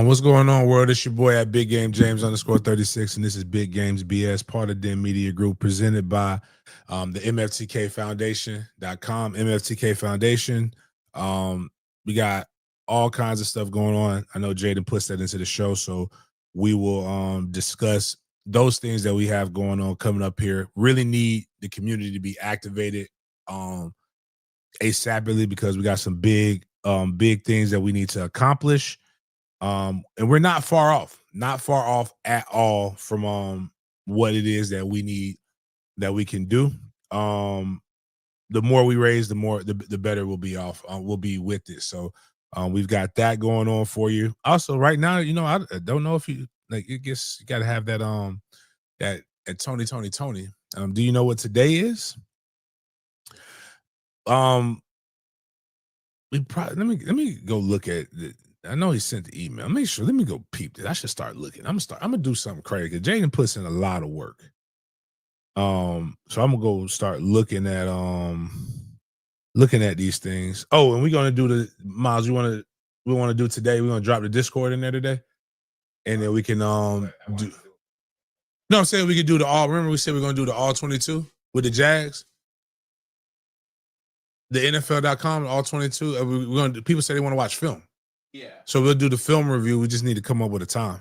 What's going on, world? It's your boy at Big Game James _36, and this is Big Games B.S, part of Den Media Group, presented by the MFTK Foundation.com. MFTK Foundation. We got all kinds of stuff going on. I know Jaden puts that into the show, so we will discuss those things that we have going on coming up here. Really need the community to be activated ASAPly because we got some big things that we need to accomplish. And we're not far off at all from what it is that we need, that we can do. The more we raise, the better we'll be off. We'll be with it. So we've got that going on for you. Also, right now, I don't know if you like. You got to have that that at Tony. Do you know what today is? We probably let me go look at it. I know he sent the email. Let me go peep it. I should start looking. I'm gonna do something crazy. Jaden puts in a lot of work. So I'm gonna go start looking at these things. Oh, and we're gonna do the Miles. We want to do today. We're gonna drop the Discord in there today, and then we can do. No, I'm saying we could do the all. Remember we said we're gonna do the all 22 with the Jags. The NFL.com all 22. We're gonna. People say they want to watch film. Yeah. So we'll do the film review. We just need to come up with a time.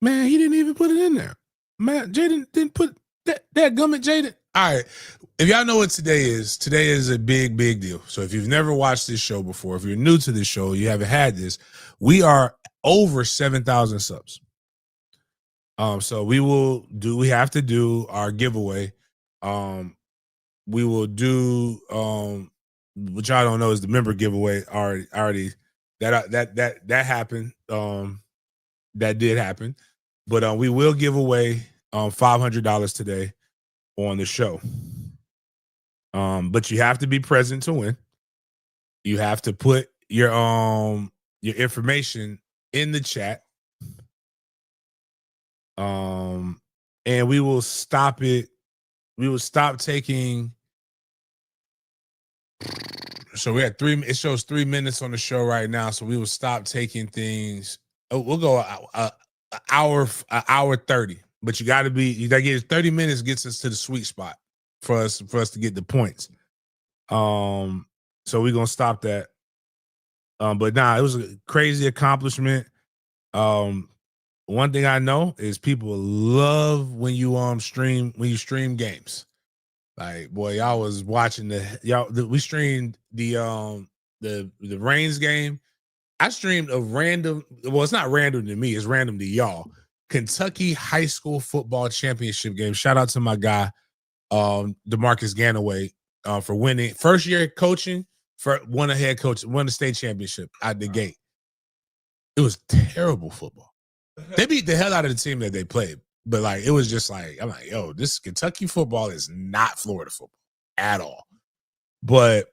Man, he didn't even put it in there. Man, Jaden didn't put that gummit, Jaden. All right. If y'all know what today is a big deal. So if you've never watched this show before, if you're new to this show, you haven't had this, we are over 7,000 subs. So we have to do our giveaway. We will do which I don't know is the member giveaway already that happened. That did happen, but we will give away $500 today on the show. But you have to be present to win. You have to put your information in the chat. And we will stop it. We will stop taking. So we're at 3. It shows 3 minutes on the show right now. So we will stop taking things. Oh, we'll go an hour 30. But you got to get 30 minutes gets us to the sweet spot for us to get the points. So we're gonna stop that. But it was a crazy accomplishment. One thing I know is people love when you stream games. Like, boy, y'all was watching we streamed the Reigns game. I streamed a random, well, it's not random to me, it's random to y'all. Kentucky High School Football Championship game. Shout out to my guy, DeMarcus Ganaway, for winning. First year coaching, won the state championship out the gate. It was terrible football. They beat the hell out of the team that they played. But like, it was just like, I'm like, yo, this Kentucky football is not Florida football at all. But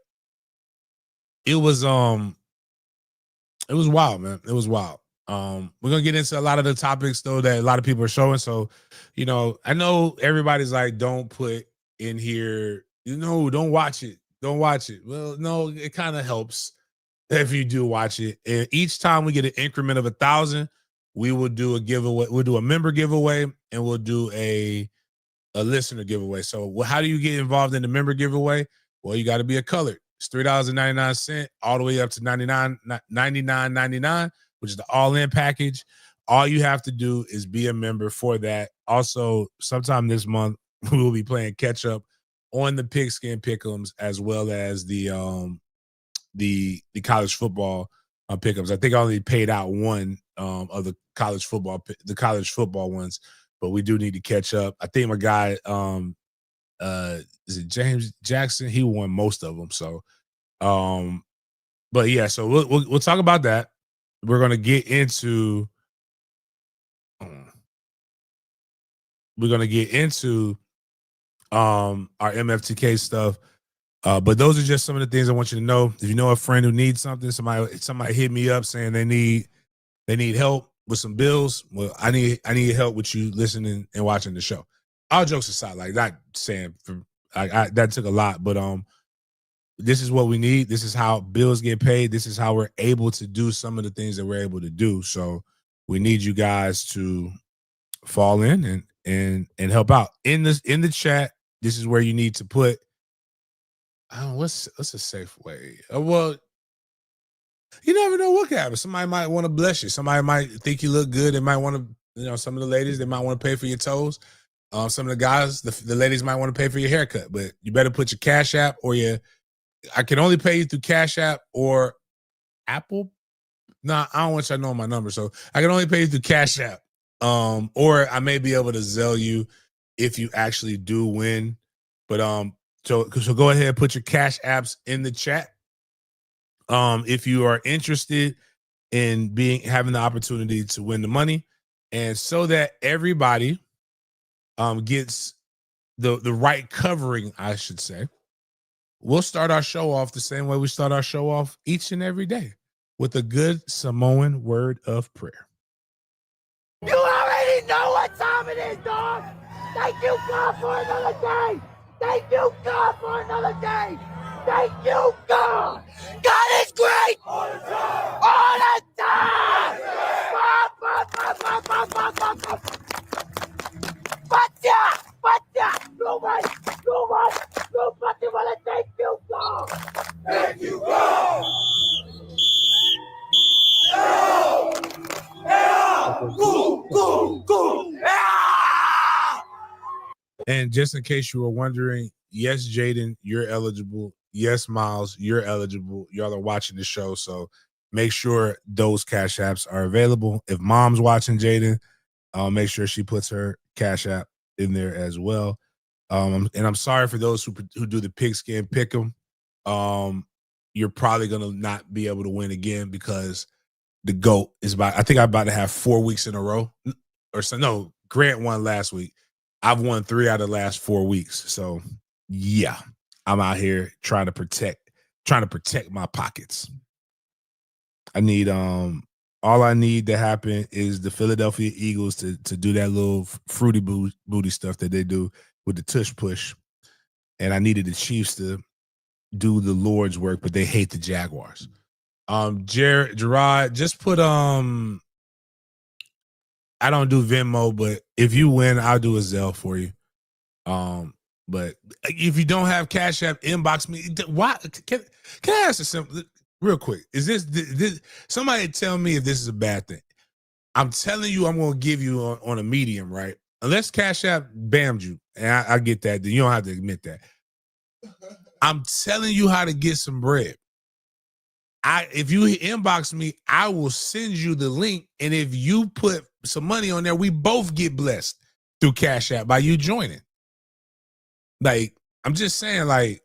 it was wild, man. It was wild. We're gonna get into a lot of the topics though that a lot of people are showing. So, I know everybody's like, don't put in here, don't watch it. Don't watch it. Well, no, it kind of helps if you do watch it. And each time we get an increment of 1,000. We will do a giveaway. We'll do a member giveaway, and we'll do a listener giveaway. So, how do you get involved in the member giveaway? Well, you got to be a colored. It's $3.99 all the way up to $99.99, which is the all-in package. All you have to do is be a member for that. Also, sometime this month, we will be playing catch up on the Pigskin Pick'ems as well as the the college football pickups. I think I only paid out one of the college football ones, but we do need to catch up. I think my guy is it James Jackson? He won most of them. So um but yeah, so we'll talk about that. We're gonna get into we're gonna get into our MFTK stuff. But those are just some of the things I want you to know. If you know a friend who needs something, somebody hit me up saying they need help with some bills. Well, I need help with you listening and watching the show. All jokes aside, like not saying that took a lot, but this is what we need. This is how bills get paid. This is how we're able to do some of the things that we're able to do. So we need you guys to fall in and help out in the chat. This is where you need to put. I don't know, what's a safe way. Well, you never know what can happen. Somebody might want to bless you. Somebody might think you look good. They might want to, some of the ladies, they might want to pay for your toes. Some of the guys, the ladies might want to pay for your haircut, but you better put your Cash App or I can only pay you through Cash App or Apple. Nah, I don't want you to know my number. So I can only pay you through Cash App. Or I may be able to Zelle you if you actually do win. But so go ahead and put your Cash Apps in the chat. If you are interested in having the opportunity to win the money, and so that everybody gets the right covering, I should say, we'll start our show off the same way we start our show off each and every day, with a good Samoan word of prayer. You already know what time it is, dog. Thank you, God, for another day. Thank you, God, for another day. Thank you, God. God is great. All the time. All the time. Nobody, thank you, God. Thank you, God. Go. And just in case you were wondering, yes, Jaden, you're eligible. Yes, Miles, you're eligible. Y'all are watching the show, so make sure those Cash Apps are available. If Mom's watching Jaden, make sure she puts her Cash App in there as well. And I'm sorry for those who do the pigskin pick 'em. You're probably gonna not be able to win again because the GOAT is I think I'm about to have 4 weeks in a row. Or so no, Grant won last week. I've won 3 out of the last 4 weeks. So yeah, I'm out here trying to protect my pockets. I need all I need to happen is the Philadelphia Eagles to do that little fruity booty stuff that they do with the tush push. And I needed the Chiefs to do the Lord's work, but they hate the Jaguars. Gerard, just put I don't do Venmo, but if you win, I'll do a Zelle for you. But if you don't have Cash App, inbox me. Why? Can I ask a simple, real quick? Is this somebody tell me if this is a bad thing? I'm telling you, I'm going to give you on a medium, right? Unless Cash App bammed you, and I get that. You don't have to admit that. I'm telling you how to get some bread. If you inbox me, I will send you the link, and if you put some money on there, we both get blessed through Cash App by you joining. Like, I'm just saying, like,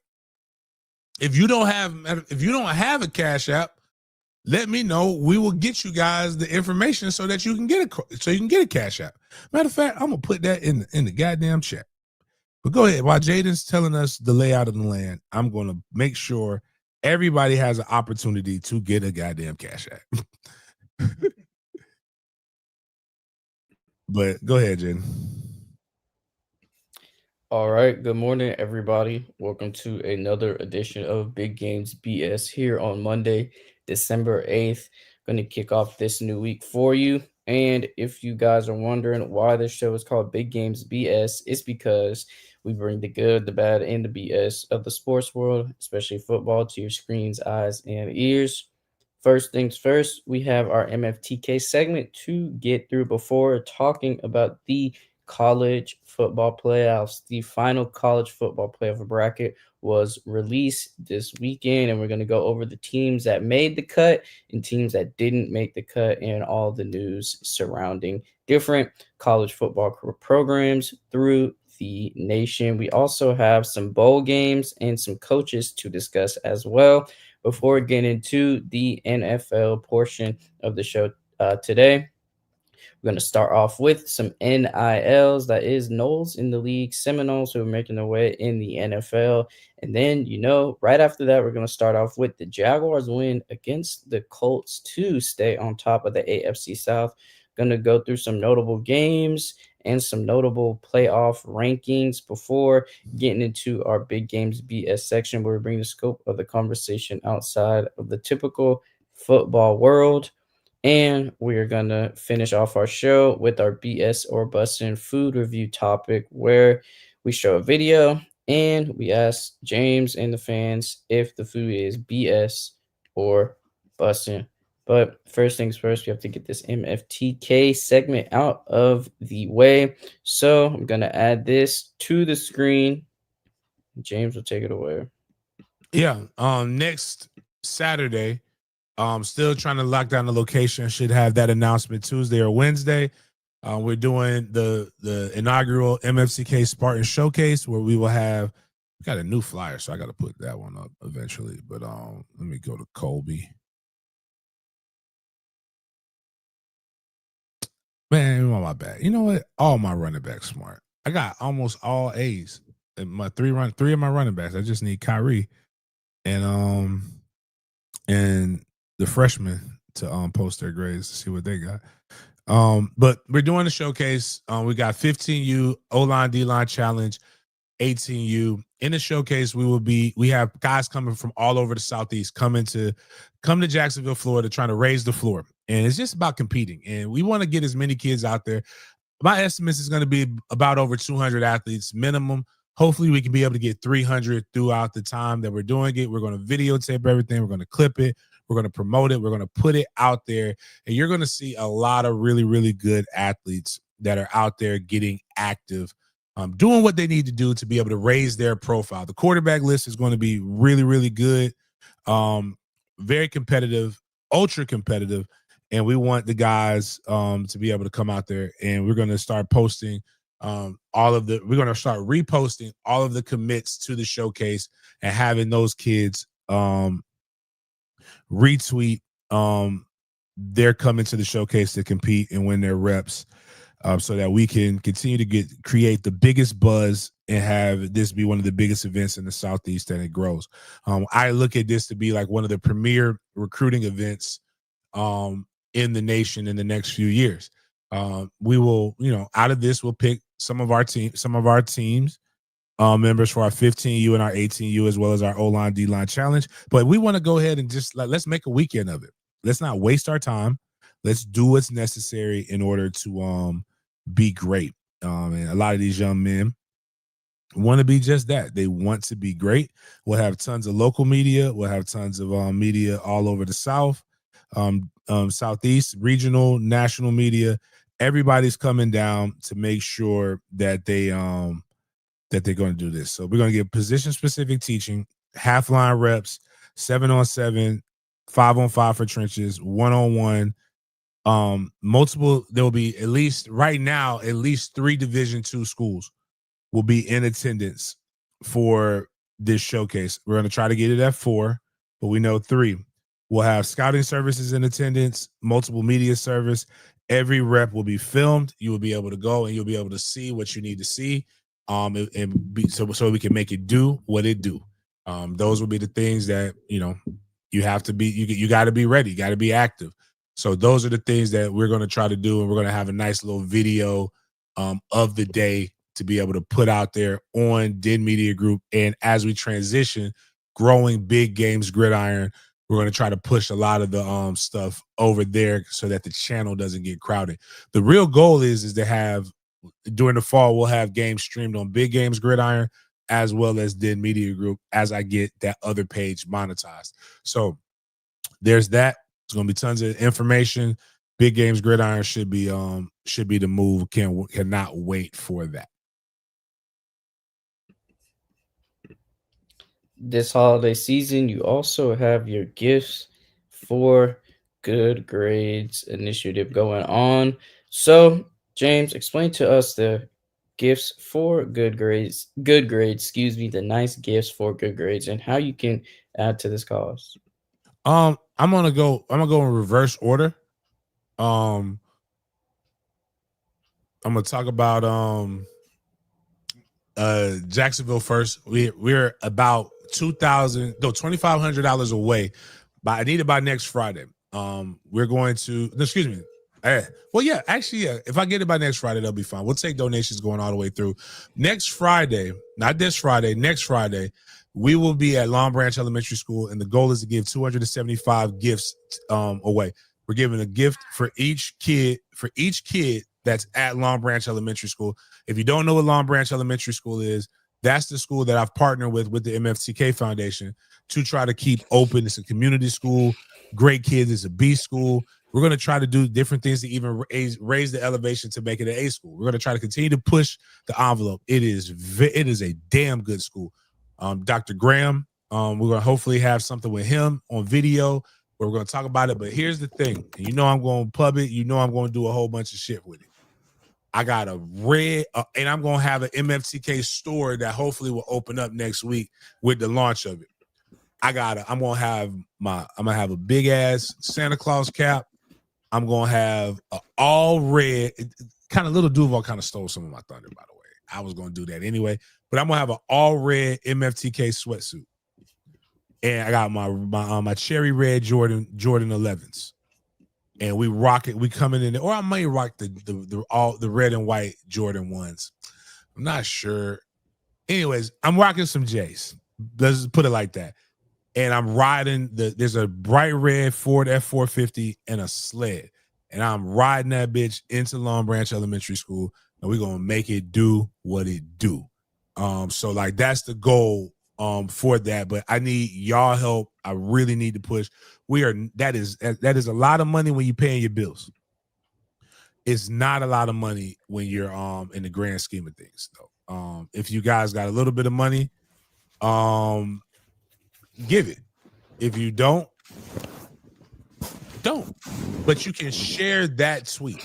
if you don't have a Cash App, let me know. We will get you guys the information so that you can get a Cash App. Matter of fact, I'm gonna put that in the goddamn chat. But go ahead. While Jaden's telling us the layout of the land, I'm gonna make sure everybody has an opportunity to get a goddamn Cash App. But go ahead, Jaden. All right. Good morning, everybody. Welcome to another edition of Big Games BS here on Monday, December 8th. Going to kick off this new week for you. And if you guys are wondering why this show is called Big Games BS, it's because we bring the good, the bad, and the BS of the sports world, especially football, to your screens, eyes, and ears. First things first, we have our MFTK segment to get through before talking about the college football playoffs. The final college football playoff bracket was released this weekend, and we're going to go over the teams that made the cut and teams that didn't make the cut and all the news surrounding different college football programs through the nation. We also have some bowl games and some coaches to discuss as well before getting into the NFL portion of the show today. We're going to start off with some NILs. That is Knowles in the league, Seminoles who are making their way in the NFL. And then, right after that, we're going to start off with the Jaguars win against the Colts to stay on top of the AFC South. Going to go through some notable games and some notable playoff rankings before getting into our Big Games BS section, where we bring the scope of the conversation outside of the typical football world. And we are going to finish off our show with our BS or Bussin' food review topic, where we show a video and we ask James and the fans if the food is BS or Bussin'. But first things first, we have to get this MFTK segment out of the way. So I'm going to add this to the screen. James will take it away. Yeah. Next Saturday, still trying to lock down the location. Should have that announcement Tuesday or Wednesday. We're doing the inaugural MFCK Spartan Showcase, where we got a new flyer, so I got to put that one up eventually. But let me go to Colby. Man, on my back. You know what? All my running backs smart. I got almost all A's. My three of my running backs. I just need Kyrie and the freshmen to post their grades to see what they got. But we're doing the showcase. We got 15U O-line D-line challenge, 18U. In the showcase, we have guys coming from all over the Southeast come to Jacksonville, Florida, trying to raise the floor. And it's just about competing. And we want to get as many kids out there. My estimates is going to be about over 200 athletes minimum. Hopefully we can be able to get 300 throughout the time that we're doing it. We're going to videotape everything. We're going to clip it. We're going to promote it. We're going to put it out there. And you're going to see a lot of really, really good athletes that are out there getting active, doing what they need to do to be able to raise their profile. The quarterback list is going to be really, really good, very competitive, ultra competitive. And we want the guys to be able to come out there, and we're going to start posting we're going to start reposting all of the commits to the showcase and having those kids retweet they're coming to the showcase to compete and win their reps, so that we can continue to create the biggest buzz and have this be one of the biggest events in the Southeast, and it grows. I look at this to be like one of the premier recruiting events in the nation in the next few years. We will, out of this, we'll pick some of our teams members for our 15U and our 18U, as well as our O-line D-line challenge. But we want to go ahead and just let's make a weekend of it. Let's not waste our time. Let's do what's necessary in order to be great. And a lot of these young men want to be just that. They want to be great. We'll have tons of local media. We'll have tons of media all over the South, Southeast, regional, national media. Everybody's coming down to make sure that they're going to do this. So we're going to get position-specific teaching, half-line reps, 7-on-7, 5-on-5 for trenches, 1-on-1. Multiple. There will be at least 3 Division II schools will be in attendance for this showcase. We're going to try to get it at 4, but we know 3. We'll have scouting services in attendance, multiple media service. Every rep will be filmed. You will be able to go and you'll be able to see what you need to see, so we can make it do what it do. Those will be the things that you have to be. You got to be ready. You got to be active. So those are the things that we're going to try to do, and we're going to have a nice little video of the day to be able to put out there on DIN Media Group. And as we transition, growing Big Games Gridiron, we're going to try to push a lot of the stuff over there so that the channel doesn't get crowded. The real goal is to have, during the fall, we'll have games streamed on Big Games Gridiron as well as DIN Media Group as I get that other page monetized. So there's that. There's going to be tons of information. Big Games Gridiron should be should be the move. Cannot wait for that. This holiday season, you also have your gifts for good grades initiative going on. So, James, explain to us the gifts for good grades, the nice gifts for good grades, and how you can add to this cause. I'm gonna go in reverse order. Um, I'm gonna talk about Jacksonville first. We're about $2,500 away. But I need it by next Friday. We're going to excuse me. Well, yeah, actually, yeah. If I get it by next Friday, that'll be fine. We'll take donations going all the way through. Next Friday, not this Friday, next Friday, we will be at Long Branch Elementary School, and the goal is to give 275 gifts away. We're giving a gift for each kid that's at Long Branch Elementary School. If you don't know what Long Branch Elementary School is, that's the school that I've partnered with the MFTK Foundation to try to keep open. It's a community school, great kids. It's a B school. We're going to try to do different things to even raise the elevation to make it an A school. We're going to try to continue to push the envelope. It is a damn good school. Dr. Graham, we're going to hopefully have something with him on video where we're going to talk about it. But here's the thing. You know I'm going to pub it. You know I'm going to do a whole bunch of shit with it. I got a red, and I'm going to have an MFTK store that hopefully will open up next week with the launch of it. I'm going to have a big ass Santa Claus cap. I'm going to have all red, kind of Little Duval kind of stole some of my thunder, by the way. I was going to do that anyway, but I'm going to have an all red MFTK sweatsuit. And I got my cherry red Jordan 11s. And we rock it. We coming in there, or I may rock the red and white Jordan ones. I'm not sure. Anyways, I'm rocking some J's. Let's put it like that. And I'm riding there's a bright red Ford F450 and a sled. And I'm riding that bitch into Long Branch Elementary School, and we're gonna make it do what it do. So like that's the goal for that. But I need y'all help. I really need to push. That is a lot of money when you're paying your bills. It's not a lot of money when you're in the grand scheme of things, though. If you guys got a little bit of money, give it. If you don't. But you can share that tweet.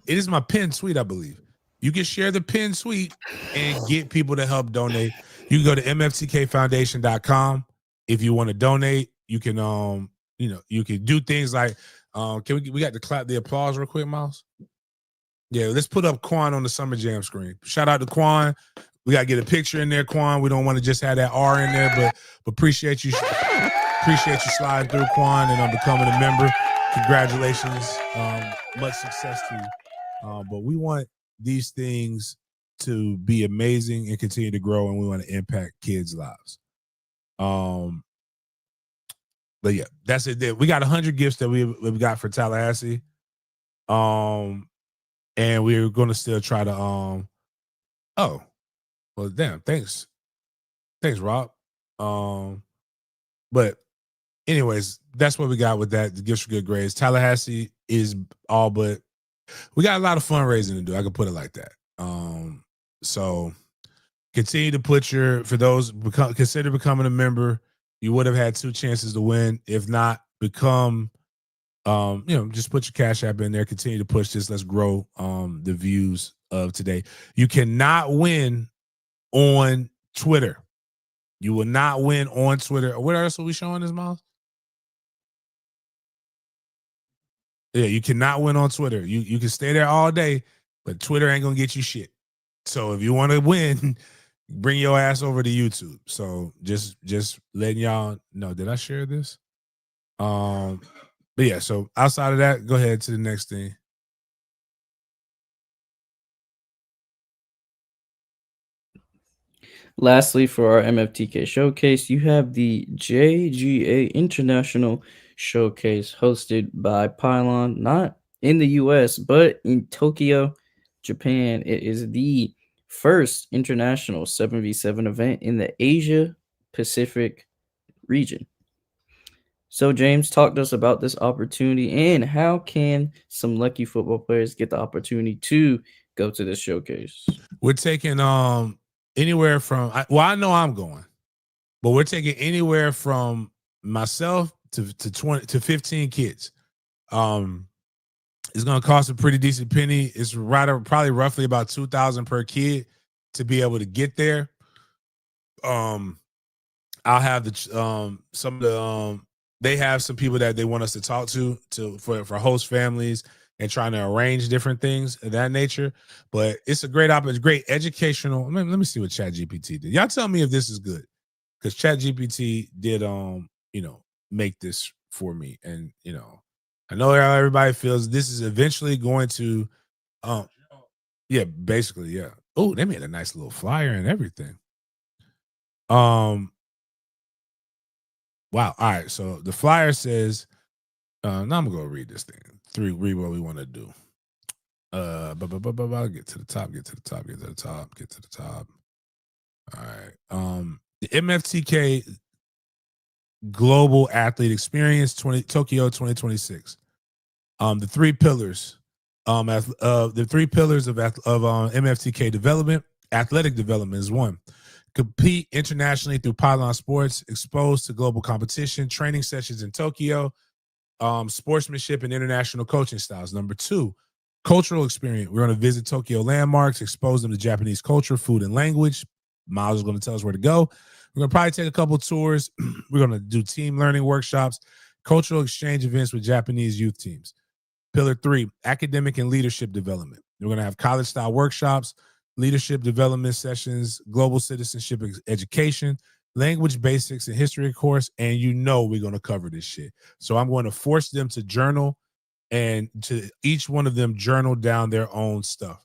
It is my pinned tweet, I believe. You can share the pinned tweet and get people to help donate. You can go to mftkfoundation.com. If you want to donate, you can you can do things like we got to clap the applause real quick, Miles? Yeah, let's put up Quan on the Summer Jam screen. Shout out to Quan. We got to get a picture in there, Quan. We don't want to just have that R in there, but appreciate you sliding through, Quan, and becoming a member. Congratulations. Much success to you. But we want these things to be amazing and continue to grow, and we want to impact kids' lives. But yeah, that's it. We got 100 gifts that we've got for Tallahassee. And we're going to still try to oh, well, damn, thanks, Rob. But anyways, that's what we got with that. The gifts for good grades. Tallahassee is all, but we got a lot of fundraising to do. I can put it like that. So continue to put for those consider becoming a member. You would have had 2 chances to win. If not, become, just put your Cash App in there. Continue to push this. Let's grow the views of today. You cannot win on Twitter. You will not win on Twitter. What else are we showing this, Miles? Yeah, you cannot win on Twitter. You can stay there all day, but Twitter ain't gonna get you shit. So if you want to win, bring your ass over to YouTube. So just letting y'all know. Did I share this? But yeah, so outside of that, go ahead to the next thing. Lastly, for our MFTK showcase, you have the JGA International Showcase hosted by Pylon, not in the US, but in Tokyo, Japan. It is the first international 7v7 event in the Asia Pacific region. So James, talk to us about this opportunity and how can some lucky football players get the opportunity to go to this showcase? We're taking anywhere from I know I'm going, but we're taking anywhere from myself to 20 to 15 kids. Um, it's gonna cost a pretty decent penny. It's probably roughly about 2,000 per kid to be able to get there. Um, I'll have some of the they have some people that they want us to talk to for host families and trying to arrange different things of that nature. But it's a great opportunity, great educational. Let me see what Chat GPT did. Y'all tell me if this is good, because Chat GPT did make this for me, and I know how everybody feels. This is eventually going to um yeah, basically, yeah. Oh, they made a nice little flyer and everything. Wow. All right. So the flyer says, now I'm gonna go read this thing. Read what we want to do. Get to the top, get to the top, get to the top, get to the top. All right. The MFTK Global Athlete Experience Tokyo 2026. The three pillars. The three pillars of MFTK development. Athletic development is one. Compete internationally through pylon sports, exposed to global competition, training sessions in Tokyo, sportsmanship and international coaching styles. Number two, cultural experience. We're going to visit Tokyo landmarks, expose them to Japanese culture, food, and language. Miles is going to tell us where to go. We're going to probably take a couple tours. We're going to do team learning workshops, cultural exchange events with Japanese youth teams. Pillar three, academic and leadership development. We're going to have college style workshops, leadership development sessions, global citizenship education, language basics, and history course. And we're going to cover this shit. So I'm going to force them to journal, and to each one of them journal down their own stuff.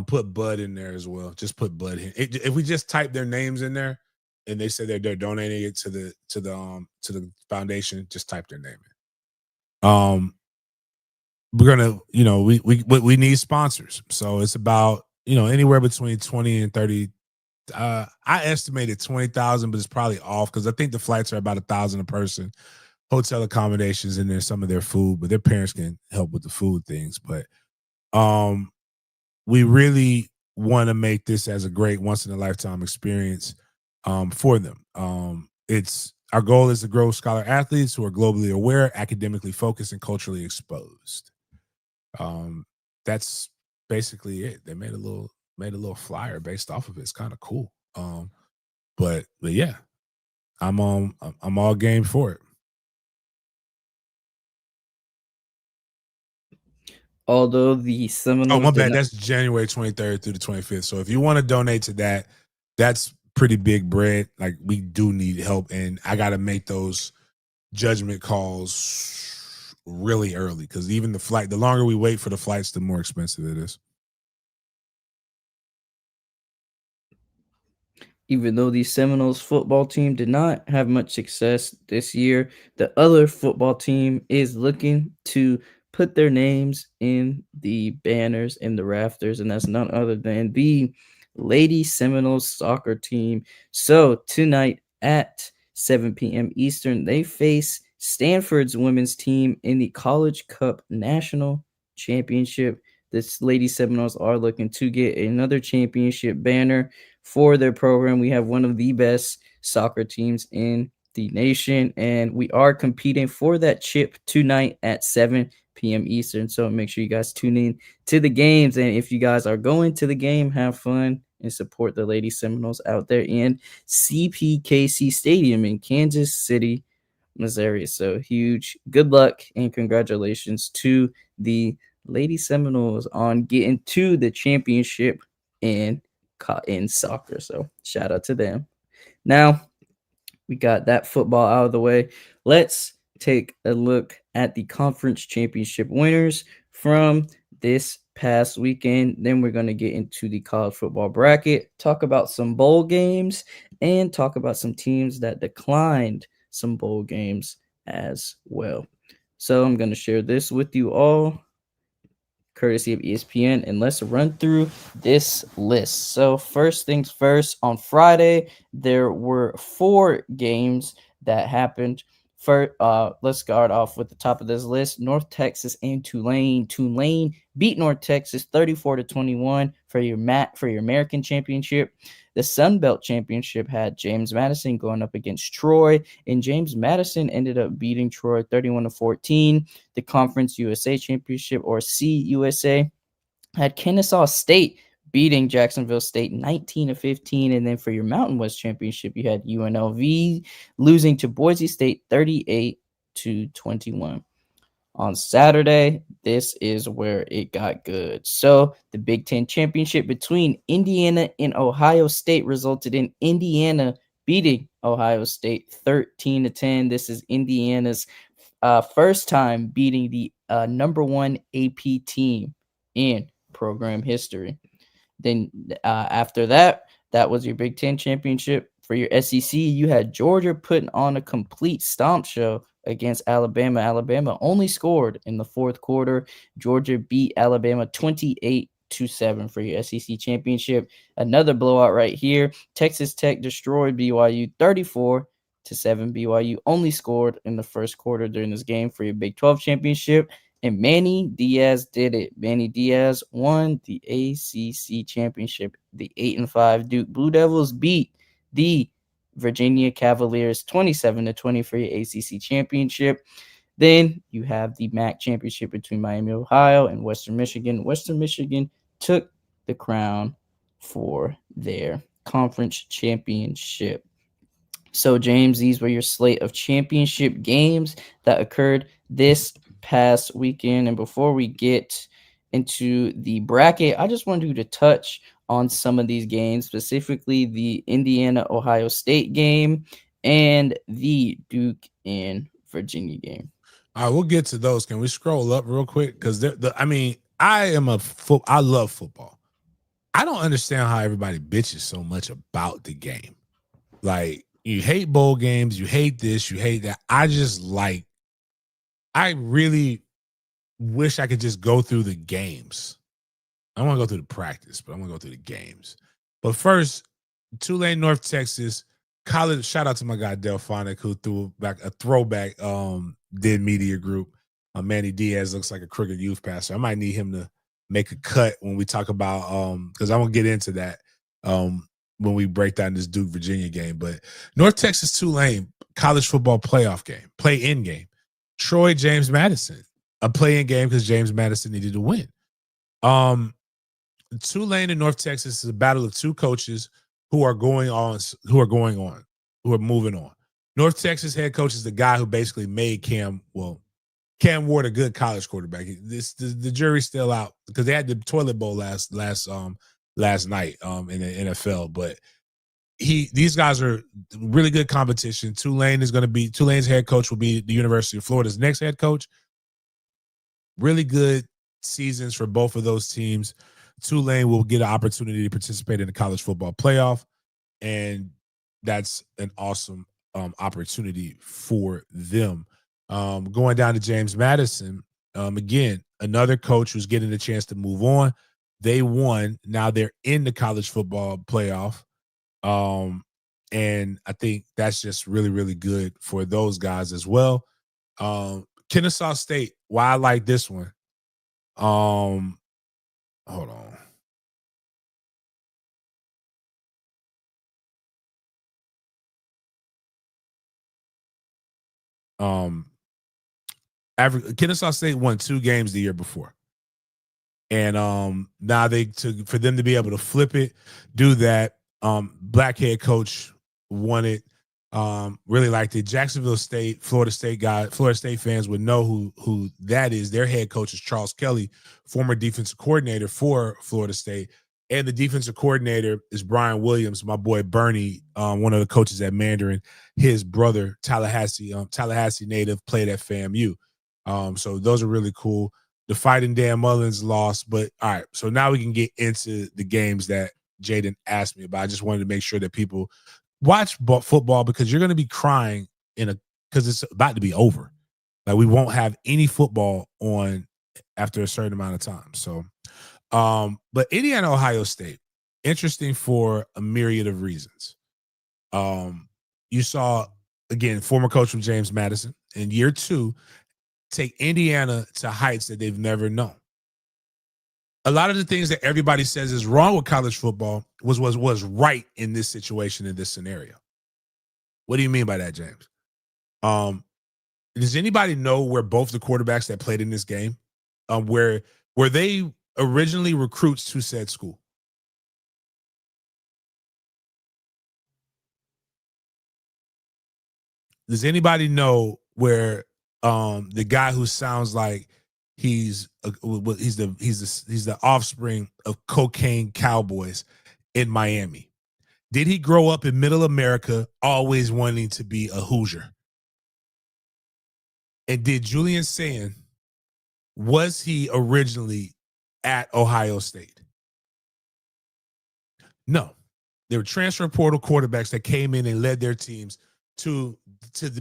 Put Bud in there as well. Just put Bud in. If we just type their names in there and they say they're donating it to the foundation, just type their name in. We're gonna, we need sponsors. So it's about, anywhere between 20 and 30. I estimated 20,000, but it's probably off because I think the flights are about 1,000 a person, hotel accommodations, and there's some of their food, but their parents can help with the food things. But we really want to make this as a great once in a lifetime experience for them. It's our goal is to grow scholar athletes who are globally aware, academically focused, and culturally exposed. That's basically it. They made a little flyer based off of it. It's kind of cool. But yeah, I'm all game for it. Although the Oh, Seminoles my did bad. not, That's January 23rd through the 25th. So if you want to donate to that, that's pretty big bread. Like, we do need help, and I got to make those judgment calls really early, because even the longer we wait for the flights, the more expensive it is. even though the Seminoles football team did not have much success this year, the other football team is looking to put their names in the banners in the rafters, and that's none other than the Lady Seminoles soccer team. So tonight at 7 p.m. Eastern, they face Stanford's women's team in the College Cup National Championship. This Lady Seminoles are looking to get another championship banner for their program. We have one of the best soccer teams in the nation, and we are competing for that chip tonight at 7 p.m. Eastern. So make sure you guys tune in to the games. And if you guys are going to the game, have fun and support the Lady Seminoles out there in CPKC Stadium in Kansas City, Missouri. So huge good luck and congratulations to the Lady Seminoles on getting to the championship in soccer. So shout out to them. Now we got that football out of the way. Let's take a look at the conference championship winners from this past weekend. Then we're going to get into the college football bracket, talk about some bowl games, and talk about some teams that declined some bowl games as well. So I'm going to share this with you all, courtesy of ESPN, and let's run through this list. So first things first, on Friday, there were 4 games that happened. First, let's start off with the top of this list. North Texas and Tulane. Tulane beat North Texas 34-21 for your American championship. The Sun Belt Championship had James Madison going up against Troy, and James Madison ended up beating Troy 31-14. The Conference USA Championship, or CUSA, had Kennesaw State beating Jacksonville State 19-15. And then for your Mountain West Championship, you had UNLV losing to Boise State 38-21. On Saturday, this is where it got good. So the Big Ten Championship between Indiana and Ohio State resulted in Indiana beating Ohio State 13-10. This is Indiana's first time beating the number one AP team in program history. Then after that, that was your Big Ten championship. For your SEC, you had Georgia putting on a complete stomp show against Alabama. Alabama only scored in the fourth quarter. Georgia beat Alabama 28-7 for your SEC championship. Another blowout right here. Texas Tech destroyed BYU 34-7. BYU only scored in the first quarter during this game for your Big 12 championship. And Manny Diaz did it. Manny Diaz won the ACC championship. The 8-5 Duke Blue Devils beat the Virginia Cavaliers 27-20 for your ACC championship. Then you have the MAC championship between Miami, Ohio, and Western Michigan. Western Michigan took the crown for their conference championship. So, James, these were your slate of championship games that occurred this past weekend. And before we get into the bracket, I just wanted you to touch on some of these games, specifically the Indiana-Ohio State game and the Duke and Virginia game. All right, we'll get to those. Can we scroll up real quick? Because I love football. I don't understand how everybody bitches so much about the game. Like, you hate bowl games, you hate this, you hate that. I really wish I could just go through the games. I want to go through the practice, but I want to go through the games. But first, Tulane, North Texas college. Shout out to my guy Delphonic, who threw back a throwback did media group. Manny Diaz looks like a crooked youth pastor. I might need him to make a cut when we talk about because I'm gonna get into that when we break down this Duke Virginia game. But North Texas Tulane college football playoff game, play-in game. Troy James Madison, a play-in game because James Madison needed to win. Tulane and North Texas is a battle of two coaches who are moving on. North Texas head coach is the guy who basically made Cam Ward a good college quarterback. The jury's still out because they had the toilet bowl last night in the NFL, but these guys are really good competition. Tulane's head coach will be the University of Florida's next head coach. Really good seasons for both of those teams. Tulane will get an opportunity to participate in the college football playoff, and that's an awesome opportunity for them. Going down to James Madison, again, another coach who's getting a chance to move on. They won. Now they're in the college football playoff. And I think that's just really, really good for those guys as well. Kennesaw State, why I like this one. Hold on. Kennesaw State won 2 games the year before. And now for them to be able to flip it, do that. Black head coach won it. Really liked it. Jacksonville State, Florida State fans would know who that is. Their head coach is Charles Kelly, former defensive coordinator for Florida State. And the defensive coordinator is Brian Williams, my boy Bernie, one of the coaches at Mandarin. His brother, Tallahassee native, played at FAMU. So those are really cool. The Fighting Dan Mullins lost, but all right. So now we can get into the games that Jaden asked me about. I just wanted to make sure that people watch football because you're going to be crying because it's about to be over. Like, we won't have any football on after a certain amount of time. So, but Indiana, Ohio State, interesting for a myriad of reasons. You saw again, former coach from James Madison. In year 2, take Indiana to heights that they've never known. A lot of the things that everybody says is wrong with college football was right in this situation, in this scenario. What do you mean by that, James? Does anybody know where both the quarterbacks that played in this game, where were they originally recruits to said school? Does anybody know where the guy who sounds like he's the offspring of cocaine cowboys in Miami? Did he grow up in middle America always wanting to be a Hoosier? And did Julian Sand, was he originally at Ohio State? No. They were transfer portal quarterbacks that came in and led their teams to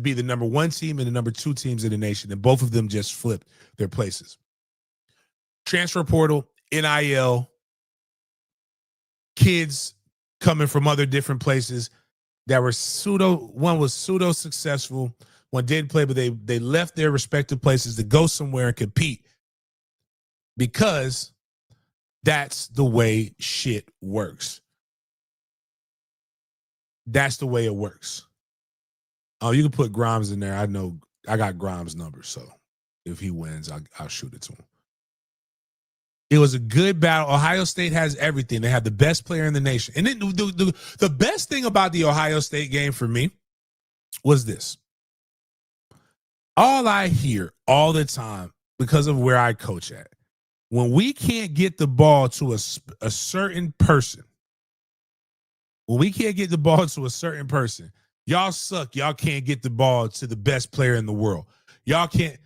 be the number 1 team and the number 2 teams in the nation. And both of them just flipped their places. Transfer portal, NIL, kids coming from other different places that were one was pseudo successful, one didn't play, but they left their respective places to go somewhere and compete because that's the way shit works. That's the way it works. Oh, you can put Grimes in there. I know I got Grimes' number, so if he wins, I'll shoot it to him. It was a good battle. Ohio State has everything. They have the best player in the nation. And then the best thing about the Ohio State game for me was this. All I hear all the time, because of where I coach at, when we can't get the ball to a certain person, y'all suck. Y'all can't get the ball to the best player in the world. Y'all can't.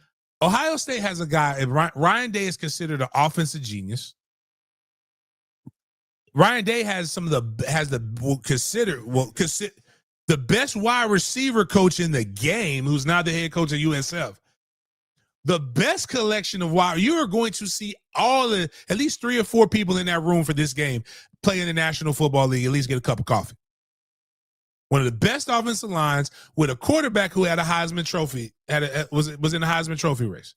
Ohio State has a guy, Ryan Day is considered an offensive genius. Ryan Day has consider the best wide receiver coach in the game, who's now the head coach of USF. The best collection of wide, you are going to see at least 3 or 4 people in that room for this game play in the National Football League, at least get a cup of coffee. One of the best offensive lines with a quarterback who had a Heisman Trophy, was in the Heisman Trophy race.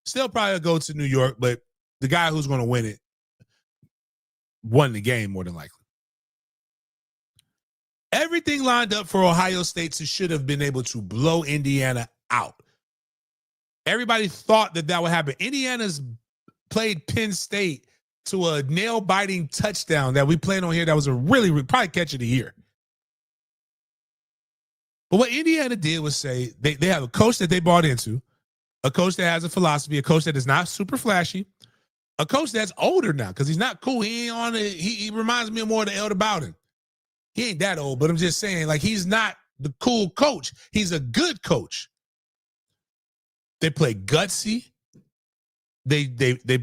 Still probably go to New York, but the guy who's going to win it won the game more than likely. Everything lined up for Ohio State to should have been able to blow Indiana out. Everybody thought that would happen. Indiana's played Penn State to a nail-biting touchdown that we played on here that was a really probably catch of the year. But what Indiana did was say they have a coach that they bought into, a coach that has a philosophy, a coach that is not super flashy, a coach that's older now because he's not cool. He ain't on it. He reminds me more of the Elder Bowden. He ain't that old, but I'm just saying, like, he's not the cool coach. He's a good coach. They play gutsy. They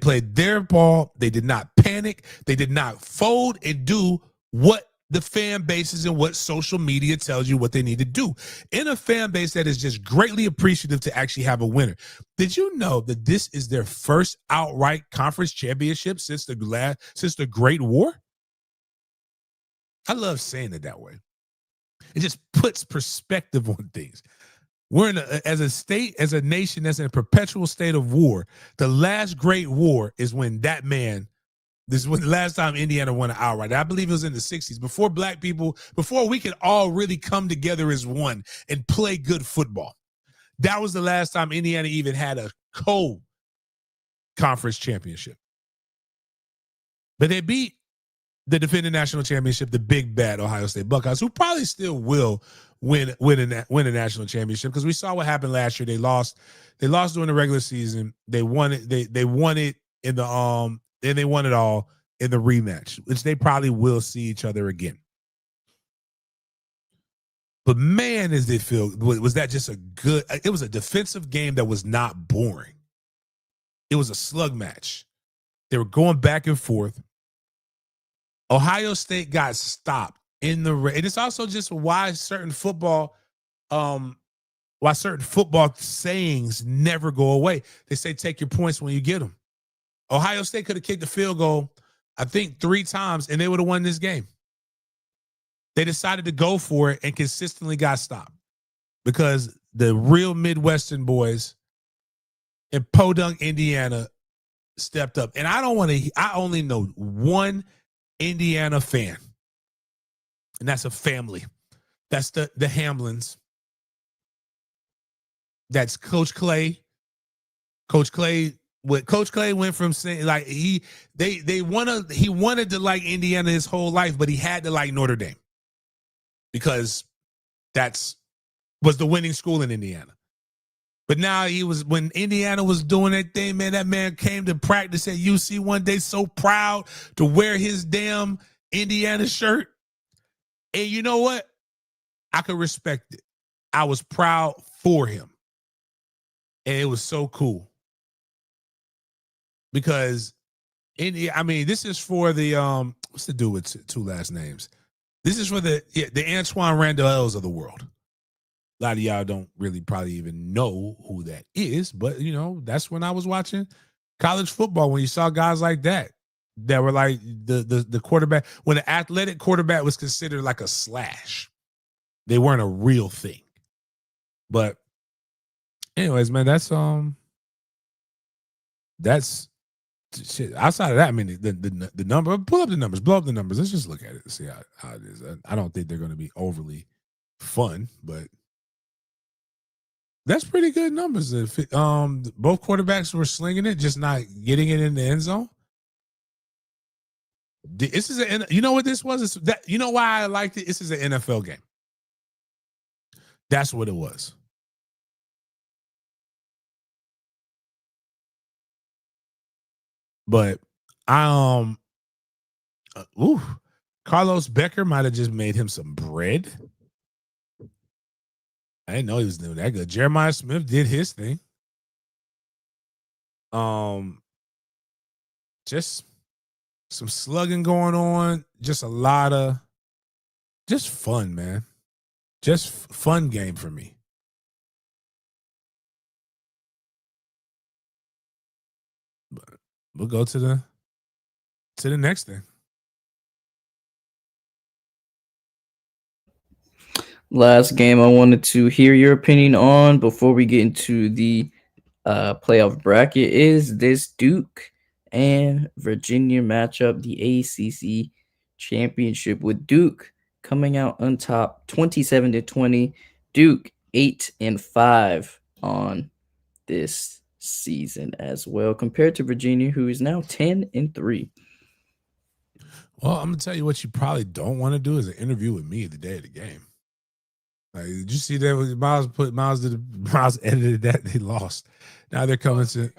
played their ball. They did not panic. They did not fold and do what the fan bases and what social media tells you what they need to do in a fan base that is just greatly appreciative to actually have a winner. Did you know that this is their first outright conference championship since the Great War? I love saying it that way. It just puts perspective on things. We're as a state, as a nation, that's in a perpetual state of war. The last great war is when this is when the last time Indiana won an outright. I believe it was in the 60s, before black people, before we could all really come together as one and play good football. That was the last time Indiana even had a co-conference championship. But they beat the defending national championship, the big bad Ohio State Buckeyes, who probably still will win a national championship, because we saw what happened last year. They lost during the regular season. They won it. They won it in the and they won it all in the rematch, which they probably will see each other again. But man, does it feel, was that just it was a defensive game that was not boring. It was a slug match. They were going back and forth. Ohio State got stopped in the race. And it's also just why certain football sayings never go away. They say take your points when you get them. Ohio State could have kicked the field goal, I think, 3 times, and they would have won this game. They decided to go for it and consistently got stopped. because the real Midwestern boys in Podunk, Indiana stepped up. And I only know one Indiana fan, and that's a family. That's the Hamlins. That's Coach Clay. Coach Clay went from saying like he wanted to like Indiana his whole life, but he had to like Notre Dame because was the winning school in Indiana. But now when Indiana was doing that thing, man, that man came to practice at UC one day so proud to wear his damn Indiana shirt. And you know what? I could respect it. I was proud for him. And it was so cool. Because this is for the what's the dude with two last names? This is for the Antoine Randalls of the world. A lot of y'all don't really probably even know who that is, but that's when I was watching college football when you saw guys like that were like the quarterback, when the athletic quarterback was considered like a slash. They weren't a real thing. But anyways, man, that's shit. Outside of that, I mean, the number, pull up the numbers, blow up the numbers. Let's just look at it and see how it is. I don't think they're going to be overly fun, but that's pretty good numbers. If both quarterbacks were slinging it, just not getting it in the end zone. This is you know what this was? You know why I liked it? This is an NFL game. That's what it was. But Carlos Becker might have just made him some bread. I didn't know he was doing that good. Jeremiah Smith did his thing. Just some slugging going on. Just a lot of just fun, man. Just fun game for me. But we'll go to the next thing. Last game I wanted to hear your opinion on before we get into the playoff bracket is this Duke and Virginia matchup, the ACC championship, with Duke coming out on top 27-20. Duke 8-5 on this season as well, compared to Virginia, who is now 10-3. Well, I'm gonna tell you what you probably don't want to do is an interview with me the day of the game. Like, did you see that? Miles edited that, they lost. Now they're coming to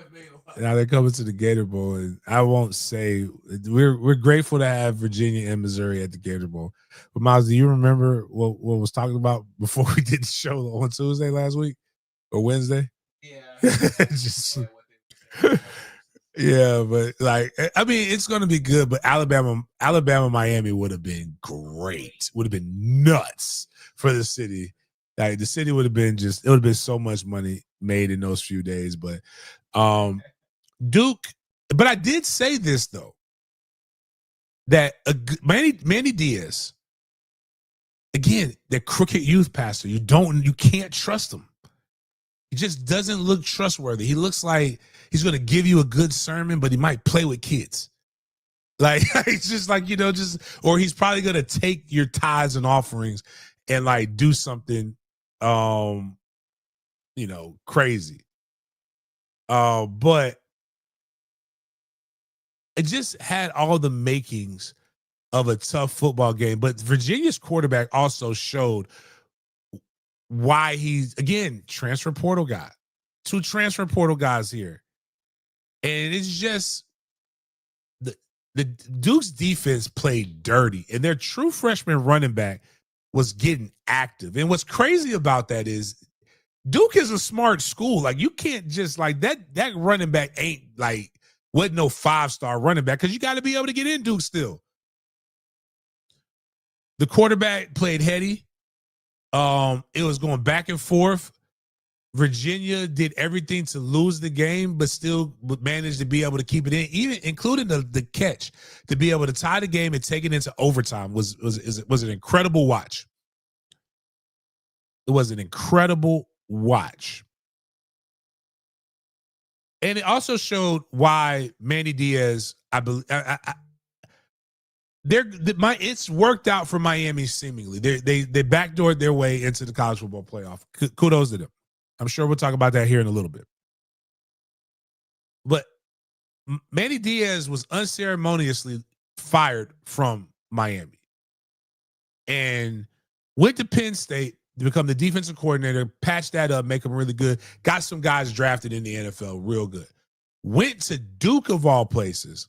the Gator Bowl, and I won't say we're grateful to have Virginia and Missouri at the Gator Bowl. But Miles, do you remember what was talking about before we did the show on Tuesday last week or Wednesday? Yeah. Yeah, but it's going to be good. But Alabama, Miami would have been great. Would have been nuts for the city. Like the city would have been it would have been so much money made in those few days. But Duke. But I did say this though, that Manny Diaz, again, that crooked youth pastor. You can't trust him. He just doesn't look trustworthy. He looks like he's going to give you a good sermon, but he might play with kids. Like, it's just like, or he's probably going to take your tithes and offerings and like do something, crazy. But it just had all the makings of a tough football game. But Virginia's quarterback also showed why he's, again, transfer portal guy. 2 transfer portal guys here. And it's just the Duke's defense played dirty, and their true freshman running back was getting active. And what's crazy about that is Duke is a smart school. Like, you can't just like that running back wasn't no 5-star running back, because you got to be able to get in Duke still. The quarterback played heady. It was going back and forth. Virginia did everything to lose the game, but still managed to be able to keep it in, even including the catch to be able to tie the game and take it into overtime was an incredible watch. It was an incredible watch. And it also showed why Manny Diaz, I believe, it's worked out for Miami seemingly. They backdoored their way into the college football playoff. Kudos to them. I'm sure we'll talk about that here in a little bit. But Manny Diaz was unceremoniously fired from Miami and went to Penn State to become the defensive coordinator, patch that up, make them really good. Got some guys drafted in the NFL real good. Went to Duke of all places.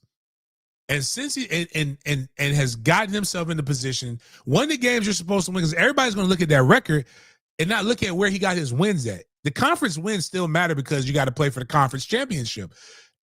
And since he and has gotten himself in the position, won the games you're supposed to win, because everybody's going to look at that record and not look at where he got his wins at. The conference wins still matter because you got to play for the conference championship.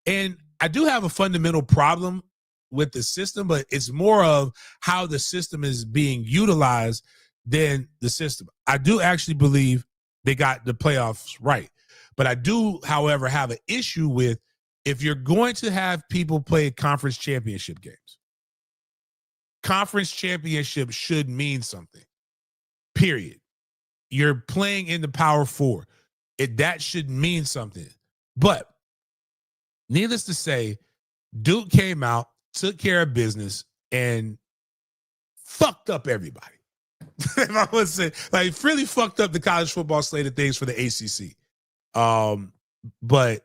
And I do have a fundamental problem with the system, but it's more of how the system is being utilized than the system. I do actually believe they got the playoffs right. But I do, however, have an issue with if you're going to have people play conference championship games. Conference championship should mean something, period. You're playing in the Power Four. That should mean something. But needless to say, Duke came out, took care of business, and fucked up everybody. If I would say, like, really fucked up the college football slate of things for the ACC. But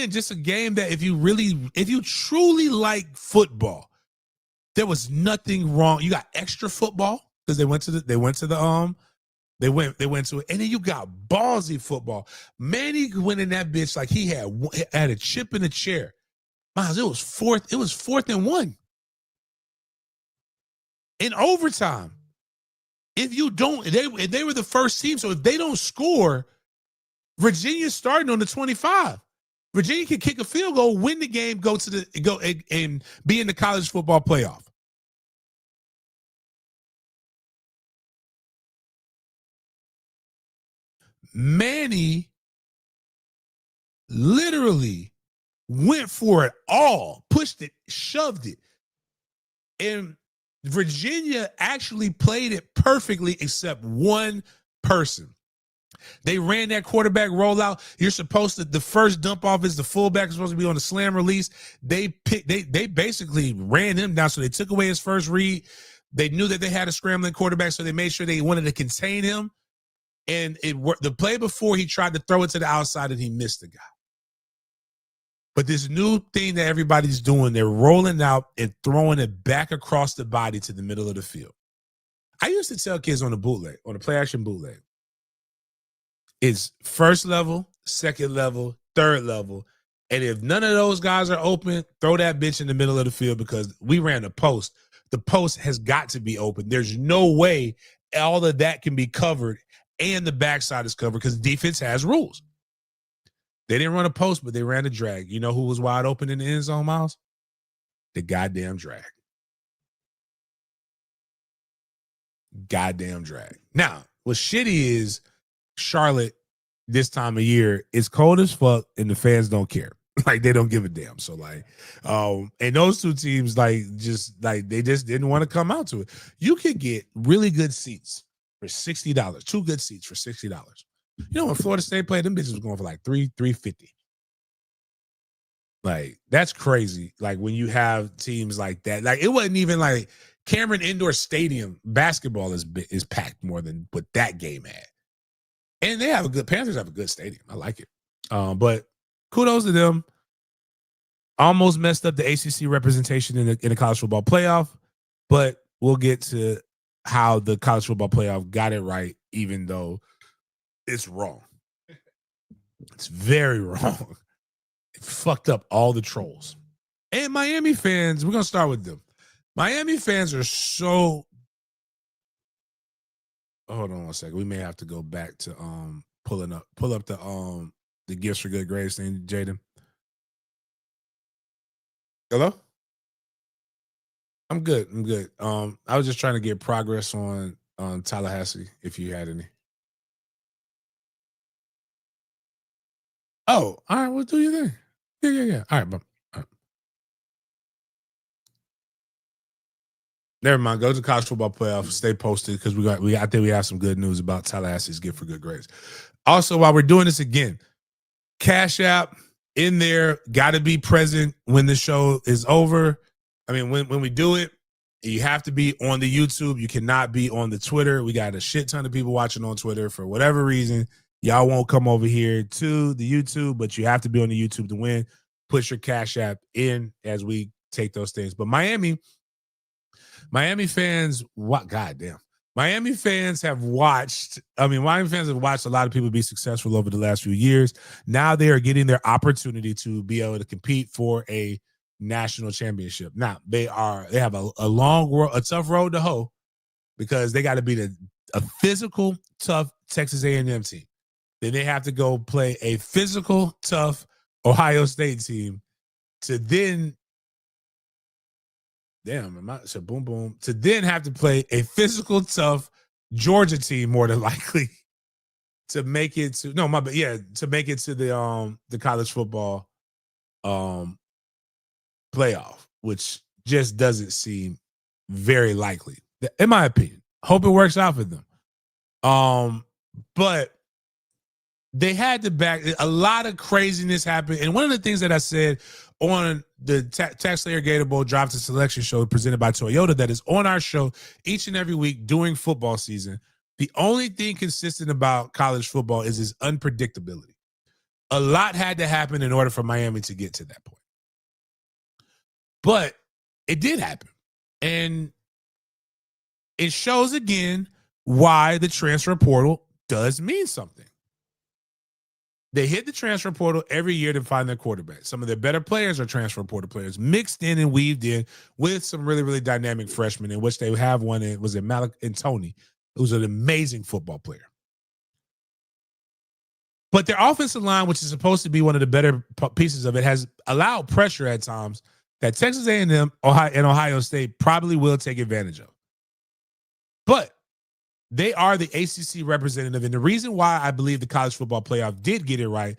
just a game that if you truly like football, there was nothing wrong. You got extra football because they went to it, and then you got ballsy football. Manny went in that bitch like he had a chip in the chair. Miles, it was fourth and 1 in overtime. If they were the first team, so if they don't score, Virginia's starting on the 25. Virginia can kick a field goal, win the game, go and be in the college football playoff. Manny literally went for it all, pushed it, shoved it. And Virginia actually played it perfectly except one person. They ran that quarterback rollout. You're supposed to, the first dump off is the fullback is supposed to be on the slam release. They basically ran him down. So they took away his first read. They knew that they had a scrambling quarterback, so they made sure they wanted to contain him. And it worked. The play before, he tried to throw it to the outside and he missed the guy. But this new thing that everybody's doing, they're rolling out and throwing it back across the body to the middle of the field. I used to tell kids on the play action bootleg, it's first level, second level, third level. And if none of those guys are open, throw that bitch in the middle of the field because we ran a post. The post has got to be open. There's no way all of that can be covered and the backside is covered because defense has rules. They didn't run a post, but they ran a drag. You know who was wide open in the end zone, Miles? The goddamn drag. Goddamn drag. Now, what's shitty is Charlotte this time of year, it's cold as fuck and the fans don't care. Like they don't give a damn. So like, and those two teams they just didn't want to come out to it. You could get really good seats for $60. 2 good seats for $60. You know when Florida State played, them bitches was going for like $350. Like that's crazy. Like when you have teams like that, like it wasn't even like Cameron Indoor Stadium basketball is packed more than what that game had. And Panthers have a good stadium. I like it. But kudos to them. Almost messed up the ACC representation in the college football playoff, but we'll get to how the college football playoff got it right, even though it's wrong. It's very wrong. It fucked up all the trolls. And Miami fans, we're going to start with them. Miami fans are so... Hold on one second. We may have to go back to pull up the gifts for good grades thing, Jaden. Hello? I'm good. I was just trying to get progress on Tallahassee, if you had any. Oh, all right. We'll do your thing. Yeah. All right, bro. All right. Never mind. Go to college football playoff. Stay posted because I think we have some good news about Tallahassee's Gift for Good Grades. Also, while we're doing this again, Cash App in there, got to be present when the show is over. I mean, when we do it, you have to be on the YouTube. You cannot be on the Twitter. We got a shit ton of people watching on Twitter for whatever reason. Y'all won't come over here to the YouTube, but you have to be on the YouTube to win. Put your Cash App in as we take those things. But Miami fans, what? Goddamn. Miami fans have watched a lot of people be successful over the last few years. Now they are getting their opportunity to be able to compete for a national championship. Now they have a tough road to hoe because they got to beat a physical, tough Texas A&M team. Then they have to go play a physical, tough Ohio State team to then to then have to play a physical, tough Georgia team more than likely to make it to the college football playoff, which just doesn't seem very likely, in my opinion. Hope it works out for them. But they had to back a lot of craziness happened. And one of the things that I said on the Taxslayer Gator Bowl Drive to Selection show presented by Toyota that is on our show each and every week during football season, the only thing consistent about college football is its unpredictability. A lot had to happen in order for Miami to get to that point. But it did happen. And it shows again why the transfer portal does mean something. They hit the transfer portal every year to find their quarterback. Some of their better players are transfer portal players, mixed in and weaved in with some really, really dynamic freshmen, in which they have one. It was Malik and Tony, who's an amazing football player. But their offensive line, which is supposed to be one of the better pieces of it, has allowed pressure at times that Texas A&M and Ohio State probably will take advantage of. But they are the ACC representative. And the reason why I believe the college football playoff did get it right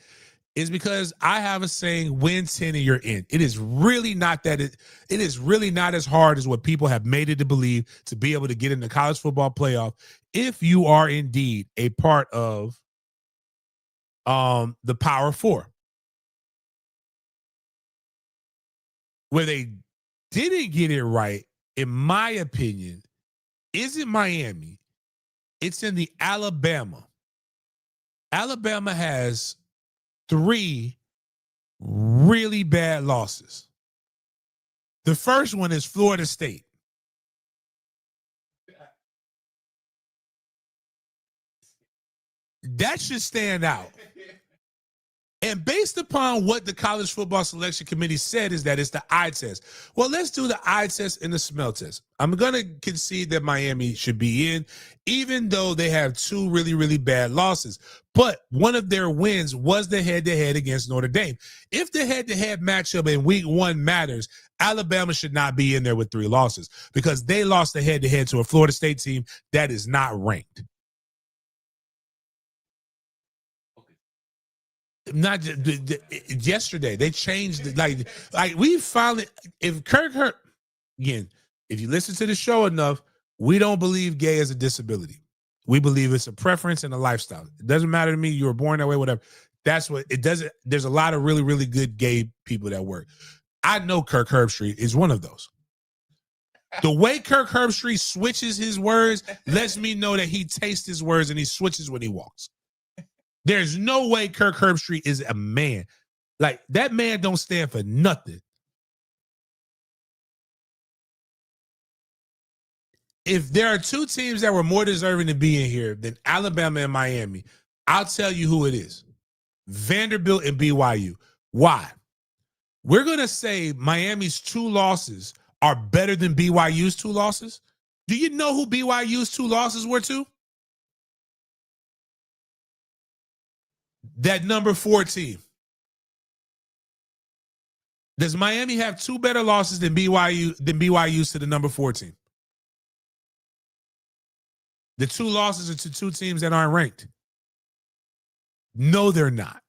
is because I have a saying, win 10 and you're in. It is really not as hard as what people have made it to believe to be able to get in the college football playoff if you are indeed a part of the Power Four. Where they didn't get it right, in my opinion, isn't Miami. It's in the Alabama. Alabama has 3 really bad losses. The first one is Florida State. That should stand out. And based upon what the College Football Selection Committee said is that it's the eye test. Well, let's do the eye test and the smell test. I'm going to concede that Miami should be in, even though they have 2 really, really bad losses. But one of their wins was the head-to-head against Notre Dame. If the head-to-head matchup in week 1 matters, Alabama should not be in there with 3 losses because they lost the head-to-head to a Florida State team that is not ranked. Not yesterday, they changed it. Like we finally, if Kirk Hurt, again, if you listen to the show enough, we don't believe gay is a disability. We believe it's a preference and a lifestyle. It doesn't matter to me. You were born that way, whatever. That's what it doesn't. There's a lot of really, really good gay people that work. I know Kirk Herbstreit is one of those. The way Kirk Herbstreit switches his words lets me know that he tastes his words and he switches when he walks. There's no way Kirk Herbstreit is a man. Like, that man don't stand for nothing. If there are 2 teams that were more deserving to be in here than Alabama and Miami, I'll tell you who it is. Vanderbilt and BYU. Why? We're going to say Miami's 2 losses are better than BYU's 2 losses. Do you know who BYU's 2 losses were to? That number 4 team. Does Miami have 2 better losses than BYU's to the number 4 team? The 2 losses are to 2 teams that aren't ranked. No, they're not.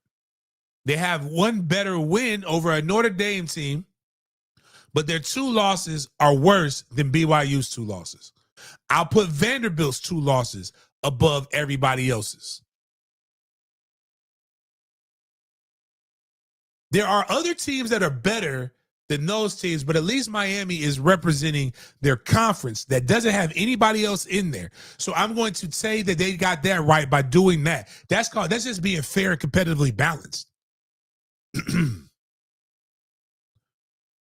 They have 1 better win over a Notre Dame team, but their 2 losses are worse than BYU's 2 losses. I'll put Vanderbilt's 2 losses above everybody else's. There are other teams that are better than those teams, but at least Miami is representing their conference that doesn't have anybody else in there. So I'm going to say that they got that right by doing that. That's just being fair and competitively balanced.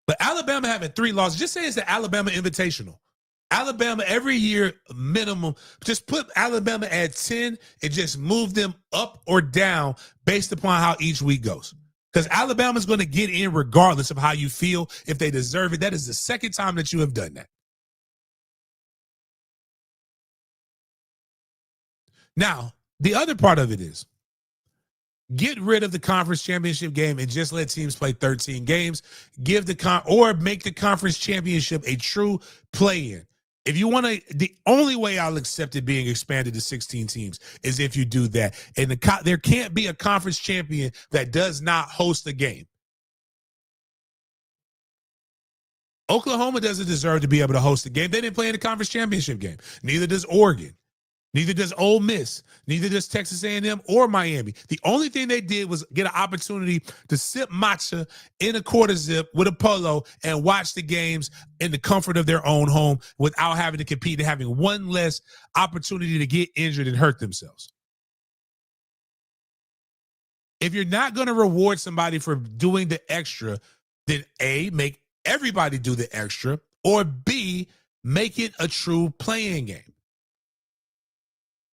But Alabama having 3 losses, just say it's the Alabama Invitational. Alabama every year minimum, just put Alabama at 10 and just move them up or down based upon how each week goes. Because Alabama's going to get in regardless of how you feel, if they deserve it. That is the second time that you have done that. Now, the other part of it is, get rid of the conference championship game and just let teams play 13 games. Give or make the conference championship a true play-in. If you want to, the only way I'll accept it being expanded to 16 teams is if you do that. And there can't be a conference champion that does not host a game. Oklahoma doesn't deserve to be able to host a game. They didn't play in the conference championship game. Neither does Oregon. Neither does Ole Miss. Neither does Texas A&M or Miami. The only thing they did was get an opportunity to sip matcha in a quarter zip with a polo and watch the games in the comfort of their own home without having to compete and having one less opportunity to get injured and hurt themselves. If you're not going to reward somebody for doing the extra, then A, make everybody do the extra, or B, make it a true playing game.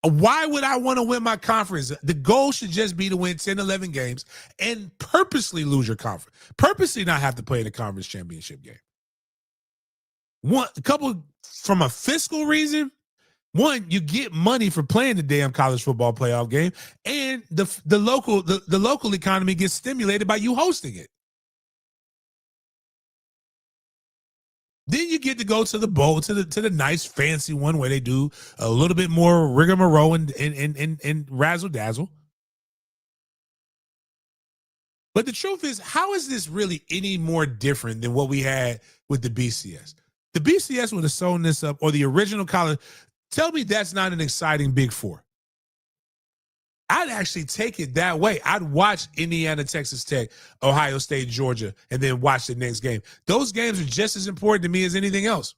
Why would I want to win my conference? The goal should just be to win 10, 11 games and purposely lose your conference. Purposely not have to play in a conference championship game. A couple, from a fiscal reason, one, you get money for playing the damn college football playoff game, and the local economy gets stimulated by you hosting it. Then you get to go to the bowl, to the nice fancy one where they do a little bit more rigmarole and razzle dazzle. But the truth is, how is this really any more different than what we had with the BCS? The BCS would have sewn this up, or the original college. Tell me that's not an exciting Big Four. I'd actually take it that way. I'd watch Indiana, Texas Tech, Ohio State, Georgia, and then watch the next game. Those games are just as important to me as anything else.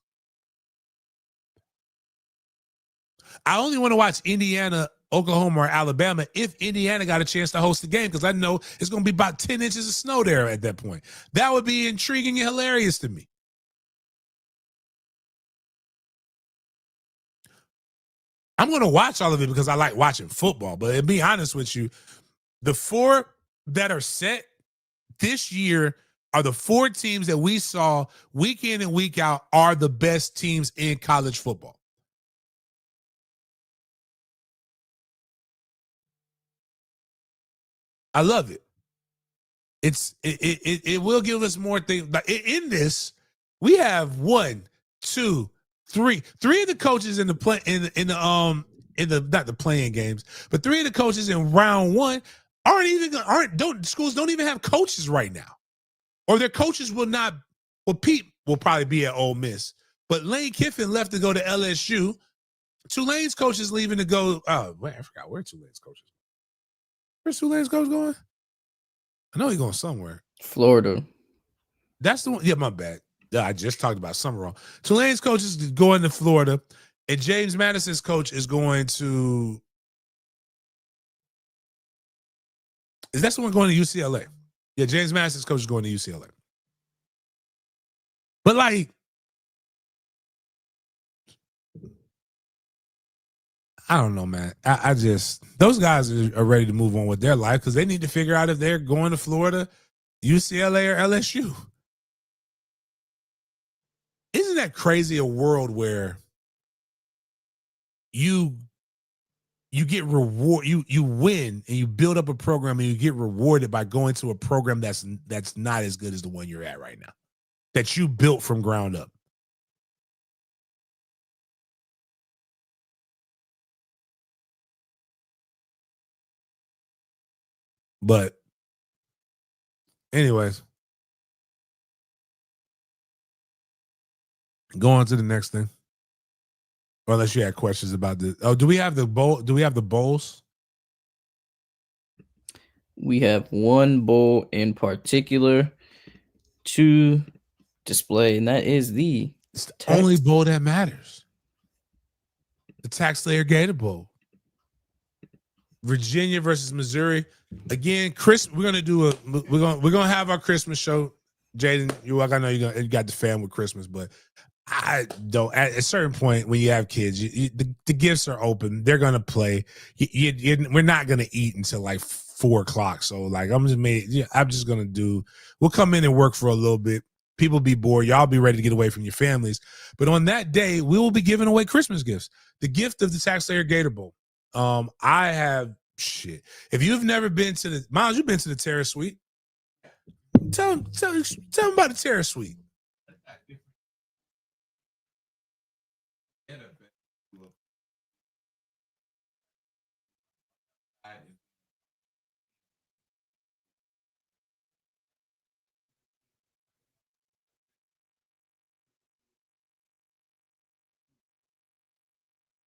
I only want to watch Indiana, Oklahoma, or Alabama if Indiana got a chance to host the game, because I know it's going to be about 10 inches of snow there at that point. That would be intriguing and hilarious to me. I'm going to watch all of it because I like watching football. But to be honest with you, the 4 that are set this year are the 4 teams that we saw week in and week out are the best teams in college football. I love it. It will give us more things. But in this, we have 1, 2, 3 of the coaches in the not the playing games, but 3 of the coaches in round 1 schools don't even have coaches right now, or their coaches will not. Well, Pete will probably be at Ole Miss, but Lane Kiffin left to go to LSU. Tulane's coach is leaving to go. Oh, wait, I forgot where Tulane's coach is. Where's Tulane's coach going? I know he's going somewhere. Florida. That's the one. Yeah, my bad. I just talked about something wrong. Tulane's coach is going to Florida, and James Madison's coach is going to. Is that the one going to UCLA? Yeah, James Madison's coach is going to UCLA. But like, I don't know, man. I just, those guys are ready to move on with their life because they need to figure out if they're going to Florida, UCLA, or LSU. Isn't that crazy, a world where you get reward, you win and you build up a program and you get rewarded by going to a program that's not as good as the one you're at right now, that you built from ground up. But anyways, Go on to the next thing. Or unless you had questions about this. Oh, do we have the bowl? Do we have the bowls? We have one bowl in particular to display, and that is the It's the only bowl that matters. The Tax Layer Gator Bowl. Virginia versus Missouri. Again, we're gonna have our Christmas show. Jaden, I know you got the fam with Christmas, but I don't. At a certain point, when you have kids, the gifts are open. They're gonna play. We're not gonna eat until like 4:00. So like, I'm just gonna do. We'll come in and work for a little bit. People be bored. Y'all be ready to get away from your families. But on that day, we will be giving away Christmas gifts. The gift of the Tax Layer Gator Bowl. I have shit. If you've never been to the Miles, you've been to the Terrace Suite. Tell them about the Terrace Suite.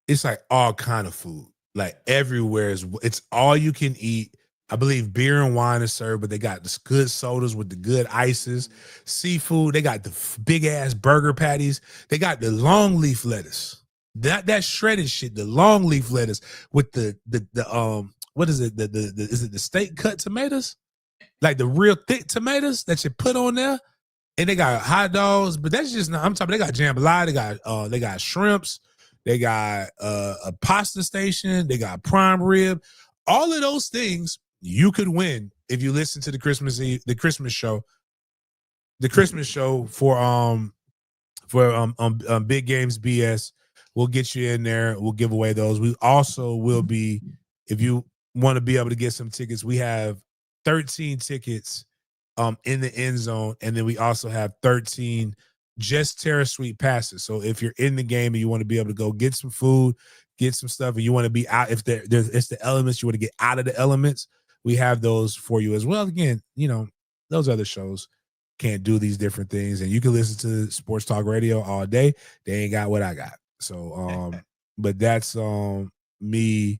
It's like all kind of food, like everywhere it's all you can eat. I believe beer and wine is served, but they got the good sodas with the good ices, seafood. They got the big ass burger patties. They got the long leaf lettuce, that shredded shit, the long leaf lettuce with the what is it? Is it the steak cut tomatoes, like the real thick tomatoes that you put on there? And they got hot dogs, but that's just not. I'm talking. They got jambalaya. They got shrimps. They got a pasta station. They got prime rib. All of those things you could win if you listen to the Christmas show for Big Games B.S. We'll get you in there. We'll give away those. We also will be, if you want to be able to get some tickets, we have 13 tickets in the end zone, and then we also have 13 just Terrace Suite passes. So if you're in the game and you want to be able to go get some food, get some stuff, and you want to be out, if it's the elements, you want to get out of the elements, we have those for you as well. Again, those other shows can't do these different things, and you can listen to sports talk radio all day. They ain't got what I got. So but that's me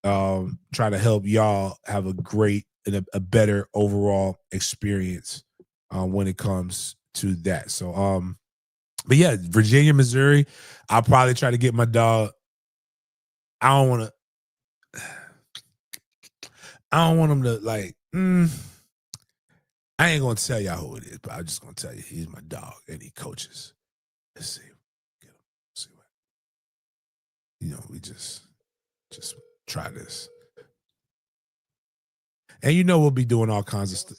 trying to help y'all have a great and a better overall experience when it comes to that. So but yeah, Virginia, Missouri, I'll probably try to get my dog. I don't want him to like I ain't gonna tell y'all who it is, but I'm just gonna tell you he's my dog and he coaches. Let's see. Get him. See what we just try this. And we'll be doing all kinds of stuff.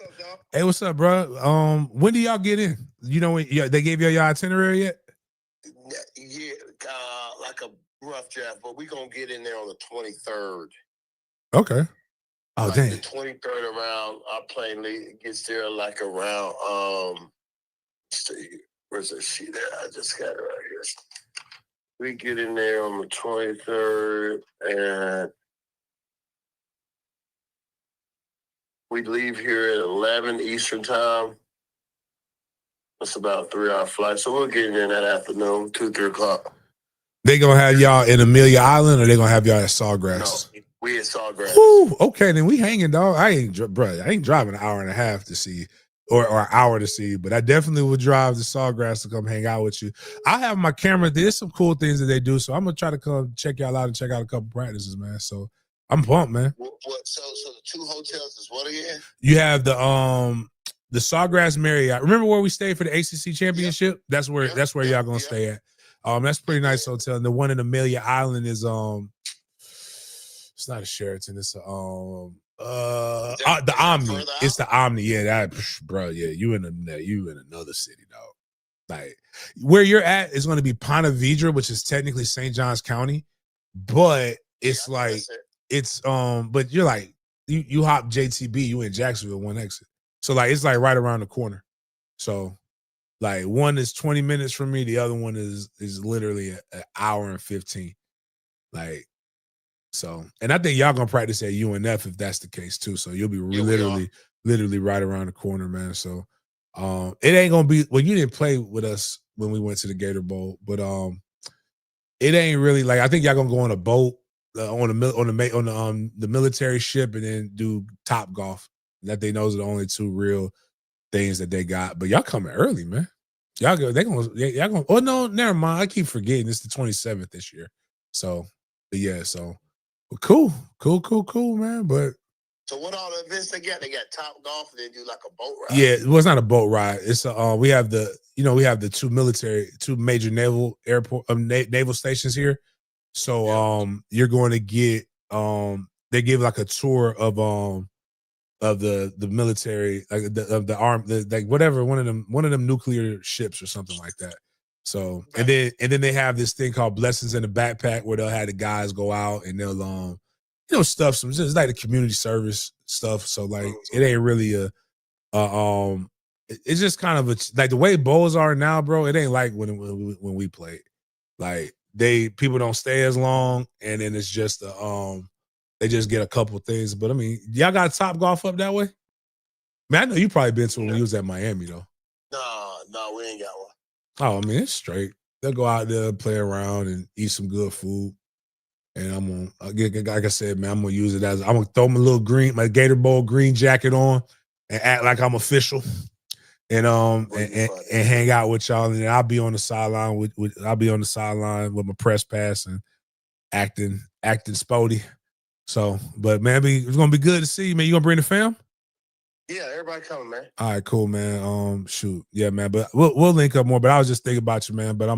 Hey, what's up, bro? When do y'all get in? When they gave you your itinerary yet? Yeah, like a rough draft, but we're gonna get in there on the 23rd. Okay. Oh, like dang. The 23rd around our plane gets there like around where's the sheet there? I just got it right here. We get in there on the 23rd and we leave here at 11 Eastern time. That's about a 3-hour flight. So we'll get in there that afternoon, 2-3 o'clock. They gonna have y'all in Amelia Island, or they gonna have y'all at Sawgrass? No, we at Sawgrass. Whew, okay, then we hanging, dog. I ain't driving an hour and a half to see, or an hour to see, but I definitely would drive to Sawgrass to come hang out with you. I have my camera. There's some cool things that they do, so I'm gonna try to come check y'all out and check out a couple practices, man. So I'm pumped, man. So the two hotels is what again? You have the Sawgrass Marriott. Remember where we stayed for the ACC championship? Yep. That's where y'all gonna stay at. That's a pretty nice hotel. And the one in Amelia Island is it's not a Sheraton. It's the Omni. It's the Omni. Yeah, that bro. Yeah, you in another city, dog. Like where you're at is going to be Ponte Vedra, which is technically St. Johns County, but it's but you're like you hop JTB, you in Jacksonville, one exit. So like it's like right around the corner. So like one is 20 minutes from me, the other one is literally an hour and 15. Like so, and I think y'all gonna practice at UNF if that's the case too. So you'll be literally right around the corner, man. So it ain't gonna be you didn't play with us when we went to the Gator Bowl, but it ain't really like I think y'all gonna go on a boat on the military ship and then do Top Golf. That they knows are the only two real things that they got. But y'all coming early, man. Y'all gonna. Oh no, never mind. I keep forgetting it's the 27th this year. So, but yeah, so cool, man. But so what all the events they got? They got Top Golf and they do like a boat ride. yeah, well, it's not a boat ride. It's we have the two major naval stations here. So you're going to get they give like a tour of the military, like of the arm, like whatever, one of them nuclear ships or something like that. So and then they have this thing called Blessings in the Backpack where they'll have the guys go out and they'll stuff some just like the community service stuff. So like it ain't really it's just kind of like the way bowls are now, bro. It ain't like when we played. Like people don't stay as long, and then it's just they just get a couple things. But I mean, y'all got Top Golf up that way? Man, I know you probably been to when you was at Miami though. No, we ain't got one. Oh, I mean, it's straight. They'll go out there, play around, and eat some good food. And I'm gonna, like I said, man, I'm gonna use it I'm gonna throw my Gator Bowl green jacket on and act like I'm official. And and hang out with y'all, and then I'll be on the sideline with my press pass and acting Spody. So, but man, it's gonna be good to see you, man. You gonna bring the fam? Yeah, everybody coming, man. All right, cool, man. Shoot, yeah, man. But we'll link up more. But I was just thinking about you, man. But I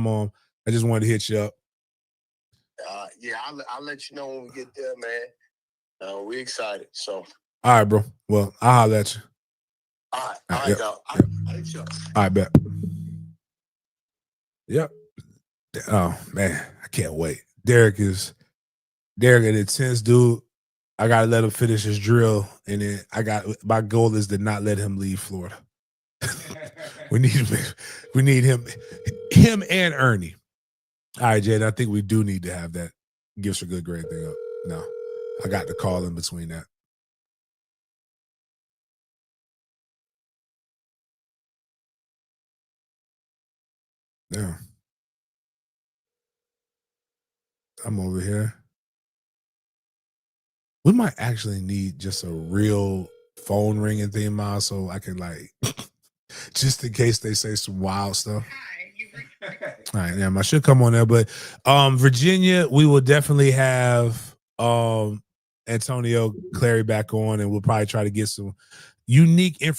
just wanted to hit you up. Yeah, I'll let you know when we get there, man. We excited. So. All right, bro. Well, I'll holler at you. All right, dog. All right, bet. Yep. Oh man, I can't wait. Derek is an intense dude. I gotta let him finish his drill, and then my goal is to not let him leave Florida. we need him and Ernie. All right, Jade. I think we do need to have that gifts for good grade thing up. No, I got the call in between that. Yeah. I'm over here. We might actually need just a real phone ringing thing, Miles, so I can like, just in case they say some wild stuff. All right, yeah, I should come on there, but Virginia, we will definitely have Antonio Clary back on, and we'll probably try to get some unique video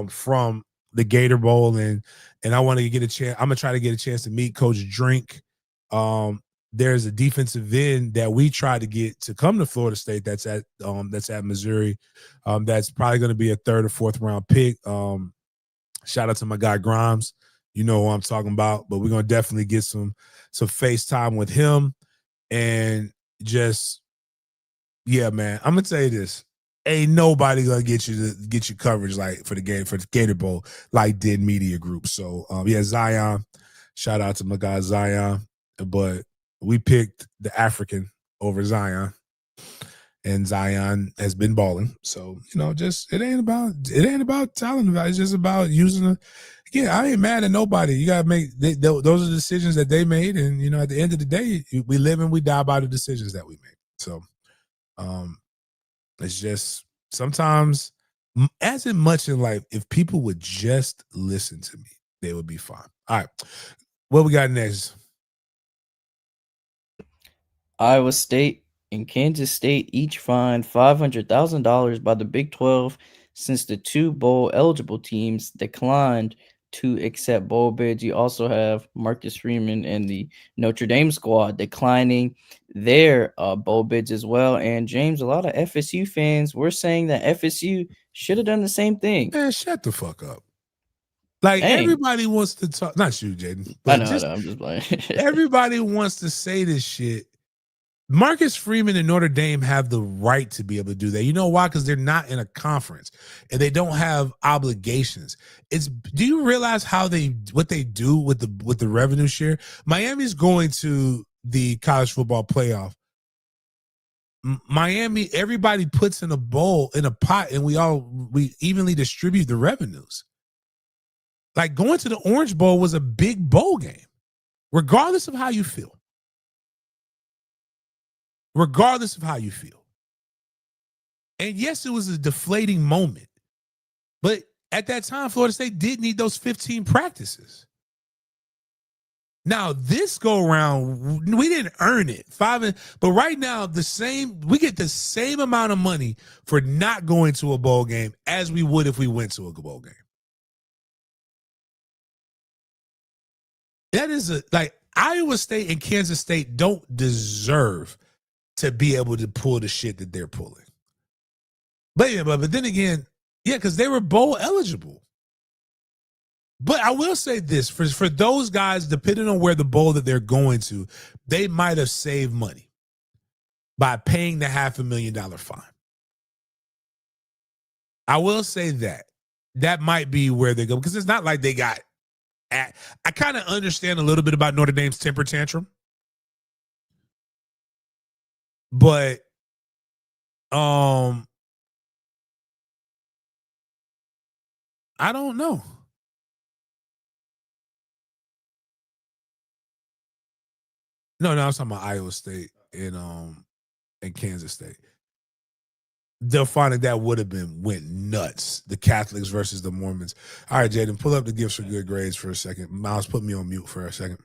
from the Gator Bowl, and I want to get a chance. I'm gonna try to get a chance to meet Coach Drink. There's a defensive end that we tried to get to come to Florida State that's at Missouri. That's probably going to be a 3rd or 4th round pick. Shout out to my guy Grimes. You know who I'm talking about, but we're going to definitely get some FaceTime with him. And just, yeah, man, I'm going to tell you this. Ain't nobody going to get you coverage like for the Gator Bowl like did Media Group. So, yeah, Zion. Shout out to my guy Zion. But we picked the African over Zion, and Zion has been balling. So, just it ain't about talent. It's just about using yeah, I ain't mad at nobody. You gotta make those are the decisions that they made, and at the end of the day, we live and we die by the decisions that we make. So, it's just sometimes, as in much in life, if people would just listen to me, they would be fine. All right, what we got next? Iowa State and Kansas State each fined $500,000 by the Big 12 since the 2 bowl-eligible teams declined to accept bowl bids. You also have Marcus Freeman and the Notre Dame squad declining their bowl bids as well. And, James, a lot of FSU fans were saying that FSU should have done the same thing. Man, shut the fuck up. Like, everybody wants to talk. Not you, Jaden. I know, I'm just playing. Everybody wants to say this shit. Marcus Freeman and Notre Dame have the right to be able to do that. You know why? Because they're not in a conference and they don't have obligations. Do you realize what they do with the revenue share? Miami's going to the college football playoff. Miami, everybody puts in a bowl, in a pot, and we evenly distribute the revenues. Like going to the Orange Bowl was a big bowl game, regardless of how you feel. Regardless of how you feel. And yes, it was a deflating moment. But at that time, Florida State did need those 15 practices. Now, this go around, we didn't earn it. But right now, we get the same amount of money for not going to a bowl game as we would if we went to a bowl game. That is like Iowa State and Kansas State don't deserve to be able to pull the shit that they're pulling. But yeah, but then again, yeah, because they were bowl eligible. But I will say this, for those guys, depending on where the bowl that they're going to, they might have saved money by paying the $500,000 fine. I will say that might be where they go, because it's not like they got at. I kind of understand a little bit about Notre Dame's temper tantrum, but I don't know. No, I was talking about Iowa State and Kansas State. They'll find that would have went nuts. The Catholics versus the Mormons. All right, Jaden, pull up the gifts for good grades for a second. Miles, put me on mute for a second.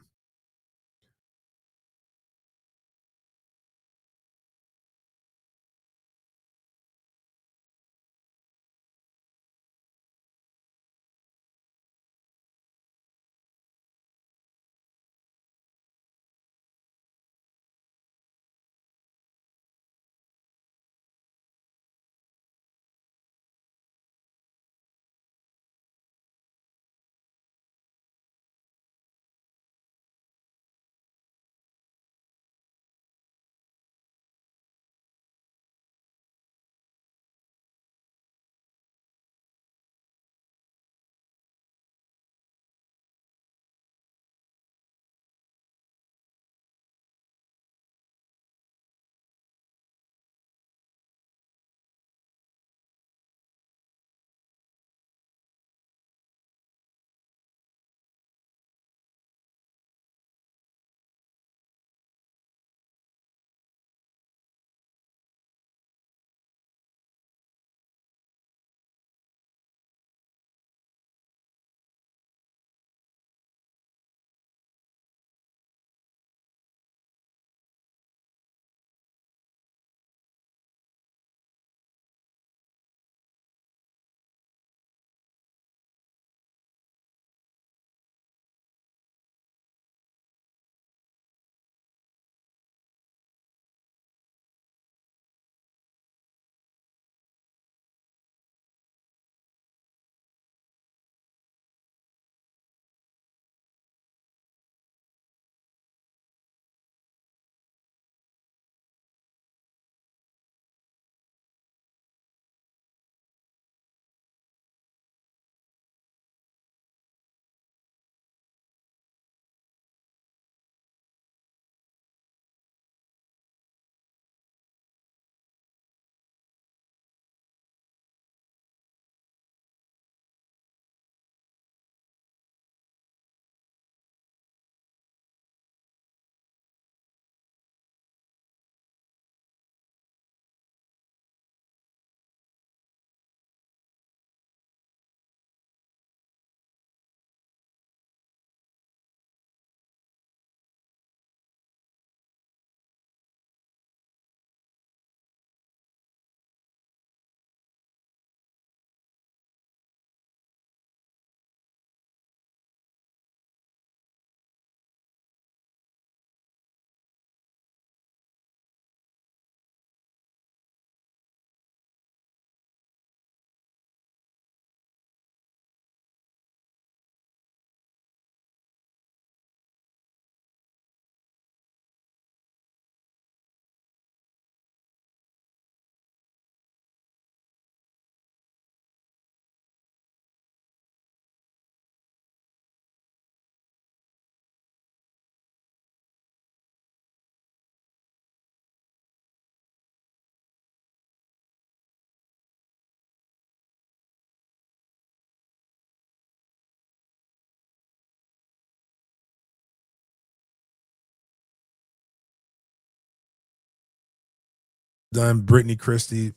done Brittany Christie's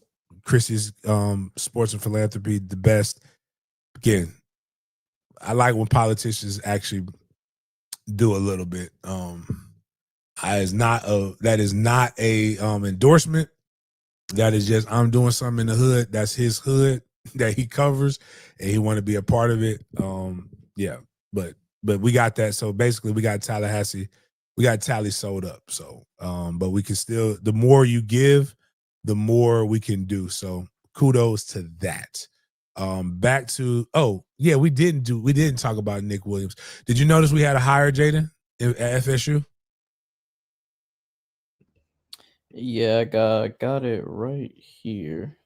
sports and philanthropy, the best. Again, I like when politicians actually do a little bit. That is not a endorsement. That is just I'm doing something in the hood. That's his hood that he covers, and he want to be a part of it. Yeah, but we got that. So basically, we got Tallahassee, we got Tally sold up. So, but we can still. The more you give, the more we can do. So kudos to that. Back to we didn't talk about Nick Williams. Did you notice we had a hire, Jaden, at FSU? Yeah, I got it right here.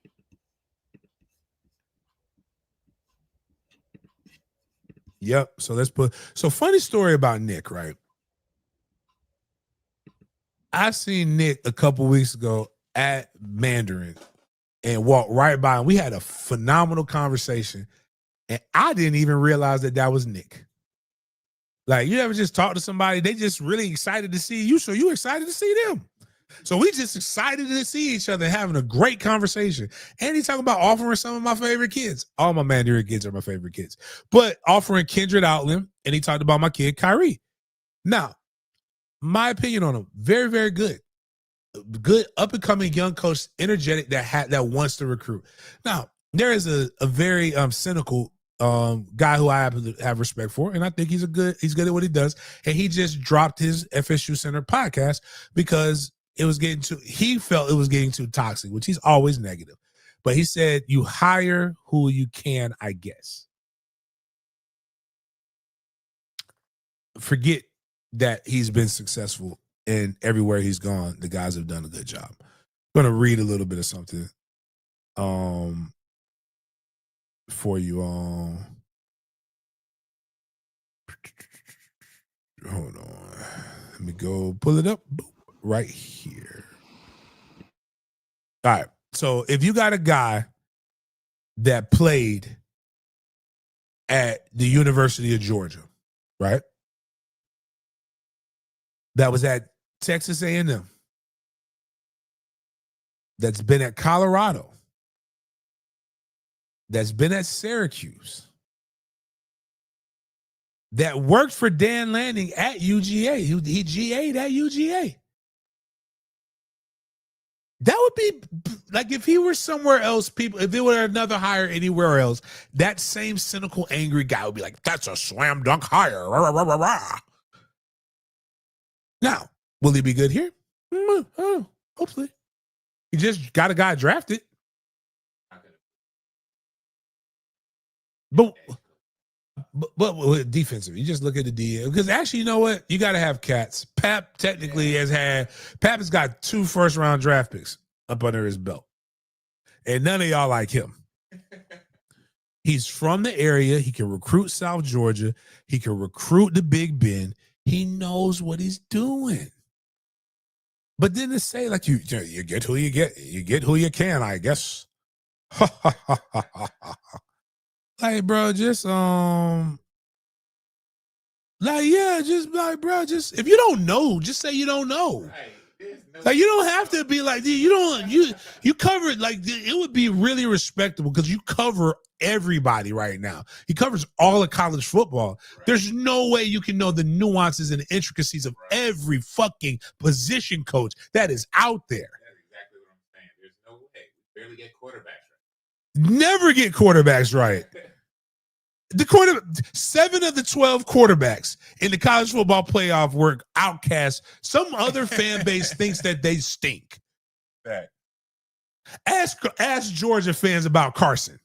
Yep. So funny story about Nick, right? I seen Nick a couple weeks ago at Mandarin and walked right by him. We had a phenomenal conversation, and I didn't even realize that was Nick. Like, you ever just talk to somebody, they just really excited to see you, so you excited to see them. So we just excited to see each other, having a great conversation. And he's talking about offering some of my favorite kids. All my Mandarin kids are my favorite kids. But offering Kendrick Outland, and he talked about my kid, Kyrie. Now, my opinion on him, very, very good. Good up-and-coming young coach, energetic, that wants to recruit. Now, there is a very cynical guy who I happen to have respect for, and I think he's good at what he does. And he just dropped his FSU Center podcast because he felt it was getting too toxic, which he's always negative. But he said, you hire who you can, I guess. Forget that he's been successful, and everywhere he's gone, the guys have done a good job. I'm going to read a little bit of something for you. Hold on. Let me go pull it up right here. All right. So if you got a guy that played at the University of Georgia, right? That was at Texas A&M. That's been at Colorado. That's been at Syracuse. That worked for Dan Lanning at UGA. He GA'd at UGA. That would be like if he were somewhere else, if there were another hire anywhere else, that same cynical, angry guy would be like, that's a slam dunk hire. Rah, rah, rah, rah. Now, will he be good here? Hopefully. He just got a guy drafted. But defensive, you just look at the D. Because actually, you know what? You got to have cats. Pap technically has got 2 first-round draft picks up under his belt. And none of y'all like him. He's from the area. He can recruit South Georgia. He can recruit the Big Bend. He knows what he's doing. But then to say, like, you get who you get. You get who you can, I guess. Like, bro, just bro, just if you don't know, just say you don't know. Right. Like, you don't have to be like, you cover it. Like, it would be really respectable because you cover everybody right now. He covers all of college football. Right. There's no way you can know the nuances and the intricacies of every fucking position coach that is out there. That's exactly what I'm saying. There's no way. We barely get quarterbacks right. Never get quarterbacks right. 7 of the 12 quarterbacks in the college football playoff were outcasts. Some other fan base thinks that they stink. Right. Ask Georgia fans about Carson.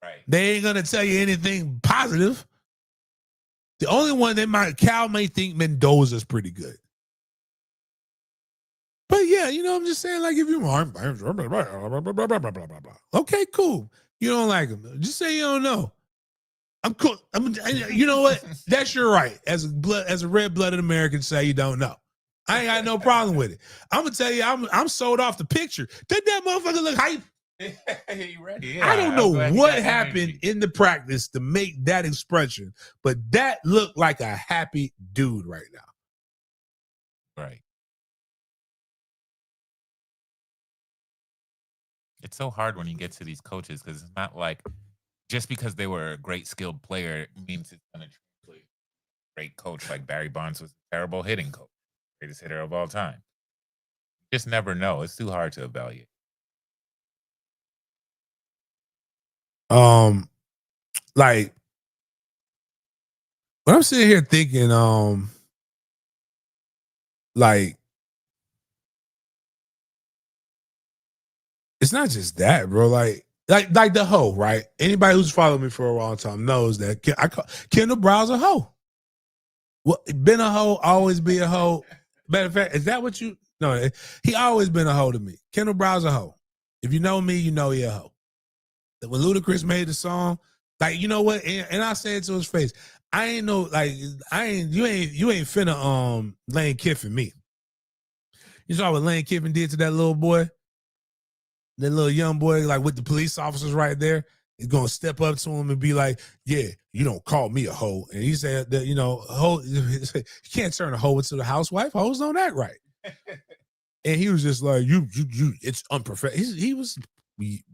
Right. They ain't gonna tell you anything positive. The only one Cal may think Mendoza's pretty good. But yeah, I'm just saying, like, if you okay, cool. You don't like him. Just say you don't know. I'm cool. You know what? That's your right. As a red-blooded American, say you don't know. I ain't got no problem with it. I'm gonna tell you, I'm sold off the picture. Did that motherfucker look hype? Yeah, I don't know what happened in the practice to make that expression, but that looked like a happy dude right now. Right. It's so hard when you get to these coaches because it's not like just because they were a great skilled player means it's going to translate. Great coach like Barry Bonds was a terrible hitting coach, greatest hitter of all time. You just never know. It's too hard to evaluate. Like when I'm sitting here thinking, like it's not just that, bro. Like the hoe, right? Anybody who's followed me for a long time knows that Kendall Brown's a hoe. Well, been a hoe, always be a hoe. Matter of fact, is that what you? No, he always been a hoe to me. Kendall Brown's a hoe. If you know me, you know he a hoe. When Ludacris made the song, like you know what, and I said to his face, I ain't no like you ain't finna Lane Kiffin me. You saw what Lane Kiffin did to that little boy, that little young boy, like with the police officers right there. He's gonna step up to him and be like, "Yeah, you don't call me a hoe." And he said that hoe, you can't turn a hoe into the housewife. Hoes don't act right. And he was just like, "You, it's unprofessional." He was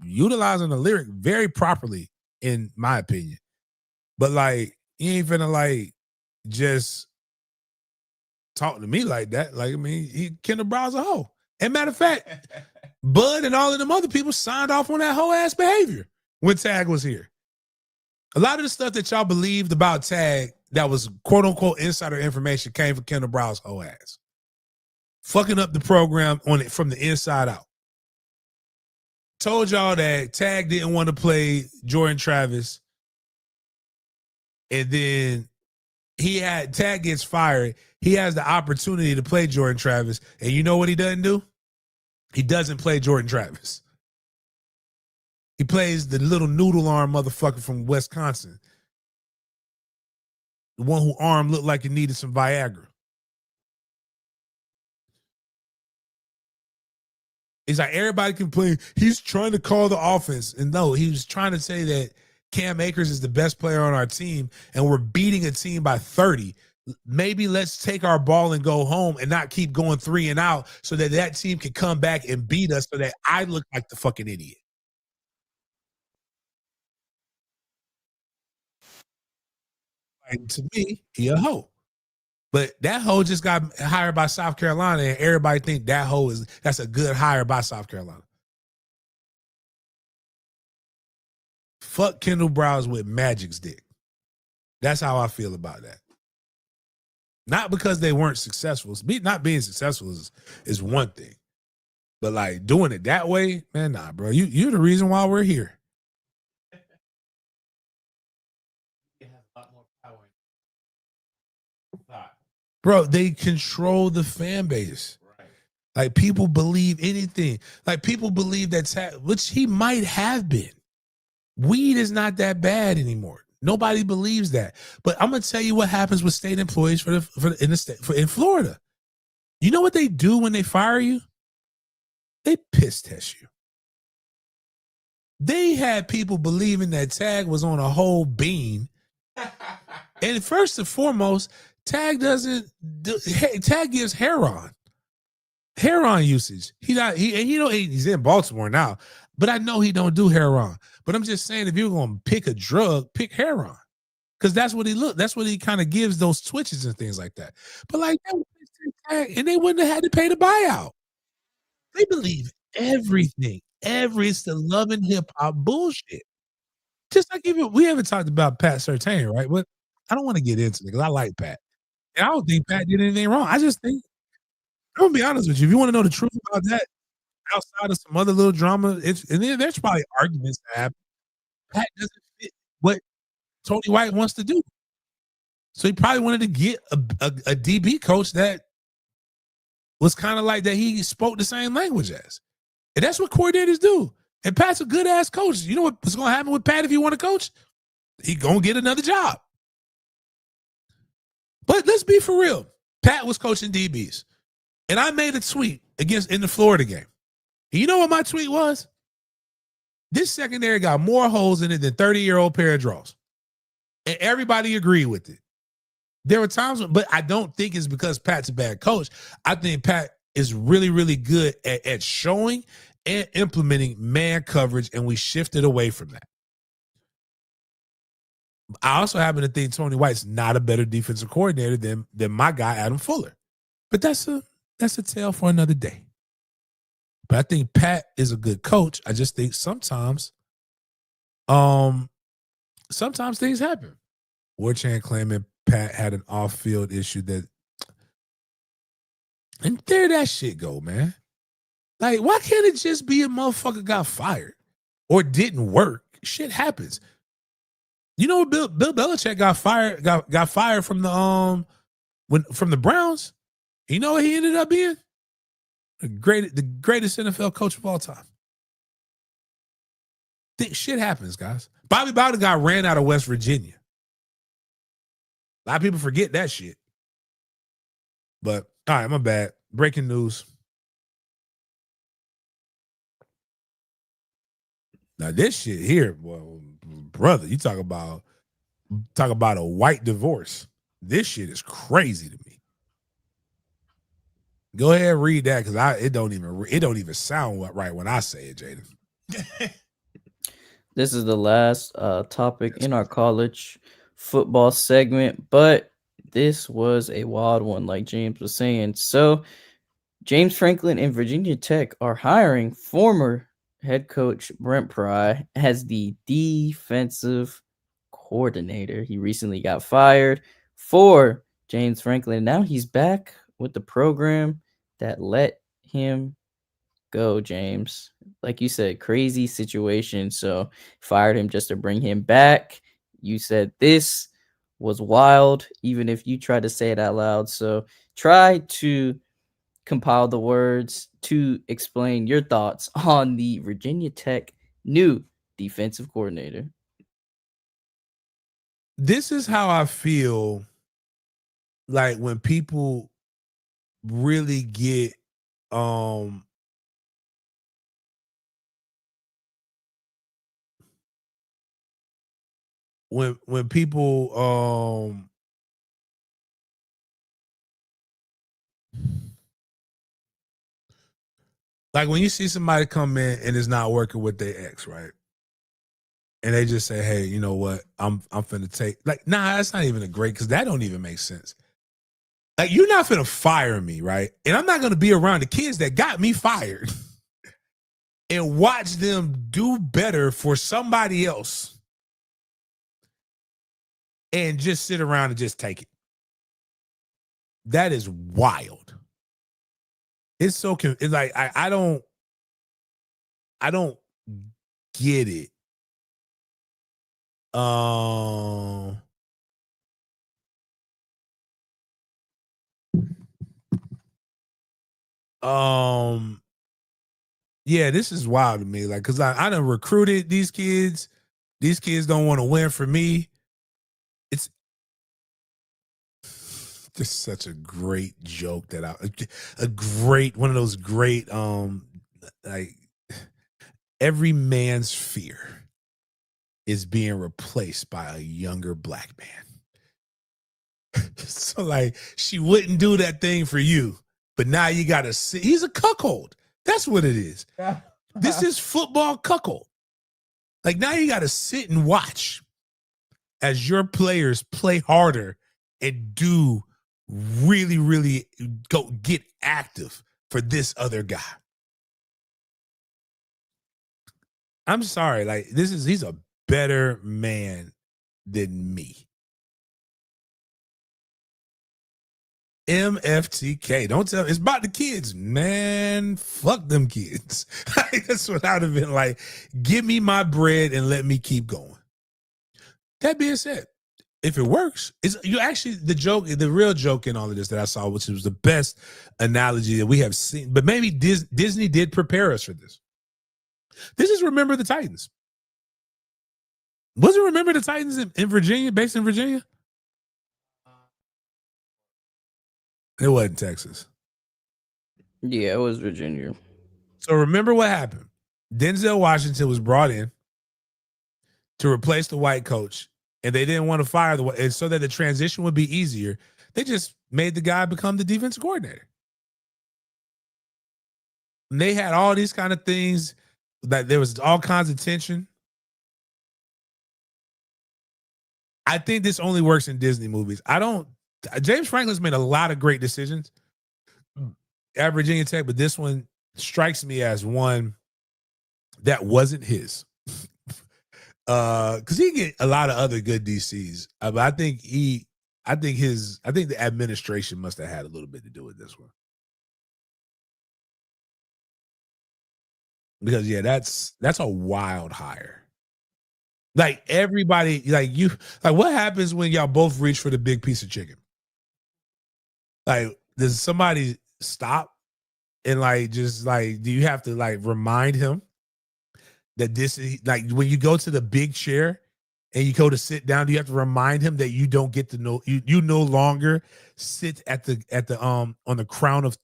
utilizing the lyric very properly, in my opinion. But like, he ain't finna like just talk to me like that. Like, I mean, Kendall Brown's a hoe. And matter of fact, Bud and all of them other people signed off on that whole ass behavior when Tag was here. A lot of the stuff that y'all believed about Tag that was quote unquote insider information came from Kendall Brown's whole ass. Fucking up the program on it from the inside out. Told y'all that Tag didn't want to play Jordan Travis. And then Tag gets fired. He has the opportunity to play Jordan Travis. And you know what he doesn't do? He doesn't play Jordan Travis. He plays the little noodle arm motherfucker from Wisconsin. The one whose arm looked like it needed some Viagra. It's like everybody can play. He's trying to call the offense. And no, he was trying to say that Cam Akers is the best player on our team and we're beating a team by 30. Maybe let's take our ball and go home and not keep going 3 and out so that team can come back and beat us so that I look like the fucking idiot. Like, to me, he a hoe. But that hoe just got hired by South Carolina and everybody think that hoe that's a good hire by South Carolina. Fuck Kendall Browse with Magic's dick. That's how I feel about that. Not because they weren't successful. Not being successful is one thing. But like doing it that way, man, nah, bro. You're the reason why we're here. You have a lot more power. Bro, they control the fan base. Right. Like people believe anything. Like people believe which he might have been. Weed is not that bad anymore. Nobody believes that. But I'm gonna tell you what happens with state employees in Florida. You know what they do when they fire you? They piss test you. They had people believing that Tag was on a whole bean. And first and foremost, Tag gives heroin usage. He's in Baltimore now, but I know he don't do heroin. But I'm just saying, if you're gonna pick a drug, pick heroin, because that's what he kind of gives those twitches and things like that. But like, and they wouldn't have had to pay the buyout. They believe everything. It's the love and hip hop bullshit. Just like we haven't talked about Pat Surtain, right? But I don't want to get into it because I like Pat. And I don't think Pat did anything wrong. I just think, I'm gonna be honest with you. If you want to know the truth about that, outside of some other little drama, and then there's probably arguments to happen. Pat doesn't fit what Tony White wants to do. So he probably wanted to get a DB coach that was kind of like that he spoke the same language as. And that's what coordinators do. And Pat's a good ass coach. You know what's going to happen with Pat if you want to coach? He going to get another job. But let's be for real. Pat was coaching DBs. And I made a tweet in the Florida game. And you know what my tweet was? This secondary got more holes in it than 30-year-old pair of drawers. And everybody agreed with it. There were times, but I don't think it's because Pat's a bad coach. I think Pat is really, really good at showing implementing man coverage, and we shifted away from that. I also happen to think Tony White's not a better defensive coordinator than my guy Adam Fuller, but that's a tale for another day. But I think Pat is a good coach. I just think sometimes things happen. Warchant claiming Pat had an off-field issue and there that shit go, man. Like, why can't it just be a motherfucker got fired or didn't work? Shit happens. You know, Bill Belichick got fired from the Browns. You know what he ended up being? The greatest NFL coach of all time. Shit happens, guys. Bobby Bowden got ran out of West Virginia. A lot of people forget that shit. But all right, my bad. Breaking news. Now this shit here, well, brother, you talk about a white divorce. This shit is crazy to me. Go ahead and read that because it don't even sound right when I say it, Jaden. This is the last topic in our college football segment, but this was a wild one, like James was saying. So James Franklin and Virginia Tech are hiring former head coach Brent Pry as the defensive coordinator. He recently got fired for James Franklin. Now he's back with the program that let him go, James. Like you said, crazy situation. So fired him just to bring him back. You said this was wild, even if you tried to say it out loud. So try to compile the words to explain your thoughts on the Virginia Tech new defensive coordinator. This is how I feel like when people really get when people like when you see somebody come in and is not working with their ex, right? And they just say, "Hey, you know what? I'm finna take." Like, nah, that's not even a great because that don't even make sense. Like, you're not finna fire me, right? And I'm not gonna be around the kids that got me fired and watch them do better for somebody else and just sit around and just take it. That is wild. It's so it's like I don't get it. Yeah, this is wild to me. Like, cause I done recruited these kids. These kids don't want to win for me. It's just such a great joke that one of those great like every man's fear is being replaced by a younger black man. So like she wouldn't do that thing for you, but now you gotta see he's a cuckold. That's what it is. This is football cuckold. Like now you gotta sit and watch as your players play harder and do really, really go get active for this other guy. I'm sorry, like he's a better man than me. MFTK. Don't tell it's about the kids, man. Fuck them kids. That's what I'd have been like. Give me my bread and let me keep going. That being said, if it works, you actually the real joke in all of this that I saw, which was the best analogy that we have seen, but maybe Disney did prepare us for this. This is Remember the Titans. Was it Remember the Titans in Virginia, based in Virginia? It wasn't Texas. Yeah, it was Virginia. So remember what happened. Denzel Washington was brought in to replace the white coach, and they didn't want to fire and so that the transition would be easier, they just made the guy become the defensive coordinator. And they had all these kind of things that there was all kinds of tension. I think this only works in Disney movies. James Franklin's made a lot of great decisions at Virginia Tech, but this one strikes me as one that wasn't his. Because he get a lot of other good DCs, but I think the administration must have had a little bit to do with this one. Because that's a wild hire. Like everybody, like what happens when y'all both reach for the big piece of chicken? Like, does somebody stop and do you have to remind him that this is like when you go to the big chair and you go to sit down, do you have to remind him that you don't get to know you no longer sit at the on the crown of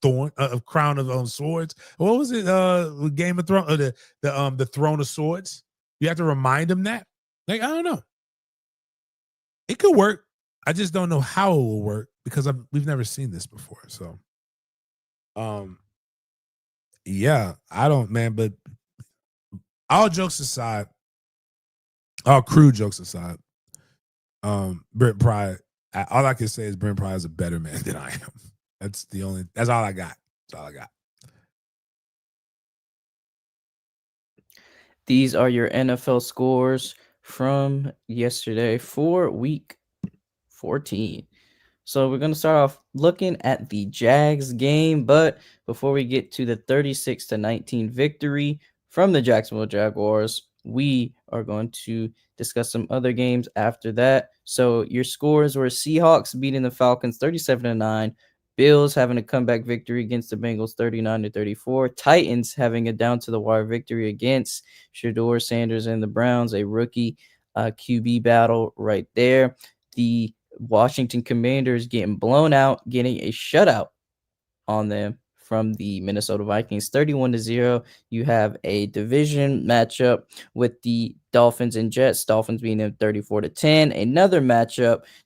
swords? What was it? With Game of Thrones, or the throne of swords? You have to remind him that. Like, I don't know. It could work. I just don't know how it will work because we've never seen this before. So, yeah, I don't, man. But all jokes aside, all crude jokes aside, Brent Pry. All I can say is Brent Pry is a better man than I am. That's all I got. That's all I got. These are your NFL scores from yesterday for week 14. So we're going to start off looking at the Jags game, but before we get to the 36-19 victory from the Jacksonville Jaguars, we are going to discuss some other games after that. So your scores were Seahawks beating the Falcons 37-9, Bills having a comeback victory against the Bengals 39-34, Titans having a down to the wire victory against Shedeur Sanders and the Browns, a rookie QB battle right there. The Washington Commanders getting blown out, getting a shutout on them from the Minnesota Vikings 31-0. You have a division matchup with the Dolphins and Jets, Dolphins beating them 34-10. Another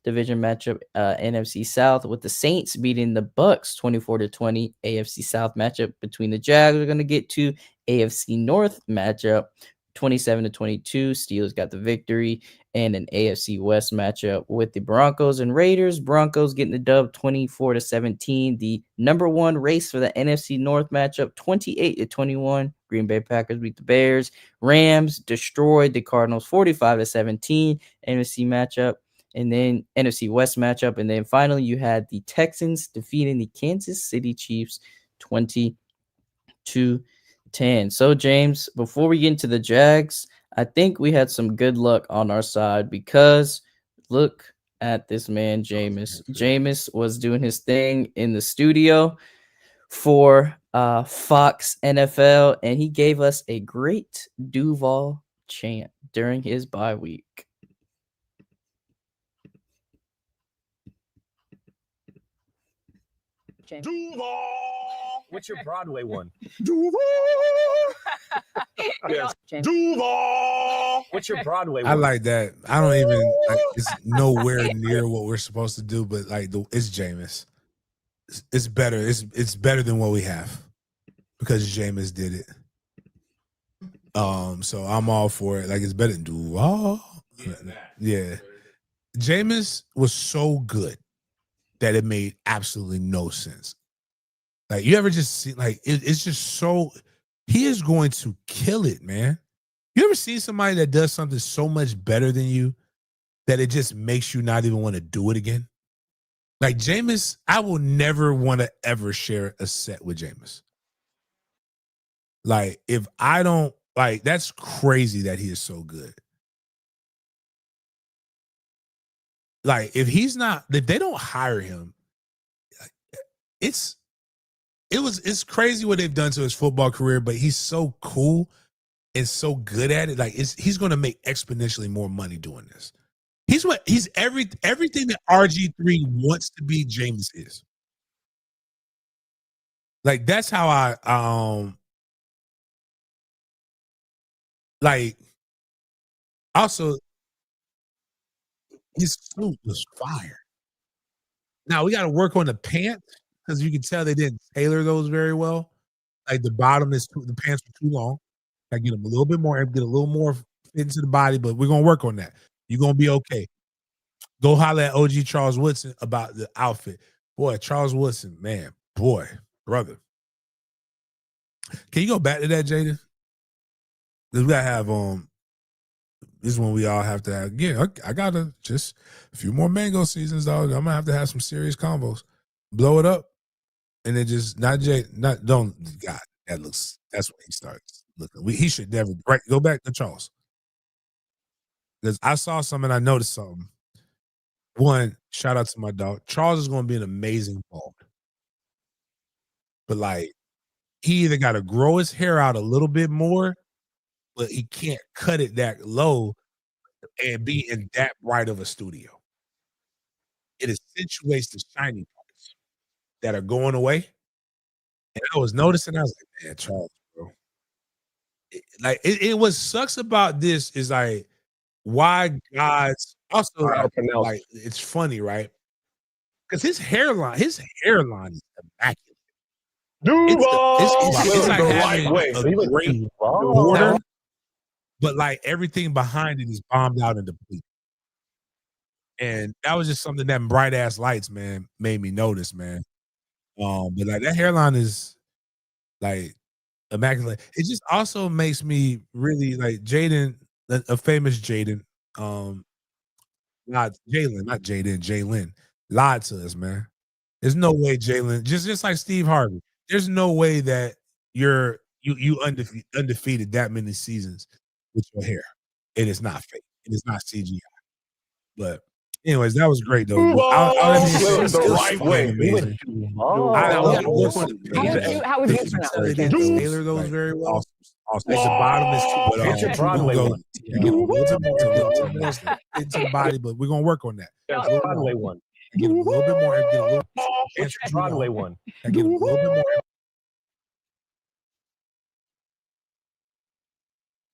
division matchup, NFC South with the Saints beating the Bucks 24-20. AFC South matchup between the Jags. We're going to get to AFC North matchup 27-22. Steelers got the victory, and an AFC West matchup with the Broncos and Raiders. Broncos getting the dub 24-17. The number one race for the NFC North matchup 28-21. Green Bay Packers beat the Bears. Rams destroyed the Cardinals 45-17. NFC matchup. And then NFC West matchup. And then finally, you had the Texans defeating the Kansas City Chiefs 20-10. So, James, before we get into the Jags, I think we had some good luck on our side because look at this man, Jameis. Jameis was doing his thing in the studio for Fox NFL, and he gave us a great Duval chant during his bye week. Duval! What's your Broadway one? Duval! Yes. Duval! What's your Broadway one? I like that. I don't even it's nowhere near what we're supposed to do, but it's Jameis. It's better. It's better than what we have because Jameis did it. So I'm all for it. Like, it's better than Duval. Yeah. Jameis was so good that it made absolutely no sense. Like, you ever just see, it's just so, he is going to kill it, man. You ever see somebody that does something so much better than you that it just makes you not even want to do it again? Like, Jameis, I will never want to ever share a set with Jameis. Like, if I don't, that's crazy that he is so good. Like, if they don't hire him, it's crazy what they've done to his football career, but he's so cool and so good at it. Like, he's going to make exponentially more money doing this. He's everything that RG3 wants to be, James is. Like, that's how I also, his suit was fire. Now we got to work on the pants because you can tell they didn't tailor those very well. Like the bottom is the pants are too long. I get them a little bit more, get a little more fit into the body, but we're gonna work on that. You're gonna be okay. Go holler at OG Charles Woodson about the outfit. Boy, Charles Woodson, man, boy, brother. Can you go back to that, Jaden? Because we gotta have this is when we all have to have again. I gotta just a few more mango seasons, dog. I'm gonna have to have some serious combos. Blow it up. And then just don't God, that's when he starts looking. He should never go back to Charles. Because I saw something, I noticed something. One, shout out to my dog. Charles is gonna be an amazing bald. But like he either gotta grow his hair out a little bit more, but he can't cut it that low and be in that bright of a studio. It accentuates the shiny parts that are going away. And I was noticing, I was like, man, Charles, bro. What sucks about this is like why God's also like it's funny, right? Because his hairline is immaculate. It's like having a great border, but like everything behind it is bombed out and depleted. And that was just something that bright ass lights, man, made me notice, man. But like that hairline is like immaculate. It just also makes me really like Jaden, a famous Jaden, not Jalen, not Jaden, Jalen lied to us, man. There's no way Jalen, just like Steve Harvey. There's no way that you undefeated that many seasons with your hair. It is not fake. It is not CGI. But anyways, that was great though. The right way. Amazing. How would you pronounce They it? didn't tailor those very well. Awesome. Like the bottom is too, but Broadway go one. get a little bit more into the body, but we're gonna work on that. Broadway one. Get a little bit more. Get a little Broadway one. Get a little bit more.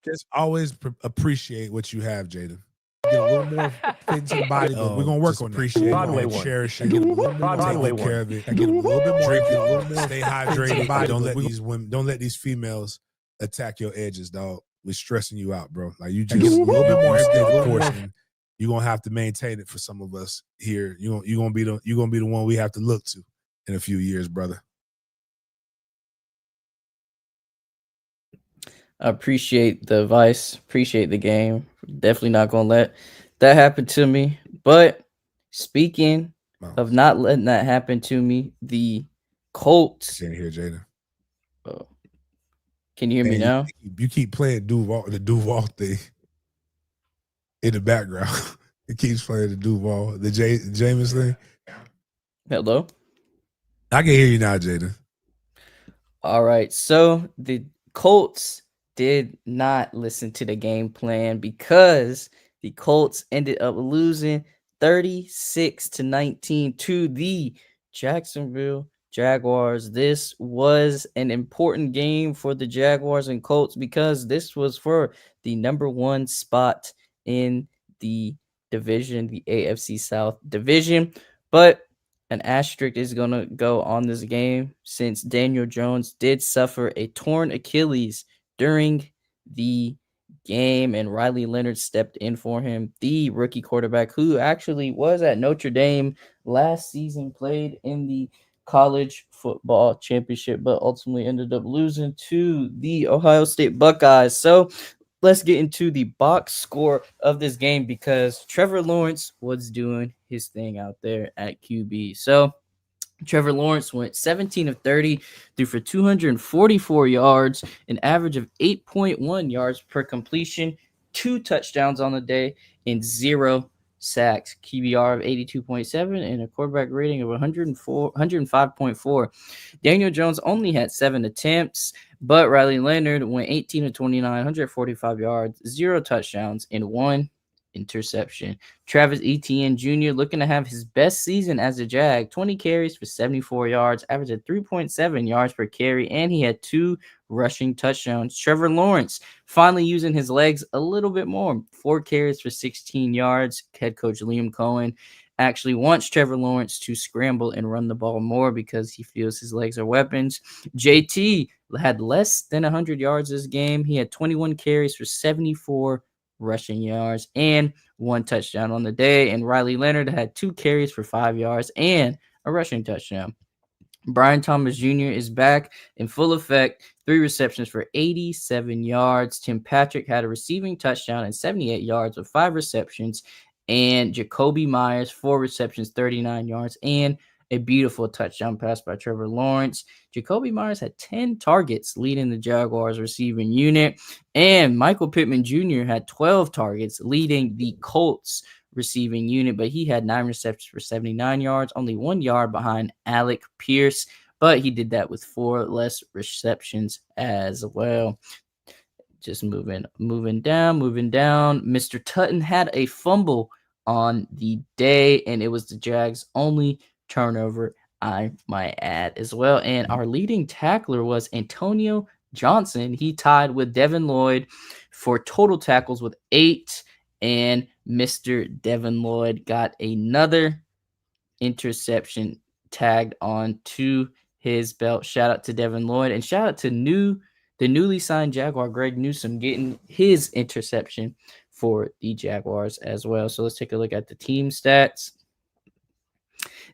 Just always appreciate what you have, Jaden. Get a little more fit into the body, but we're gonna work on appreciate Broadway it, one. cherish it, get a little more Broadway take one. care of it, get a little bit more, drink it, a little more, stay hydrated. Don't let these females attack your edges, dog. We're stressing you out, bro. Like you just a little bit more extended portion. You're gonna have to maintain it for some of us here. You're gonna be the one we have to look to in a few years, brother. I appreciate the advice, appreciate the game. Definitely not gonna let that happen to me. But speaking of not letting that happen to me, the Colts. Can't hear Jada. Can you hear me now? You keep playing the Duval thing in the background. It keeps playing the Duval, the Jameis thing. Hello? I can hear you now, Jada. All right. So the Colts did not listen to the game plan because the Colts ended up losing 36-19 to the Jacksonville Jaguars. This was an important game for the Jaguars and Colts because this was for the number one spot in the division, the AFC South division. But an asterisk is going to go on this game since Daniel Jones did suffer a torn Achilles during the game, and Riley Leonard stepped in for him, the rookie quarterback who actually was at Notre Dame last season, played in the college football championship, but ultimately ended up losing to the Ohio State Buckeyes. So let's get into the box score of this game because Trevor Lawrence was doing his thing out there at QB. So Trevor Lawrence went 17 of 30, threw for 244 yards, an average of 8.1 yards per completion, 2 touchdowns on the day, and 0 sacks, QBR of 82.7, and a quarterback rating of 105.4. Daniel Jones only had 7 attempts, but Riley Leonard went 18 of 29, 145 yards, 0 touchdowns, and 1 interception. Travis Etienne Jr. looking to have his best season as a Jag, 20 carries for 74 yards, averaged at 3.7 yards per carry, and he had 2 rushing touchdowns. Trevor Lawrence finally using his legs a little bit more, 4 carries for 16 yards. Head coach Liam Cohen actually wants Trevor Lawrence to scramble and run the ball more because he feels his legs are weapons. JT had less than 100 yards this game. He had 21 carries for 74 rushing yards and 1 touchdown on the day. And Riley Leonard had 2 carries for 5 yards and a rushing touchdown. Brian Thomas Jr. is back in full effect, 3 receptions for 87 yards. Tim Patrick had a receiving touchdown and 78 yards with 5 receptions. And Jacoby Myers, 4 receptions, 39 yards, and a beautiful touchdown pass by Trevor Lawrence. Jacoby Myers had 10 targets leading the Jaguars receiving unit. And Michael Pittman Jr. had 12 targets leading the Colts receiving unit, but he had 9 receptions for 79 yards, only 1 yard behind Alec Pierce, but he did that with 4 less receptions as well. Just moving down. Mr. Tutton had a fumble on the day, and it was the Jags' only turnover, I might add, as well. And our leading tackler was Antonio Johnson. He tied with Devin Lloyd for total tackles with 8, and Mr. Devin Lloyd got another interception tagged on to his belt. Shout out to Devin Lloyd, and shout out to the newly signed Jaguar Greg Newsome getting his interception for the Jaguars as well. So let's take a look at the team stats.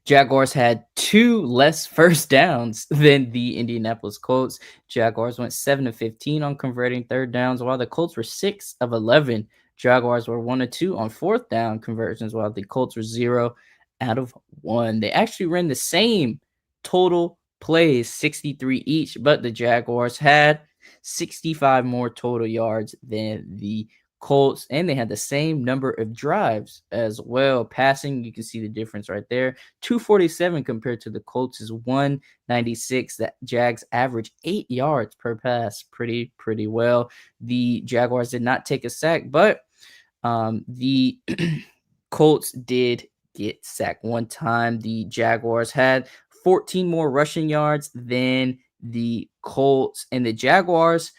Jaguars had 2 less first downs than the Indianapolis Colts. Jaguars went 7 of 15 on converting third downs, while the Colts were 6 of 11. Jaguars were 1 of 2 on fourth down conversions, while the Colts were 0 out of 1. They actually ran the same total plays, 63 each, but the Jaguars had 65 more total yards than the Colts, and they had the same number of drives as well. Passing, you can see the difference right there. 247 compared to the Colts is 196. That Jags average 8 yards per pass, pretty well. The Jaguars did not take a sack, but the Colts did get sacked 1 time. The Jaguars had 14 more rushing yards than the Colts, and the Jaguars,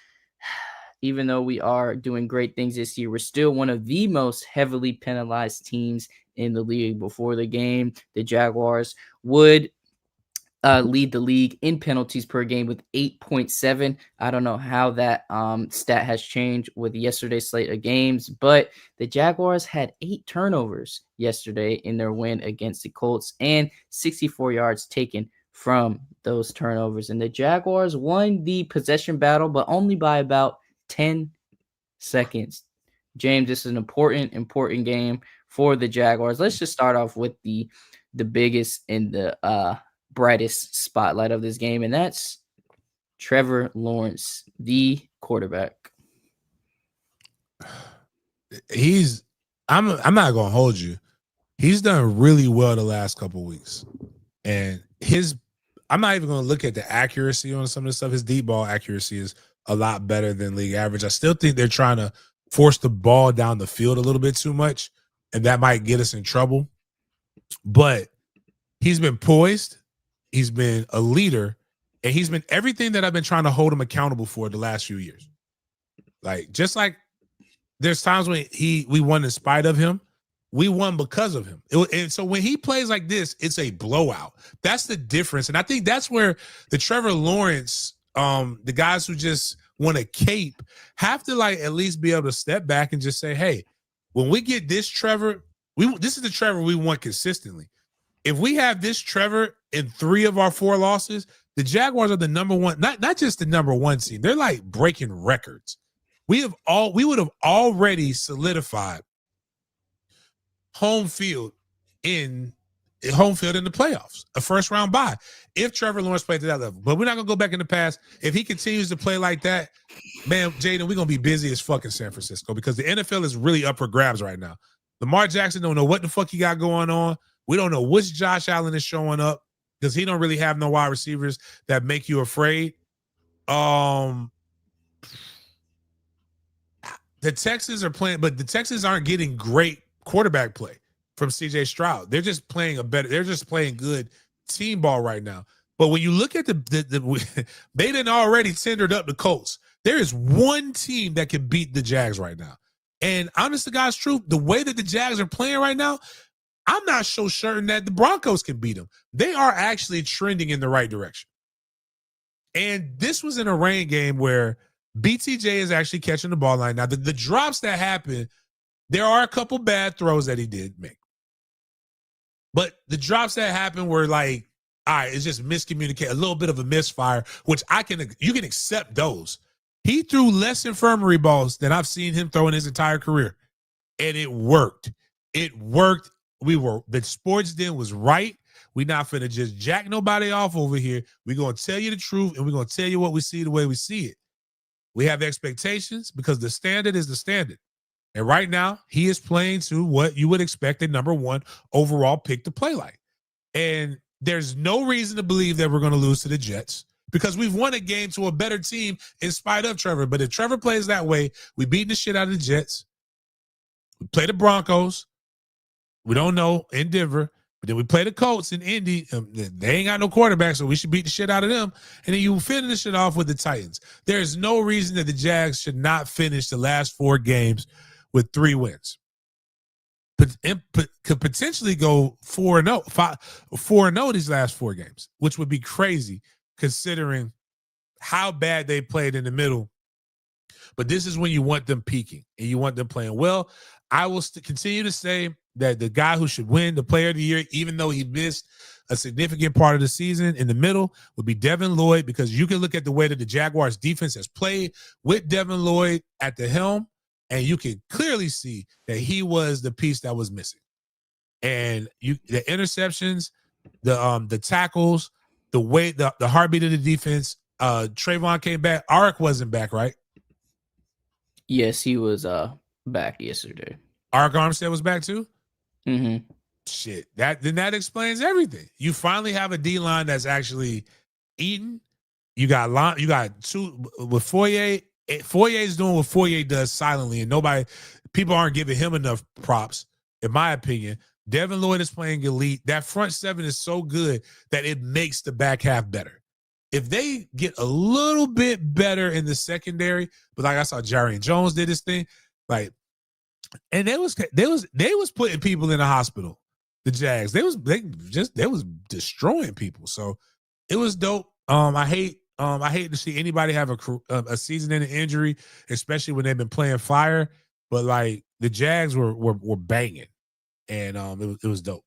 even though we are doing great things this year, we're still one of the most heavily penalized teams in the league. Before the game, the Jaguars would lead the league in penalties per game with 8.7. I don't know how that stat has changed with yesterday's slate of games, but the Jaguars had 8 turnovers yesterday in their win against the Colts and 64 yards taken from those turnovers. And the Jaguars won the possession battle, but only by about 10 seconds. James, this is an important game for the Jaguars. Let's just start off with the biggest and the brightest spotlight of this game, and that's Trevor Lawrence, the quarterback. I'm not gonna hold you. He's done really well the last couple of weeks, and I'm not even gonna look at the accuracy on some of the stuff. His deep ball accuracy is a lot better than league average. I still think they're trying to force the ball down the field a little bit too much, and that might get us in trouble. But he's been poised, he's been a leader, and he's been everything that I've been trying to hold him accountable for the last few years. Like, just like there's times when we won in spite of him, we won because of him. And so when he plays like this, it's a blowout. That's the difference. And I think that's where the Trevor Lawrence, the guys who just want a cape have to like at least be able to step back and just say, hey, when we get this Trevor, this is the Trevor we want consistently. If we have this Trevor in 3 of our 4 losses, the Jaguars are the number one, not just the number 1 team. They're like breaking records. We would have already solidified home field in the playoffs, a first round bye, if Trevor Lawrence played to that level. But we're not gonna go back in the past. If he continues to play like that, man, Jaden, we're gonna be busy as fuck in San Francisco because the NFL is really up for grabs right now. Lamar Jackson don't know what the fuck he got going on. We don't know which Josh Allen is showing up because he don't really have no wide receivers that make you afraid. The Texans are playing, but the Texans aren't getting great quarterback play from CJ Stroud. They're just playing good team ball right now. But when you look at they didn't already tendered up the Colts. There is one team that can beat the Jags right now. And honest to God's truth, the way that the Jags are playing right now, I'm not so certain that the Broncos can beat them. They are actually trending in the right direction. And this was in a rain game where BTJ is actually catching the ball line. Now, the drops that happened, there are a couple bad throws that he did make. But the drops that happened were like, all right, it's just miscommunicate, a little bit of a misfire, which you can accept those. He threw less infirmary balls than I've seen him throw in his entire career. And it worked. It worked. The sports den was right. We're not finna just jack nobody off over here. We're going to tell you the truth, and we're going to tell you what we see the way we see it. We have expectations because the standard is the standard. And right now, he is playing to what you would expect a number one overall pick to play like. And there's no reason to believe that we're going to lose to the Jets because we've won a game to a better team in spite of Trevor. But if Trevor plays that way, we beat the shit out of the Jets. We play the Broncos. We don't know in Denver. But then we play the Colts in Indy. They ain't got no quarterback, so we should beat the shit out of them. And then you finish it off with the Titans. There's no reason that the Jags should not finish the last 4 games with 3 wins. Could potentially go 4-0, 4-0 these last 4 games, which would be crazy considering how bad they played in the middle. But this is when you want them peaking and you want them playing well. I will continue to say that the guy who should win the player of the year, even though he missed a significant part of the season in the middle, would be Devin Lloyd, because you can look at the way that the Jaguars defense has played with Devin Lloyd at the helm, and you can clearly see that he was the piece that was missing. And the interceptions, the tackles, the way the heartbeat of the defense. Trayvon came back. Arik wasn't back, right? Yes, he was back yesterday. Arik Armstead was back too? Mm-hmm. Shit. That explains everything. You finally have a D-line that's actually eating. You got 2 with Foye. Foye is doing what Foye does silently, and people aren't giving him enough props, in my opinion. Devin Lloyd is playing elite. That front 7 is so good that it makes the back half better. If they get a little bit better in the secondary, but like I saw Jarian Jones did this thing, like, and they was putting people in the hospital. The Jags, they was destroying people. So it was dope. I hate to see anybody have a season-ending injury, especially when they've been playing fire. But like the Jags were banging, and it was dope.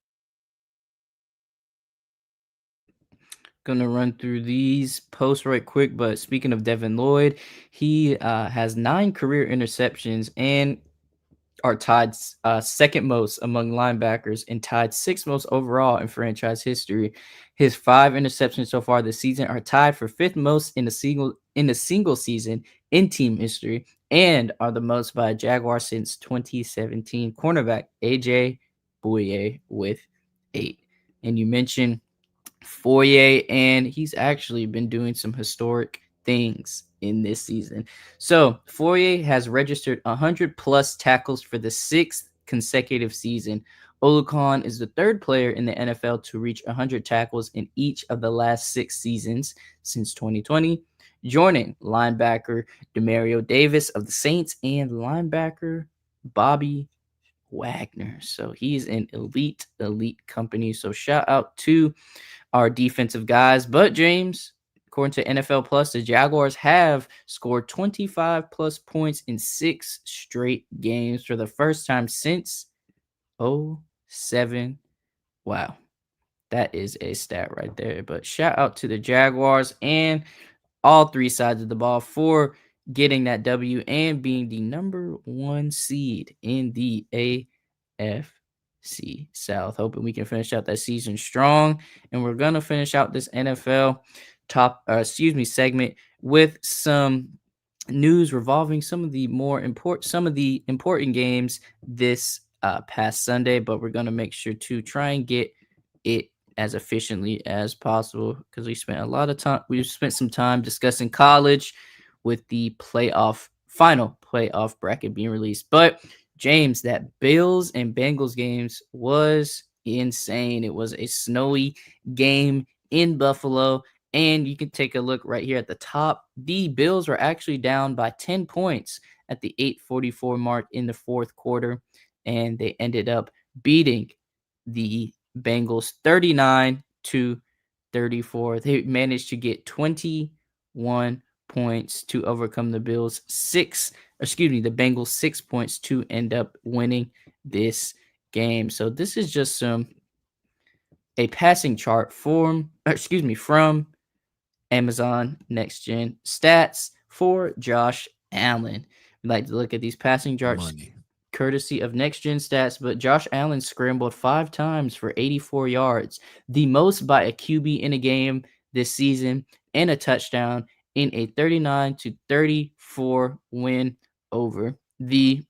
Gonna run through these posts right quick, but speaking of Devin Lloyd, he has 9 career interceptions and are tied second most among linebackers and tied 6th most overall in franchise history. His 5 interceptions so far this season are tied for 5th most in a single season in team history and are the most by a Jaguar since 2017. Cornerback AJ Bouye with 8. And you mentioned Foye, and he's actually been doing some historic things in this season. So Foye has registered 100 plus tackles for the 6th consecutive season. Oluokun is the 3rd player in the NFL to reach 100 tackles in each of the last 6 seasons since 2020, joining linebacker Demario Davis of the Saints and linebacker Bobby Wagner. So he's in elite company. So shout out to our defensive guys. But James, according to NFL Plus, the Jaguars have scored 25 plus points in 6 straight games for the first time since 2007. Wow. That is a stat right there. But shout out to the Jaguars and all 3 sides of the ball for getting that W and being the number 1 seed in the AFC South. Hoping we can finish out that season strong. And we're going to finish out this NFL segment with some news revolving some of the important games this past Sunday, but we're going to make sure to try and get it as efficiently as possible because we spent some time discussing college with the final playoff bracket being released. But James, that Bills and Bengals games was insane. It was a snowy game in Buffalo, and you can take a look right here at the top. The Bills were actually down by 10 points at the 8:44 mark in the 4th quarter, and they ended up beating the Bengals 39-34. They managed to get 21 points to overcome the Bengals 6 points to end up winning this game. So this is just a passing chart from Amazon Next Gen Stats for Josh Allen. We like to look at these passing charts Money. courtesy of Next Gen Stats, but Josh Allen scrambled 5 times for 84 yards, the most by a QB in a game this season, and a touchdown in a 39-34 win over the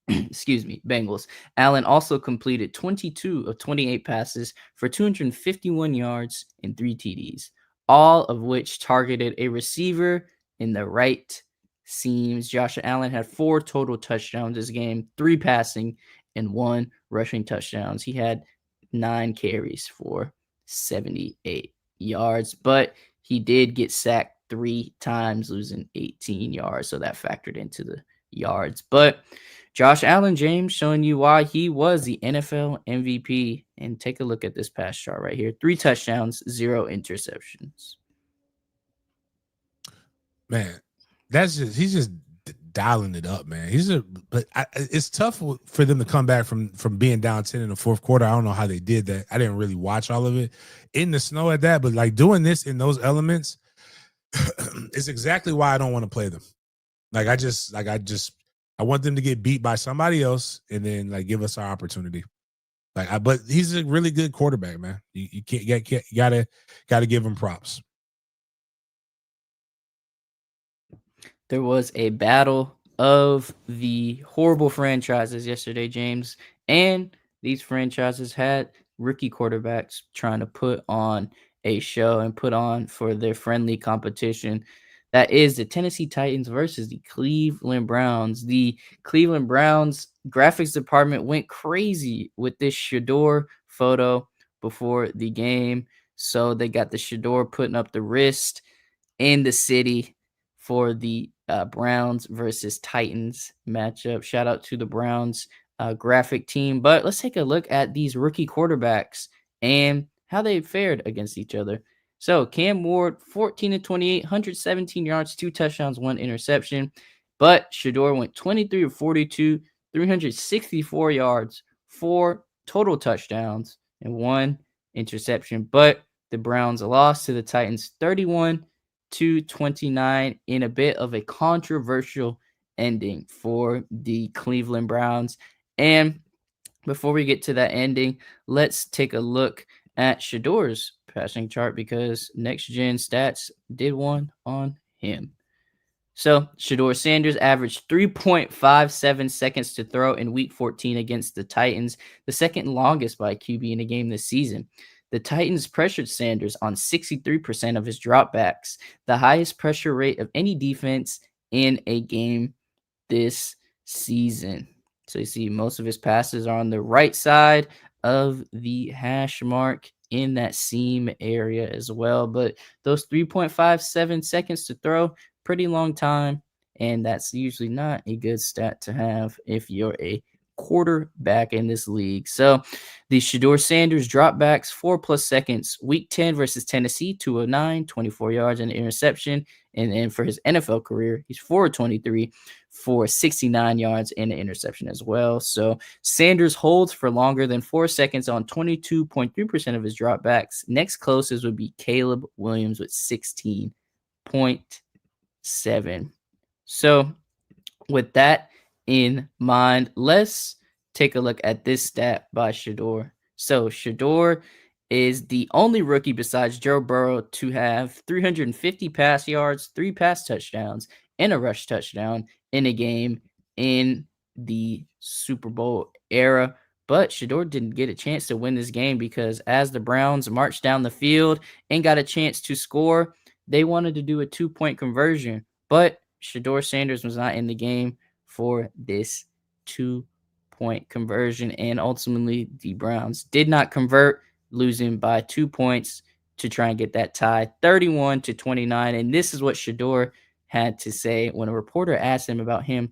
Bengals. Allen also completed 22 of 28 passes for 251 yards and 3 TDs, all of which targeted a receiver in the right seams. Josh Allen had 4 total touchdowns this game, 3 passing and 1 rushing touchdowns. He had 9 carries for 78 yards, but he did get sacked 3 times, losing 18 yards, so that factored into the yards. But Josh Allen, James, showing you why he was the NFL MVP. And take a look at this pass chart right here. 3 touchdowns, 0 interceptions. Man, he's just dialing it up, man. It's tough for them to come back from being down 10 in the fourth quarter. I don't know how they did that. I didn't really watch all of it in the snow at that, but like doing this in those elements is exactly why I don't want to play them. I want them to get beat by somebody else and then like give us our opportunity. But he's a really good quarterback, man. You gotta give him props. There was a battle of the horrible franchises yesterday, James, and these franchises had rookie quarterbacks trying to put on a show and put on for their friendly competition. That is the Tennessee Titans versus the Cleveland Browns. The Cleveland Browns graphics department went crazy with this Shador photo before the game. So they got the Shador putting up the wrist in the city for the Browns versus Titans matchup. Shout out to the Browns graphic team. But let's take a look at these rookie quarterbacks and how they fared against each other. So Cam Ward, 14-28, 117 yards, 2 touchdowns, 1 interception. But Shador went 23 of 42, 364 yards, 4 total touchdowns, and 1 interception. But the Browns lost to the Titans 31-29 in a bit of a controversial ending for the Cleveland Browns. And before we get to that ending, let's take a look at Shador's passing chart because Next Gen Stats did one on him. So Shador Sanders averaged 3.57 seconds to throw in Week 14 against the Titans, the second longest by QB in a game this season. The Titans pressured Sanders on 63% of his dropbacks, the highest pressure rate of any defense in a game this season. So you see most of his passes are on the right side of the hash mark in that seam area as well. But those 3.57 seconds to throw, pretty long time. And that's usually not a good stat to have if you're a quarterback in this league. So the Shador Sanders dropbacks 4+ seconds. Week 10 versus Tennessee, 209, 24 yards and an interception. And then for his NFL career, he's 4-23 for 69 yards and an interception as well. So Sanders holds for longer than 4 seconds on 22.3% of his dropbacks. Next closest would be Caleb Williams with 16.7. So with that in mind, let's take a look at this stat by Shador. So Shador is the only rookie besides Joe Burrow to have 350 pass yards, 3 pass touchdowns, and a rush touchdown in a game in the Super Bowl era. But Shador didn't get a chance to win this game because as the Browns marched down the field and got a chance to score, they wanted to do a 2-point conversion. But Shador Sanders was not in the game for this 2-point conversion. And ultimately, the Browns did not convert, losing by 2 points to try and get that tie, 31-29. And this is what Shador had to say when a reporter asked him about him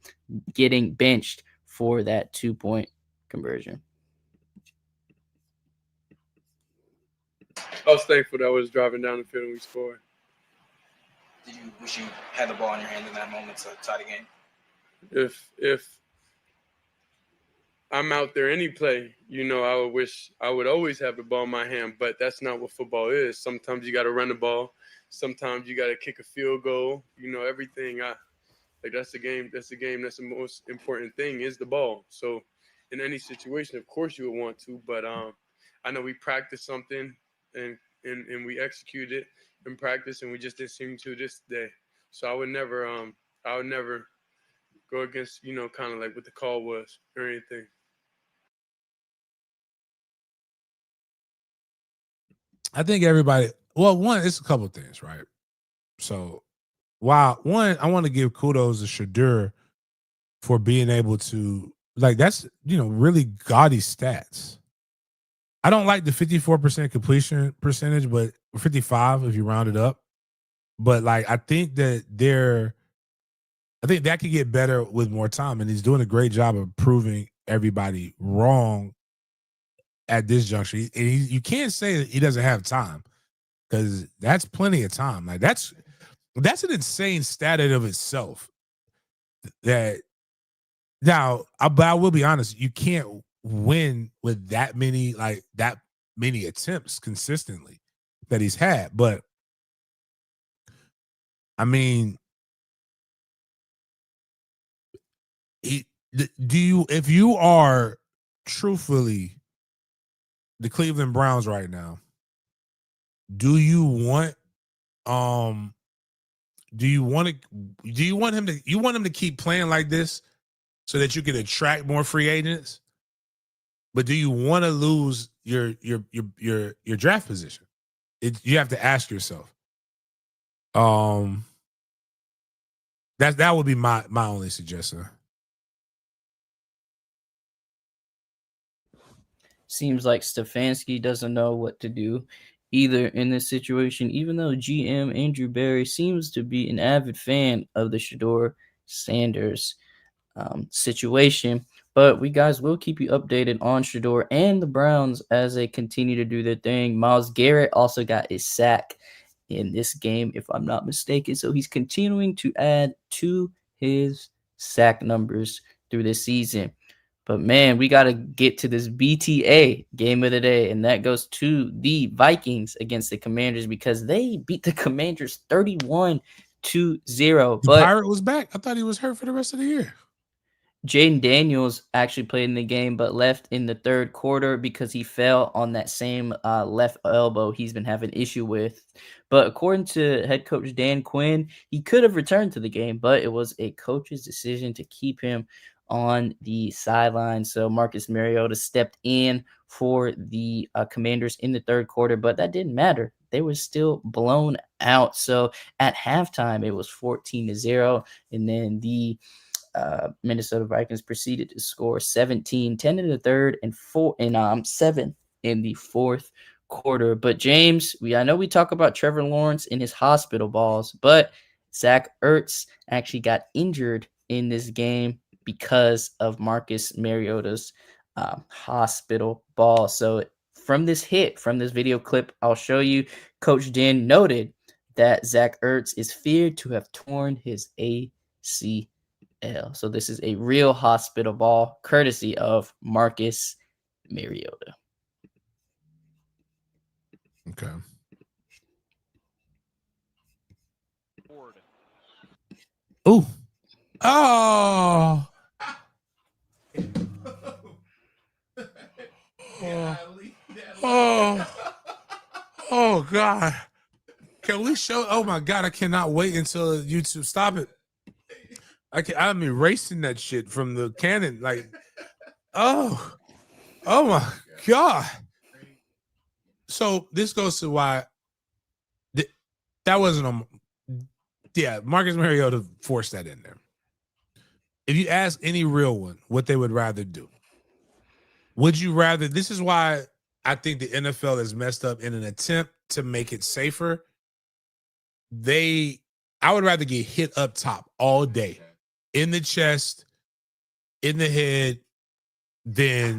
getting benched for that 2-point conversion. I was thankful that I was driving down the field and we scored. Did you wish you had the ball in your hand in that moment to tie the game? If I'm out there any play, I would wish I would always have the ball in my hand, but that's not what football is. Sometimes you got to run the ball. Sometimes you got to kick a field goal. Everything. That's the game. That's the game. That's the most important thing is the ball. So in any situation, of course you would want to, but I know we practiced something and we executed it in practice, and we just didn't seem to this day. So I would never go against, kind of like what the call was or anything. I think everybody, well, one, it's a couple things, right? So, one, I want to give kudos to Shadur for being able to, that's, really gaudy stats. I don't like the 54% completion percentage, but 55 if you round it up. But, I think that that could get better with more time, and he's doing a great job of proving everybody wrong at this juncture. And you can't say that he doesn't have time, because that's plenty of time. That's an insane stat in of itself. That now, but I will be honest, you can't win with that many attempts consistently that he's had. But I mean, if you are truthfully the Cleveland Browns right now, do you want him to keep playing like this so that you can attract more free agents? But do you want to lose your draft position? You have to ask yourself. That would be my only suggestion. Seems like Stefanski doesn't know what to do either in this situation, even though GM Andrew Berry seems to be an avid fan of the Shedeur Sanders situation. But we guys will keep you updated on Shedeur and the Browns as they continue to do their thing. Myles Garrett also got a sack in this game, if I'm not mistaken. So he's continuing to add to his sack numbers through this season. But man, we got to get to this BTA game of the day, and that goes to the Vikings against the Commanders because they beat the Commanders 31-0. The Pirate was back. I thought he was hurt for the rest of the year. Jaden Daniels actually played in the game, but left in the third quarter because he fell on that same left elbow he's been having issue with. But according to head coach Dan Quinn, he could have returned to the game, but it was a coach's decision to keep him on the sideline. So Marcus Mariota stepped in for the Commanders in the third quarter, but that didn't matter. They were still blown out. So at halftime, it was 14-0, and then the Minnesota Vikings proceeded to score 17, 10 in the third, and 7 in the fourth quarter. But James, I know we talk about Trevor Lawrence in his hospital balls, but Zach Ertz actually got injured in this game because of Marcus Mariota's hospital ball. So from this video clip, I'll show you, Coach Den noted that Zach Ertz is feared to have torn his ACL. So this is a real hospital ball, courtesy of Marcus Mariota. Okay. Ooh. Oh. Oh God. Can we show? Oh my God. I cannot wait until YouTube stop it. I'm erasing that shit from the canon. Oh my God. So this goes to why that wasn't Marcus Mariota forced that in there. If you ask any real one what they would rather do, would you rather? This is why I think the NFL is messed up in an attempt to make it safer. I would rather get hit up top all day, in the chest, in the head, than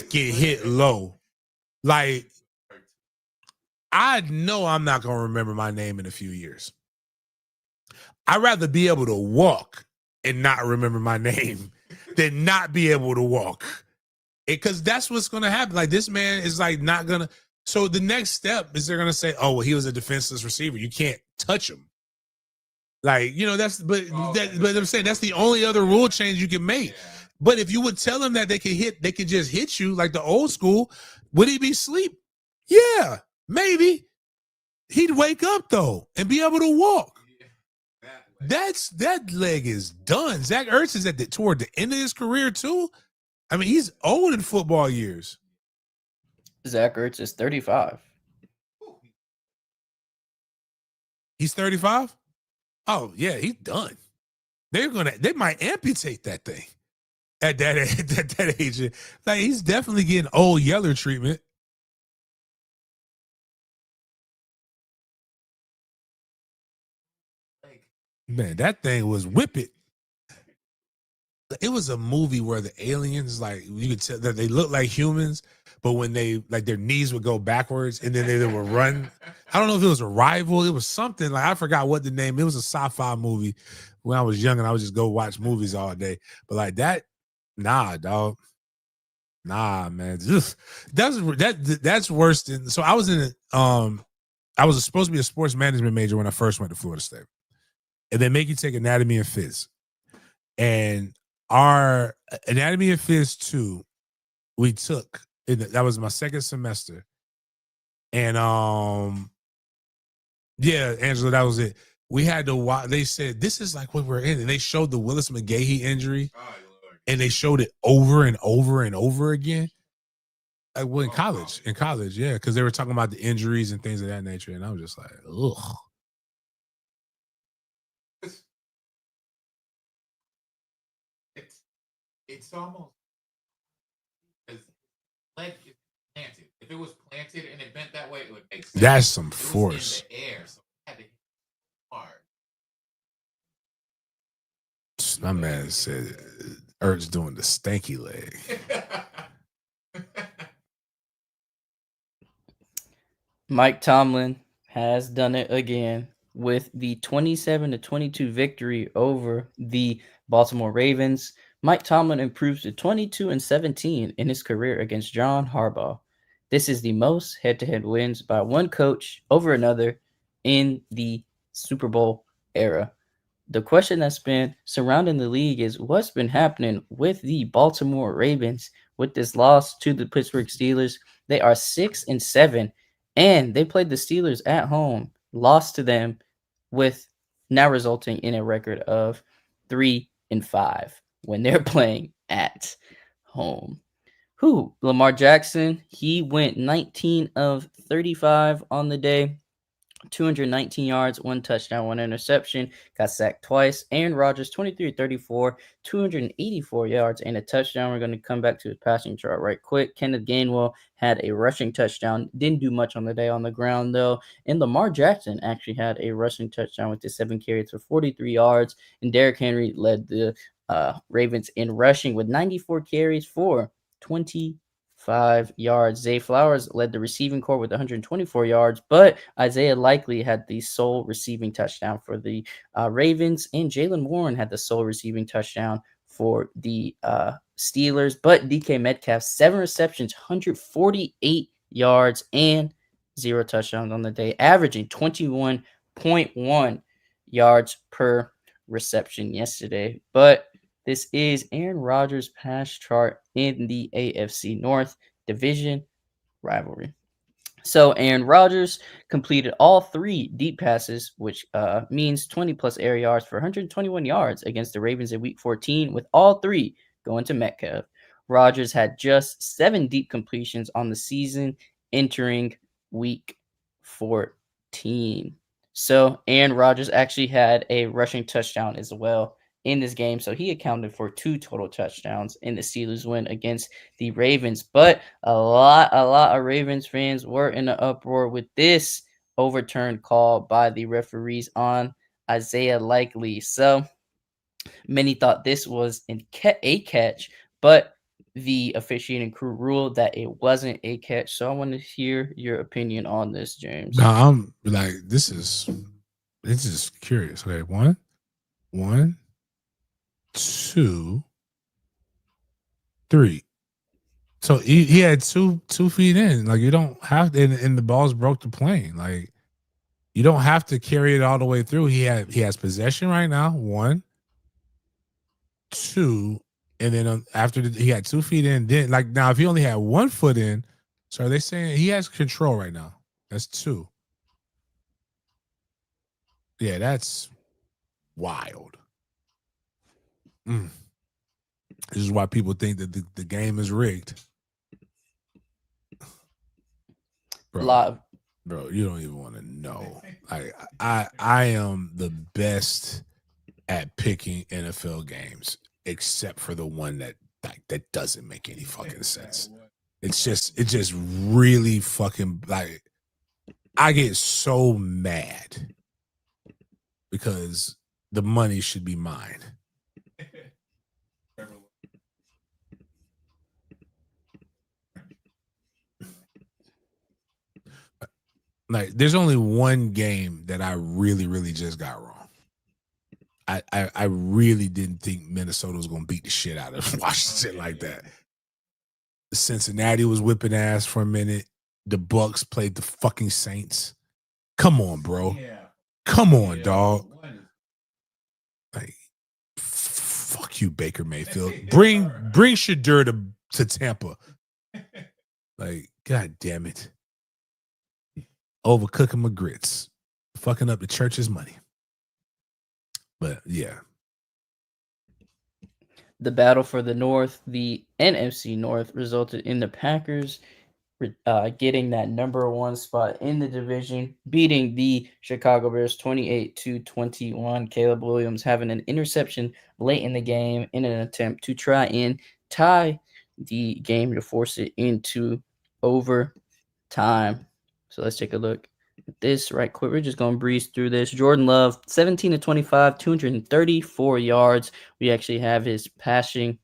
get hit low. I I know I'm not going to remember my name in a few years. I'd rather be able to walk and not remember my name than not be able to walk. Because that's what's going to happen. Like, this man is like not going to. So the next step is they're going to say, oh, well, he was a defenseless receiver. You can't touch him. Like, you know, but I'm saying that's the only other rule change you can make. But if you would tell him that they could just hit you like the old school, would he be asleep? Yeah, maybe. He'd wake up though and be able to walk. That leg is done. Zach Ertz is toward the end of his career too. I mean, he's old in football years. Zach Ertz is 35. He's 35? Oh, yeah, he's done. They might amputate that thing at that age. Like, he's definitely getting old Yeller treatment. Man, that thing was whip it. It was a movie where the aliens, like, you could tell that they look like humans, but when they, like, their knees would go backwards and then they would run. I don't know if it was Arrival. It was something, like, I forgot what the name. It was a sci-fi movie when I was young, and I would just go watch movies all day. But like that, nah, dog. Nah, man. That's worse than. So I was I was supposed to be a sports management major when I first went to Florida State, and they make you take anatomy and phys. And our anatomy and phys 2, we took. That was my second semester, and yeah, Angela, that was it. We had to watch. They said this is like what we're in, and they showed the Willis McGahee injury, and they showed it over and over and over again. Like, well, in college, yeah, because they were talking about the injuries and things of that nature, and I was just like, ugh. It's almost because leg is planted. If it was planted and it bent that way, it would make sense. That's some it force. Was in the air, so it had to hit hard. My man said Ertz doing the stanky leg. Mike Tomlin has done it again with the 27-22 victory over the Baltimore Ravens. Mike Tomlin improves to 22-17 in his career against John Harbaugh. This is the most head-to-head wins by one coach over another in the Super Bowl era. The question that's been surrounding the league is what's been happening with the Baltimore Ravens with this loss to the Pittsburgh Steelers. They are 6-7, and they played the Steelers at home, lost to them, with now resulting in a record of 3-5 when they're playing at home. Lamar Jackson, he went 19 of 35 on the day. 219 yards, 1 touchdown, 1 interception, got sacked twice. Aaron Rodgers, 23-34, 284 yards and a touchdown. We're going to come back to his passing chart right quick. Kenneth Gainwell had a rushing touchdown. Didn't do much on the day on the ground, though. And Lamar Jackson actually had a rushing touchdown with the 7 carries for 43 yards. And Derrick Henry led the Ravens in rushing with 94 carries for 25 yards. Zay Flowers led the receiving corps with 124 yards, but Isaiah Likely had the sole receiving touchdown for the Ravens, and Jaylen Warren had the sole receiving touchdown for the Steelers. But DK Metcalf, 7 receptions, 148 yards, and 0 touchdowns on the day, averaging 21.1 yards per reception yesterday. But this is Aaron Rodgers' pass chart in the AFC North division rivalry. So Aaron Rodgers completed all 3 deep passes, which means 20-plus air yards for 121 yards against the Ravens in Week 14, with all 3 going to Metcalf. Rodgers had just 7 deep completions on the season entering Week 14. So Aaron Rodgers actually had a rushing touchdown as well in this game, so he accounted for 2 total touchdowns in the Steelers win against the Ravens. But a lot of Ravens fans were in an uproar with this overturned call by the referees on Isaiah Likely. So many thought this was a catch, but the officiating crew ruled that it wasn't a catch. So I want to hear your opinion on this, James. No, I'm like, this is curious. Okay, one, two, three. So he had 2 feet in. Like you don't have to, and the balls broke the plane. Like you don't have to carry it all the way through. He has possession right now. 1, 2, and then after he had 2 feet in. Then like now, if he only had 1 foot in, so are they saying he has control right now? That's 2. Yeah, that's wild. This is why people think that the game is rigged. Bro, you don't even want to know. I am the best at picking NFL games, except for the one that doesn't make any fucking sense. It's just really fucking like I get so mad because the money should be mine. Like, there's only one game that I really, really just got wrong. I really didn't think Minnesota was going to beat the shit out of Washington like that. Cincinnati was whipping ass for a minute. The Bucks played the fucking Saints. Come on, bro. Come on, dog. Like, fuck you, Baker Mayfield. Bring Shadur to Tampa. Like, god damn it. Overcooking my grits. Fucking up the church's money. But yeah. The battle for the North, the NFC North, resulted in the Packers getting that number 1 spot in the division, beating the Chicago Bears 28-21. Caleb Williams having an interception late in the game in an attempt to try and tie the game to force it into overtime. So let's take a look at this right quick. We're just going to breeze through this. Jordan Love, 17-25, 234 yards. We actually have his passing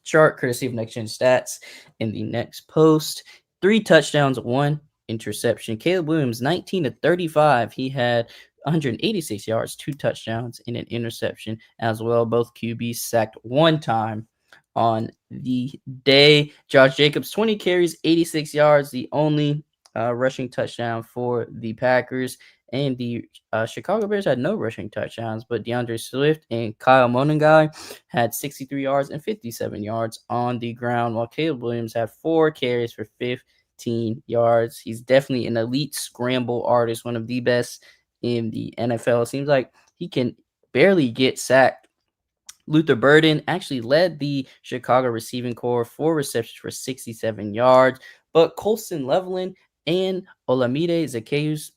chart, courtesy of Next Gen Stats, in the next post. 3 touchdowns, 1 interception. Caleb Williams, 19-35. He had 186 yards, 2 touchdowns, and an interception as well. Both QBs sacked 1 time on the day. Josh Jacobs, 20 carries, 86 yards, the only rushing touchdown for the Packers. And the Chicago Bears had no rushing touchdowns, but DeAndre Swift and Kyle Monangai had 63 yards and 57 yards on the ground, while Caleb Williams had 4 carries for 15 yards. He's definitely an elite scramble artist, one of the best in the NFL. It seems like he can barely get sacked. Luther Burden actually led the Chicago receiving corps, 4 receptions for 67 yards, but Colston Leveland and Olamide Zaccheaus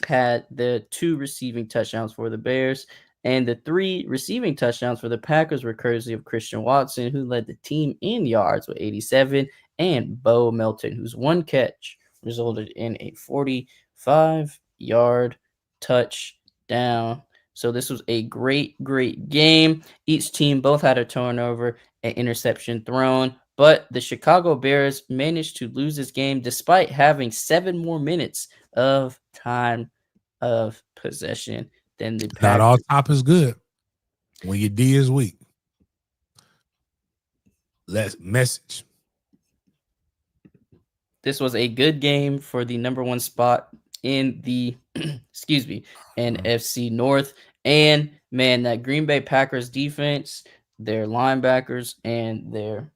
had the 2 receiving touchdowns for the Bears, and the 3 receiving touchdowns for the Packers were courtesy of Christian Watson, who led the team in yards with 87, and Bo Melton, whose 1 catch resulted in a 45-yard touchdown. So this was a great game. Each team both had a turnover, an interception thrown, but the Chicago Bears managed to lose this game despite having 7 more minutes of time of possession than the Packers. Not all top is good when your D is weak. Let's message. This was a good game for the number 1 spot in the NFC North. And man, that Green Bay Packers defense, their linebackers and their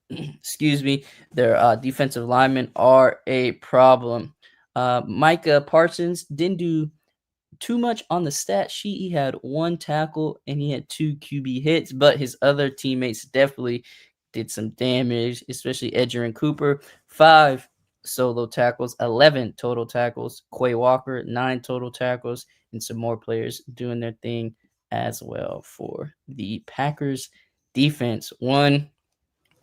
their defensive linemen are a problem. Micah Parsons didn't do too much on the stat sheet. He had 1 tackle and he had 2 QB hits, but his other teammates definitely did some damage, especially Edgerrin Cooper, 5 solo tackles, 11 total tackles. Quay Walker, 9 total tackles, and some more players doing their thing as well for the Packers defense. One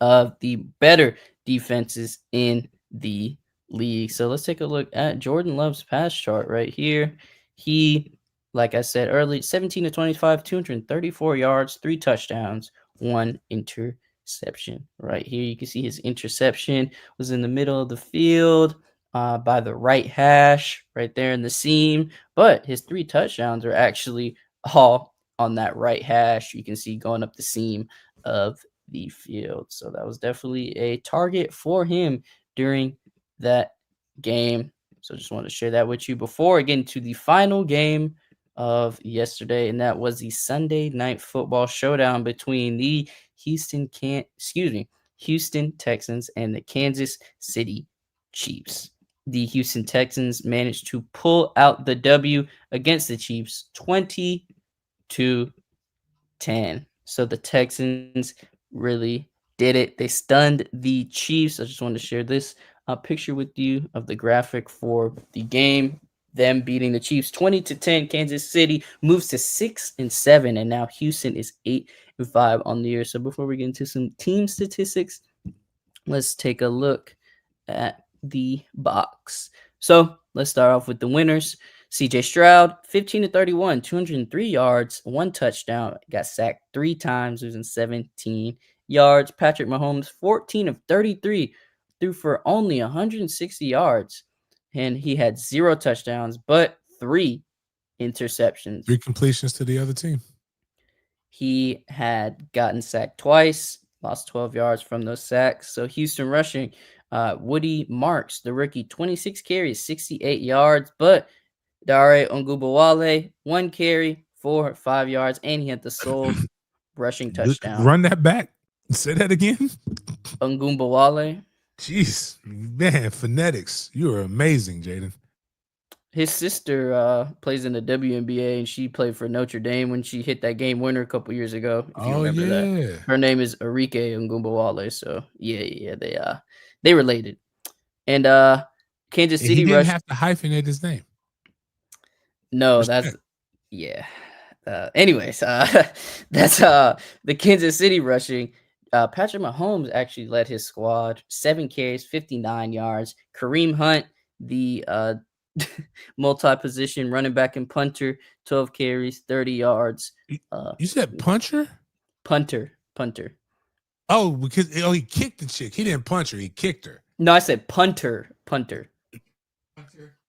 of the better defenses in the league. So let's take a look at Jordan Love's pass chart right here. He, like I said earlier, 17-25, 234 yards, 3 touchdowns, 1 interception. interception. Right here, you can see his interception was in the middle of the field by the right hash, right there in the seam. But his 3 touchdowns are actually all on that right hash. You can see going up the seam of the field. So that was definitely a target for him during that game. So just wanted to share that with you before getting to the final game of yesterday, and that was the Sunday Night Football showdown between the Houston Texans and the Kansas City Chiefs. The Houston Texans managed to pull out the W against the Chiefs 20-10. So the Texans really did it. They stunned the Chiefs. I just wanted to share this picture with you of the graphic for the game. Them beating the Chiefs 20-10. Kansas City moves to 6-7, and now Houston is 8-5 on the year. So before we get into some team statistics, let's take a look at the box. So let's start off with the winners. CJ Stroud, 15-31, 203 yards, 1 touchdown, got sacked 3 times, losing 17 yards. Patrick Mahomes, 14 of 33, threw for only 160 yards, and he had 0 touchdowns, but 3 interceptions. 3 completions to the other team. He had gotten sacked twice, lost 12 yards from those sacks. So Houston rushing, Woody Marks, the rookie, 26 carries, 68 yards, but Dare Ongubawale, 1 carry for 5 yards, and he had the sole rushing touchdown. Run that back. Say that again. Ongubawale. Jeez, man, phonetics. You are amazing, Jaden. His sister plays in the WNBA, and she played for Notre Dame when she hit that game winner a couple years ago. If you remember that. Her name is Arike Ongubawale. So yeah, they related. And Kansas City he didn't rushed. have to hyphenate his name. No, Respect. anyways, that's the Kansas City rushing. Patrick Mahomes actually led his squad, 7 carries, 59 yards. Kareem Hunt, the multi-position running back and punter, 12 carries, 30 yards. You said puncher? Punter. Oh, because he kicked the chick. He didn't punch her. He kicked her. No, I said punter.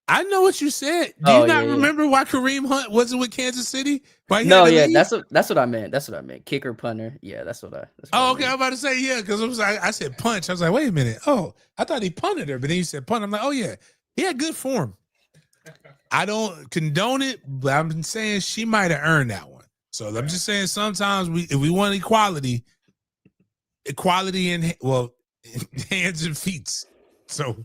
I know what you said. Do you not remember why Kareem Hunt wasn't with Kansas City? That's what I meant. That's what I meant. Kicker, punter. Yeah, that's what I. Okay. I'm about to say because I said punch. I was like, wait a minute. Oh, I thought he punted her, but then you said punt. I'm like, oh yeah, he had good form. I don't condone it, but I'm saying she might have earned that one. So I'm just saying sometimes if we want equality in hands and feet. So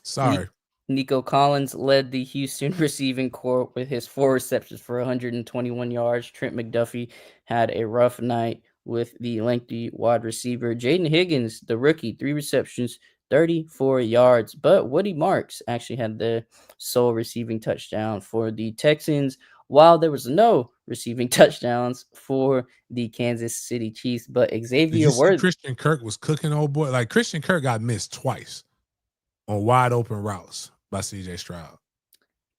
sorry. Nico Collins led the Houston receiving corps with his 4 receptions for 121 yards. Trent McDuffie had a rough night with the lengthy wide receiver. Jaden Higgins, the rookie, 3 receptions, 34 yards. But Woody Marks actually had the sole receiving touchdown for the Texans, while there was no receiving touchdowns for the Kansas City Chiefs. But Xavier Worthy. Christian Kirk was cooking old boy. Like Christian Kirk got missed twice on wide open routes by CJ Stroud.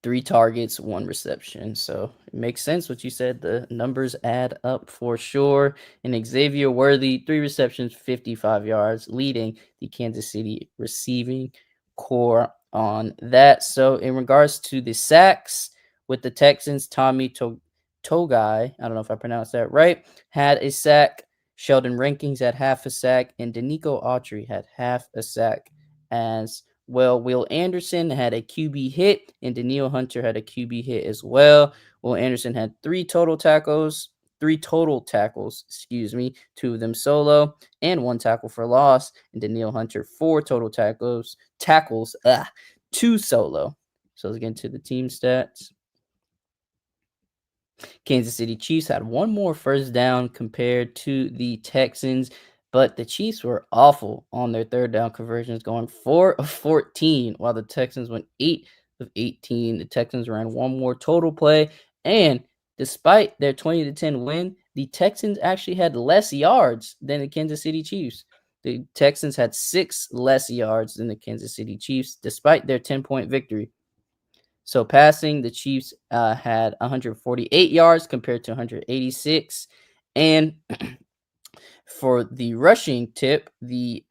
3 targets, 1 reception. So it makes sense what you said. The numbers add up for sure. And Xavier Worthy, 3 receptions, 55 yards, leading the Kansas City receiving core on that. So in regards to the sacks with the Texans, Tommy Togai, I don't know if I pronounced that right, had a sack. Sheldon Rankings had half a sack, and Danico Autry had half a sack as well. Will Anderson had a QB hit, and Daniil Hunter had a QB hit as well. Will Anderson had 3 total tackles, 2 of them solo, and 1 tackle for loss. And Daniil Hunter, 4 total tackles, 2 solo. So let's get into the team stats. Kansas City Chiefs had 1 more first down compared to the Texans, but the Chiefs were awful on their third down conversions, going 4 of 14, while the Texans went 8 of 18. The Texans ran 1 more total play, and despite their 20-10 win, the Texans actually had less yards than the Kansas City Chiefs. The Texans had 6 less yards than the Kansas City Chiefs, despite their 10-point victory. So passing, the Chiefs had 148 yards compared to 186. And For the rushing tip, the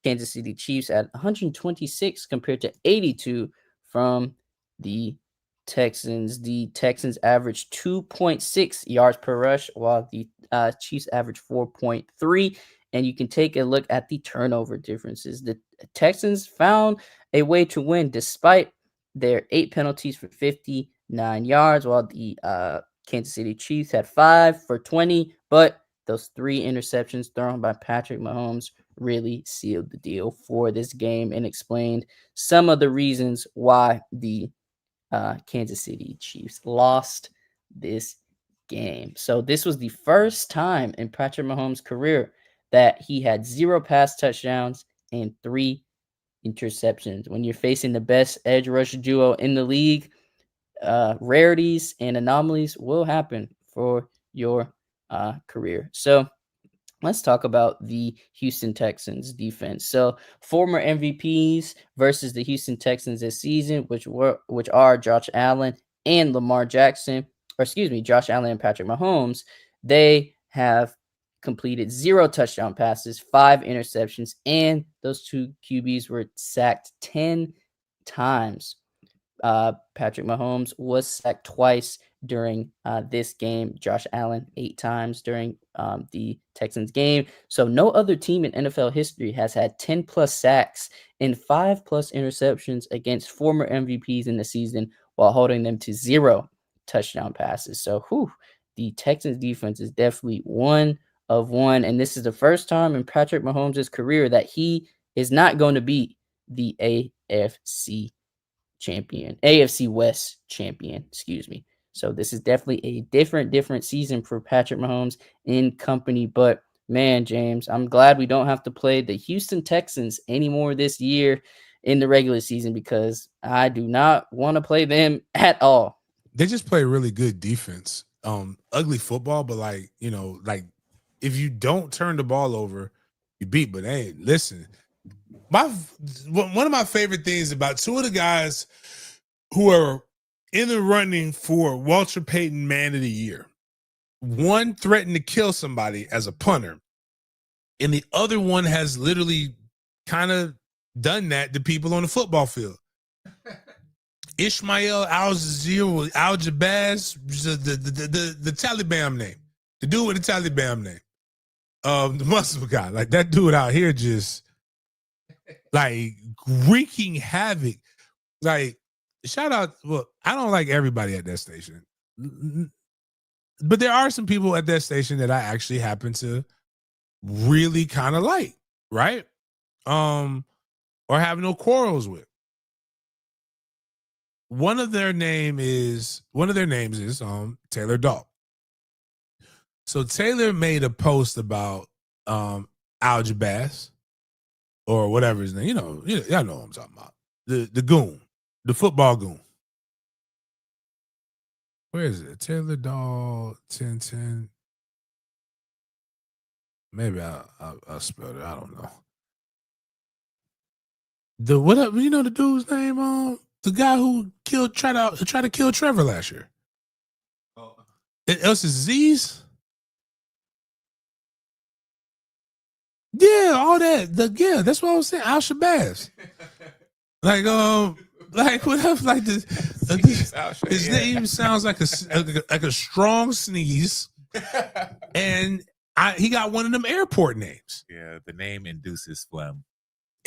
Kansas City Chiefs at 126 compared to 82 from the Texans. The Texans averaged 2.6 yards per rush, while the Chiefs averaged 4.3. And you can take a look at the turnover differences. The Texans found a way to win despite their 8 penalties for 59 yards, while the Kansas City Chiefs had 5 for 20, but those 3 interceptions thrown by Patrick Mahomes really sealed the deal for this game and explained some of the reasons why the Kansas City Chiefs lost this game. So this was the first time in Patrick Mahomes' career that he had 0 pass touchdowns and 3 interceptions. When you're facing the best edge rush duo in the league, rarities and anomalies will happen for your career. So let's talk about the Houston Texans defense. So former MVPs versus the Houston Texans this season, which are Josh Allen and Lamar Jackson, or excuse me, Josh Allen and Patrick Mahomes. They have completed 0 touchdown passes, 5 interceptions, and those 2 QBs were sacked 10 times. Patrick Mahomes was sacked twice during this game. Josh Allen 8 times during the Texans game. So no other team in NFL history has had 10 plus sacks and 5 plus interceptions against former MVPs in the season while holding them to 0 touchdown passes. So the Texans defense is definitely one of one. And this is the first time in Patrick Mahomes' career that he is not going to beat the AFC West champion, excuse me. So this is definitely a different season for Patrick Mahomes in company. But man, James, I'm glad we don't have to play the Houston Texans anymore this year in the regular season because I do not want to play them at all. They just play really good defense. Ugly football, but if you don't turn the ball over, you beat. But hey, listen, one of my favorite things about 2 of the guys who are in the running for Walter Payton Man of the Year. One threatened to kill somebody as a punter, and the other one has literally kind of done that to people on the football field. Ishmael Al-Jabaz, the Taliban name, the dude with the Taliban name, the Muslim guy, like that dude out here just like wreaking havoc. Like, shout out. Well, I don't like everybody at that station, but there are some people at that station that I actually happen to really kind of like, right? Or have no quarrels with. One of their names is Taylor Dalk. So Taylor made a post about Al-Jabaz or whatever his name. Y'all know what I'm talking about. The goon, the football goon. Where is it? Taylor Dalk 1010. Maybe I'll spell it. I don't know. The dude's name? The guy who tried to kill Trevor last year. Oh. Else is Z's? Yeah, all that. That's what I was saying. Al-Shabazz. Whatever. Like his name sounds like a strong sneeze, and he got one of them airport names. Yeah, the name induces phlegm.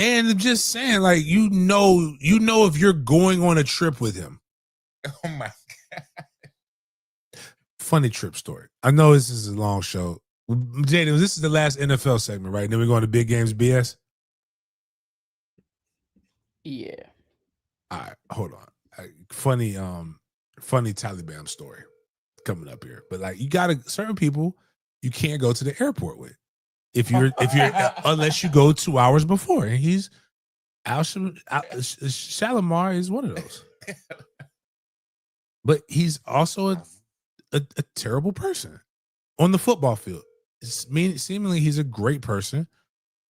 And I'm just saying, like, you know if you're going on a trip with him. Oh my God. Funny trip story. I know this is a long show. Jaden, this is the last NFL segment, right? Then we're going to Big Games BS. Yeah. All right, hold on. Funny Taliban story coming up here. But like, you gotta certain people you can't go to the airport with if you're unless you go 2 hours before. And he's Shalimar is one of those. But he's also a terrible person on the football field. Seemingly he's a great person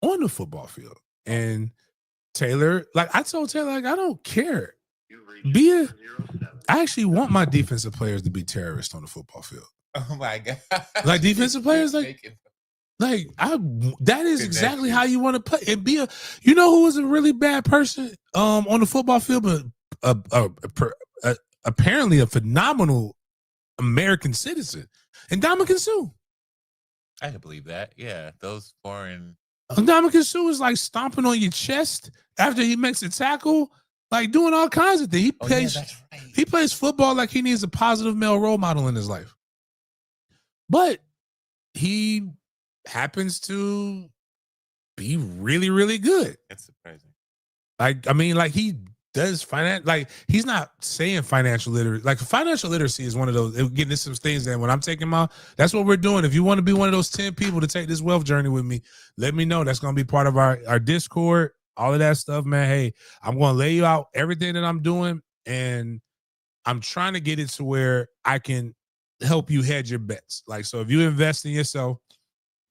on the football field. And Taylor, like I told Taylor, like I don't care. I actually want my defensive players to be terrorists on the football field. Oh my God. Like defensive players, like Like that is That exactly shit. how you want to play and be a. You know who was a really bad person on the football field, but apparently a phenomenal American citizen, and Ndamukong Suh. I can believe that. Yeah, those foreign. Ndamukong Suh is like stomping on your chest after he makes a tackle, like doing all kinds of things. He plays. That's right. He plays football like he needs a positive male role model in his life, but he happens to be really, really good. That's surprising. Like, I mean, like he does finance. Like he's not saying financial literacy. Like financial literacy is one of those. Again, there's some things that when I'm taking that's what we're doing. If you want to be one of those 10 people to take this wealth journey with me, let me know. That's going to be part of our Discord. All of that stuff, man. Hey, I'm going to lay you out everything that I'm doing, and I'm trying to get it to where I can help you hedge your bets. Like, so if you invest in yourself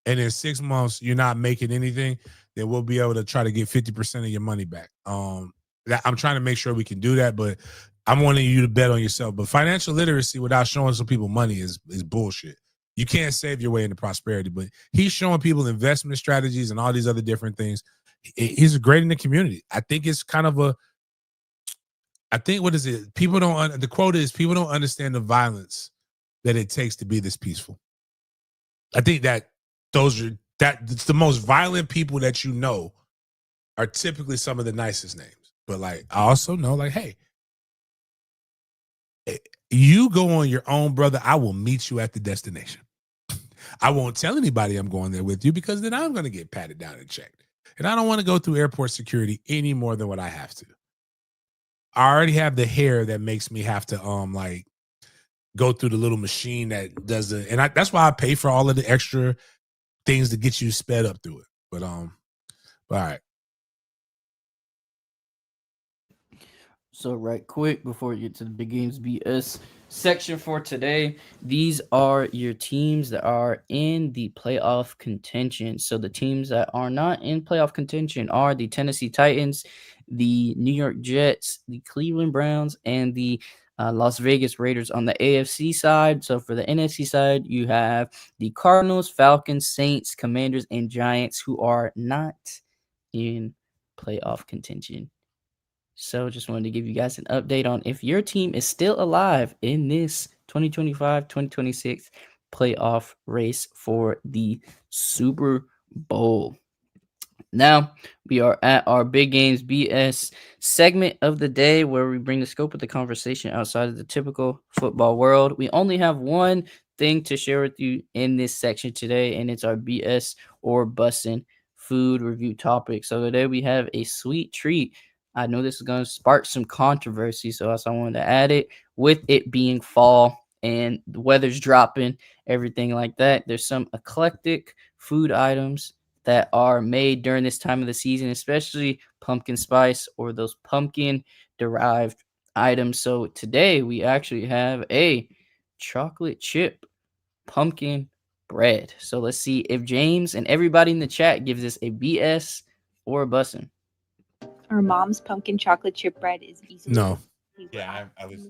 and in 6 months you're not making anything, then we'll be able to try to get 50% of your money back. That I'm trying to make sure we can do that, but I'm wanting you to bet on yourself. But financial literacy without showing some people money is bullshit. You can't save your way into prosperity, but he's showing people investment strategies and all these other different things. He's great in the community. I think it's kind of what is it? The quote is, people don't understand the violence that it takes to be this peaceful. I think that it's the most violent people that you know are typically some of the nicest names. But like, I also know, like, hey, you go on your own, brother. I will meet you at the destination. I won't tell anybody I'm going there with you, because then I'm going to get patted down and checked. And I don't want to go through airport security any more than what I have to. I already have the hair that makes me have to like go through the little machine that does it, and that's why I pay for all of the extra things to get you sped up through it. But all right. So right quick before we get to the Big Games BS section for today, these are your teams that are in the playoff contention. So the teams that are not in playoff contention are the Tennessee Titans, the New York Jets, the Cleveland Browns, and the Las Vegas Raiders on the AFC side. So for the NFC side, you have the Cardinals, Falcons, Saints, Commanders, and Giants, who are not in playoff contention. So just wanted to give you guys an update on if your team is still alive in this 2025-2026 playoff race for the Super Bowl. Now we are at our Big Games BS segment of the day, where we bring the scope of the conversation outside of the typical football world. We only have one thing to share with you in this section today, and it's our BS or bussin' food review topic. So today we have a sweet treat. I know this is going to spark some controversy, so I wanted to add it. With it being fall and the weather's dropping, everything like that, there's some eclectic food items that are made during this time of the season, especially pumpkin spice or those pumpkin derived items. So today we actually have a chocolate chip pumpkin bread. So let's see if James and everybody in the chat gives this a BS or a bussin'. Our mom's pumpkin chocolate chip bread is easily No. I was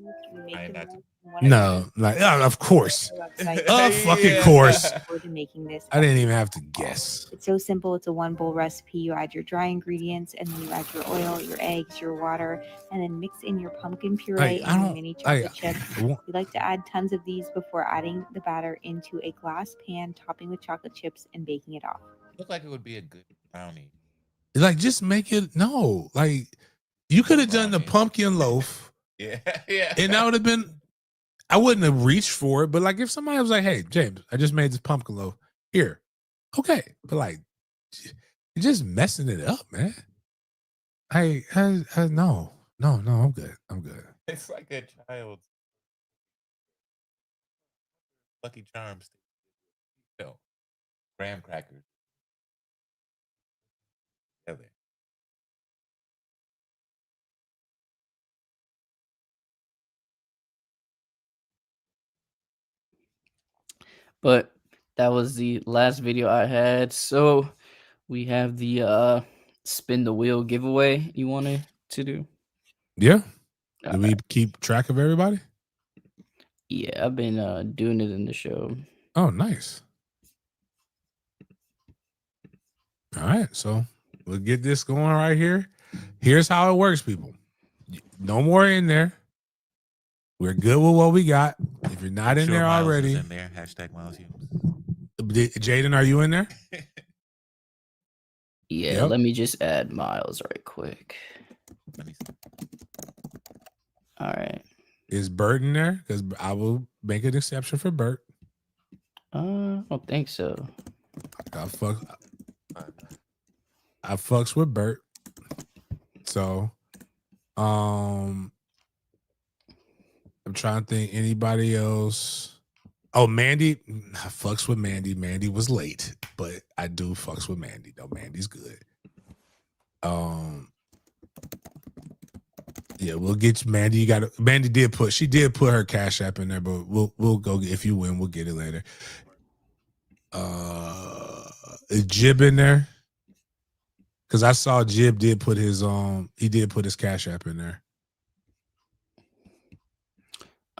trying not to. No, like of course. Of fucking Yeah. course. To making this. I didn't even have to guess. It's so simple. It's a one bowl recipe. You add your dry ingredients, and then you add your oil, your eggs, your water, and then mix in your pumpkin puree and your mini chocolate chips. We like to add tons of these before adding the batter into a glass pan, topping with chocolate chips and baking it off. Looked like it would be a good brownie. Like, just make it. No, like you could have done the pumpkin loaf. Yeah. And that would have been. I wouldn't have reached for it, but like if somebody was like, "Hey, James, I just made this pumpkin loaf here," okay, but like, you're just messing it up, man. I no, I'm good. It's like a child's Lucky Charms. Graham crackers. Together. But that was the last video I had. So we have the spin the wheel giveaway you wanted to do. Yeah. Do we keep track of everybody? Yeah, I've been doing it in the show. Oh, nice. All right, so we'll get this going right here. Here's how it works, people. No more in there. We're good with what we got. If you're not in there Miles already, is in there. Hashtag Miles Humes. Jaden, are you in there? Yeah, let me just add Miles right quick. All right. Is Bert in there? Because I will make an exception for Bert. I don't think so. I fucks with Bert. So, I'm trying to think anybody else. Oh, Mandy. I fucks with Mandy. Mandy was late, but I do fucks with Mandy though. Mandy's good. Yeah, we'll get you, Mandy. Mandy did put her Cash App in there, but we'll go if you win, we'll get it later. Is Jib in there? Because I saw Jib did put his Cash App in there.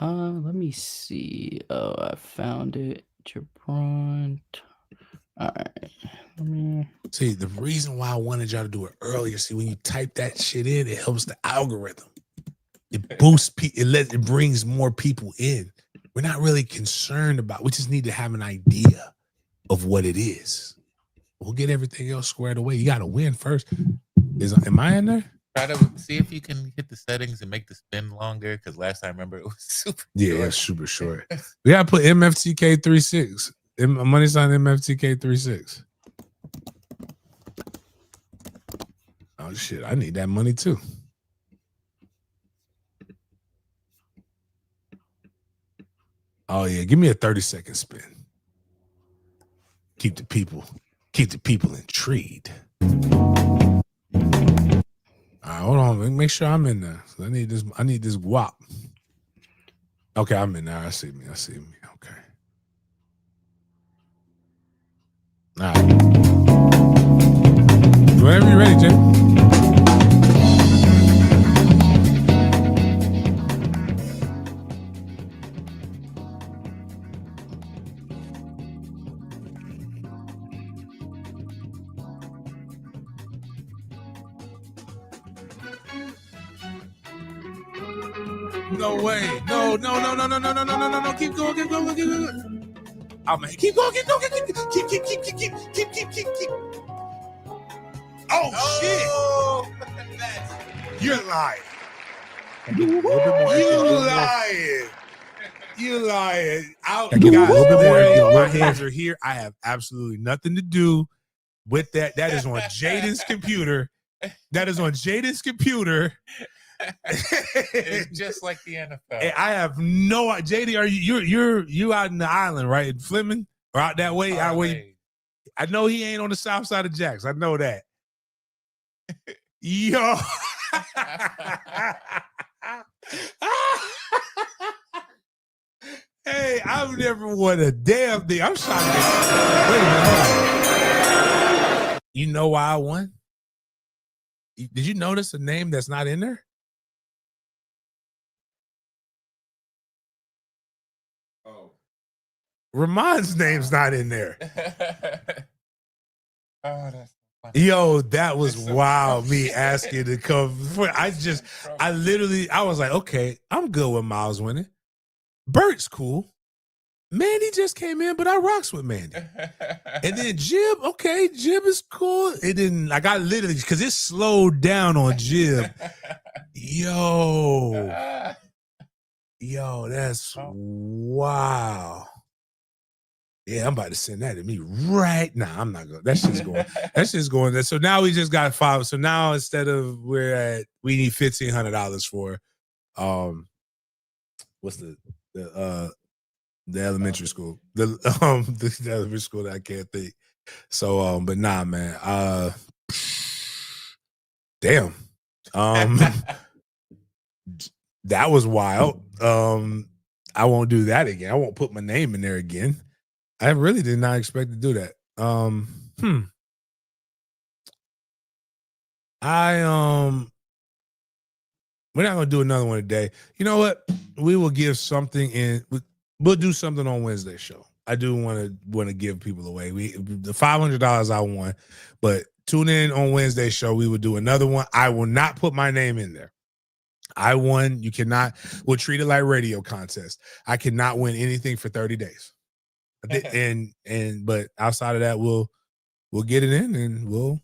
Let me see. Oh, I found it. Jabron. All right. Let me see. The reason why I wanted y'all to do it earlier. See, when you type that shit in, it helps the algorithm. It boosts it brings more people in. We're not really concerned about. We just need to have an idea of what it is. We'll get everything else squared away. You got to win first. Am I in there? Try to see if you can hit the settings and make the spin longer. Because last time, I remember, it was super short. Yeah, it's super short. We got to put MFTK36. Money sign MFTK36. Oh, shit. I need that money, too. Oh, yeah. Give me a 30-second spin. Keep the people intrigued. All right, hold on. Make sure I'm in there. I need this guap. Okay, I'm in there. I see me. Okay. All right. Whenever you're ready, Jay. No way. No. Keep going. Oh man, keep going. Keep. Oh shit. You're lying. You lying. My hands are here. I have absolutely nothing to do with that. That is on Jaden's computer. It's just like the NFL. I have no. JD, are you out in the island, right? In Fleming or out that way? I know he ain't on the south side of Jacks. I know that. Yo. Hey, I've never won a damn thing. I'm shocked. Wait a minute. You know why I won? Did you notice a name that's not in there? Oh. Ramon's name's not in there. Oh, that's funny. Yo, that was wild. Me asking to come. I was like, okay, I'm good with Miles winning. Bert's cool. Mandy just came in, but I rocks with Mandy. And then Jib, okay, Jib is cool. It didn't, like, I literally, because it slowed down on Jib. Yo, that's wow. Yeah, I'm about to send that to me right now. I'm not going. That's just going. So now we just got 5. So now instead of we need $1,500 for, what's the elementary school, the elementary school that I can't think. So, but nah, man. Damn. That was wild. I won't do that again. I won't put my name in there again. I really did not expect to do that. We're not gonna do another one today. You know what? We will give something in. We'll do something on Wednesday's show. want to give people away. The $500 I won, but tune in on Wednesday's show. We will do another one. I will not put my name in there. I won. You cannot. We'll treat it like radio contest. I cannot win anything for 30 days. But outside of that, we'll get it in, and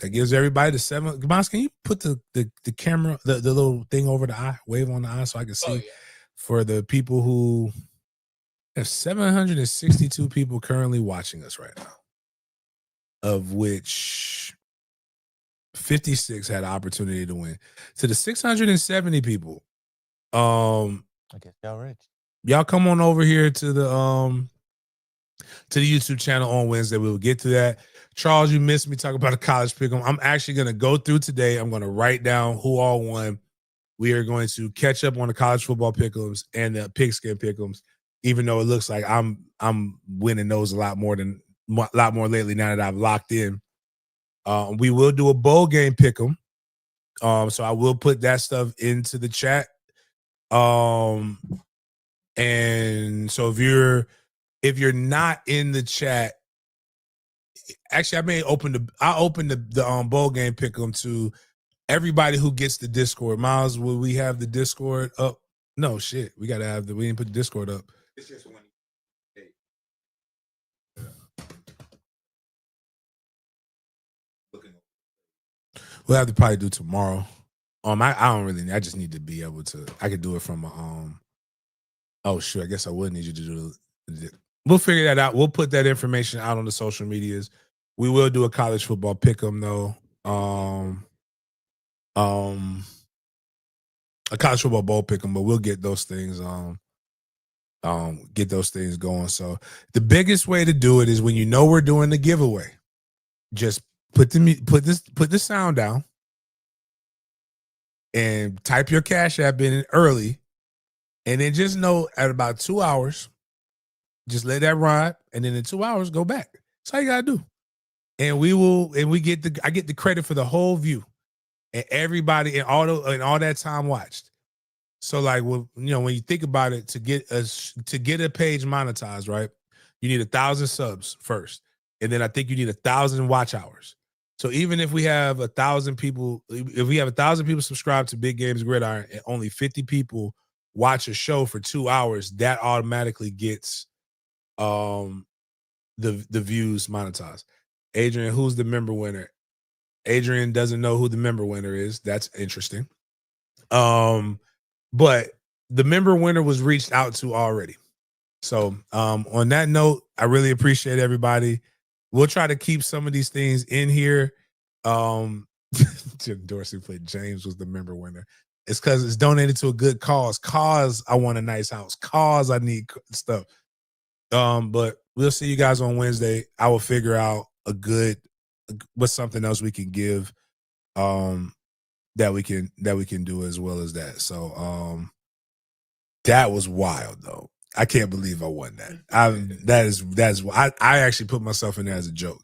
that gives everybody the 7. Gabons, can you put the camera, the little thing over the eye, wave on the eye so I can see for the people who have 762 people currently watching us right now, of which 56 had an opportunity to win. To the 670 people, I guess y'all rich. Y'all come on over here to the YouTube channel on Wednesday. We will get to that. Charles, you missed me talking about a college pick'em. I'm actually going to go through today. I'm going to write down who all won. We are going to catch up on the college football pick'ems and the pigskin pick'ems, even though it looks like I'm winning those a lot more lately now that I've locked in. We will do a bowl game pick'em. So I will put that stuff into the chat. And so if you're not in the chat, actually I'll open the bowl game pick'em to everybody who gets the Discord. Miles, will we have the Discord up? No shit. We didn't put the Discord up. It's just one. We'll have to probably do tomorrow. I just need to be able to. I could do it from oh sure. I guess I would need you to do. We'll figure that out. We'll put that information out on the social medias. We will do a college football pick'em though. A college football bowl pick'em, but we'll get those things going. So the biggest way to do it is when you know we're doing the giveaway. Just put the sound down and type your Cash App in early, and then just know at about 2 hours, just let that ride, and then in 2 hours go back. That's all you gotta do. And I get the credit for the whole view and everybody and all that time watched. So like, when you think about it, to get a page monetized, right? You need 1,000 subs first, and then I think you need 1,000 watch hours. So even if we have 1,000 people, subscribed to Big Games Gridiron and only 50 people watch a show for 2 hours, that automatically gets the views monetized. Adrian, who's the member winner? Adrian doesn't know who the member winner is. That's interesting. But the member winner was reached out to already. So on that note, I really appreciate everybody. We'll try to keep some of these things in here. Jim Dorsey played James was the member winner. It's because it's donated to a good cause. Cause I want a nice house. Cause I need stuff. But we'll see you guys on Wednesday. I will figure out what's something else we can give that we can do as well as that. So that was wild though. I can't believe I won that. I actually put myself in there as a joke.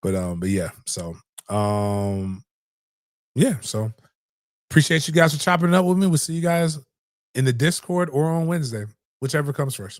But yeah. So so appreciate you guys for chopping it up with me. We'll see you guys in the Discord or on Wednesday, whichever comes first.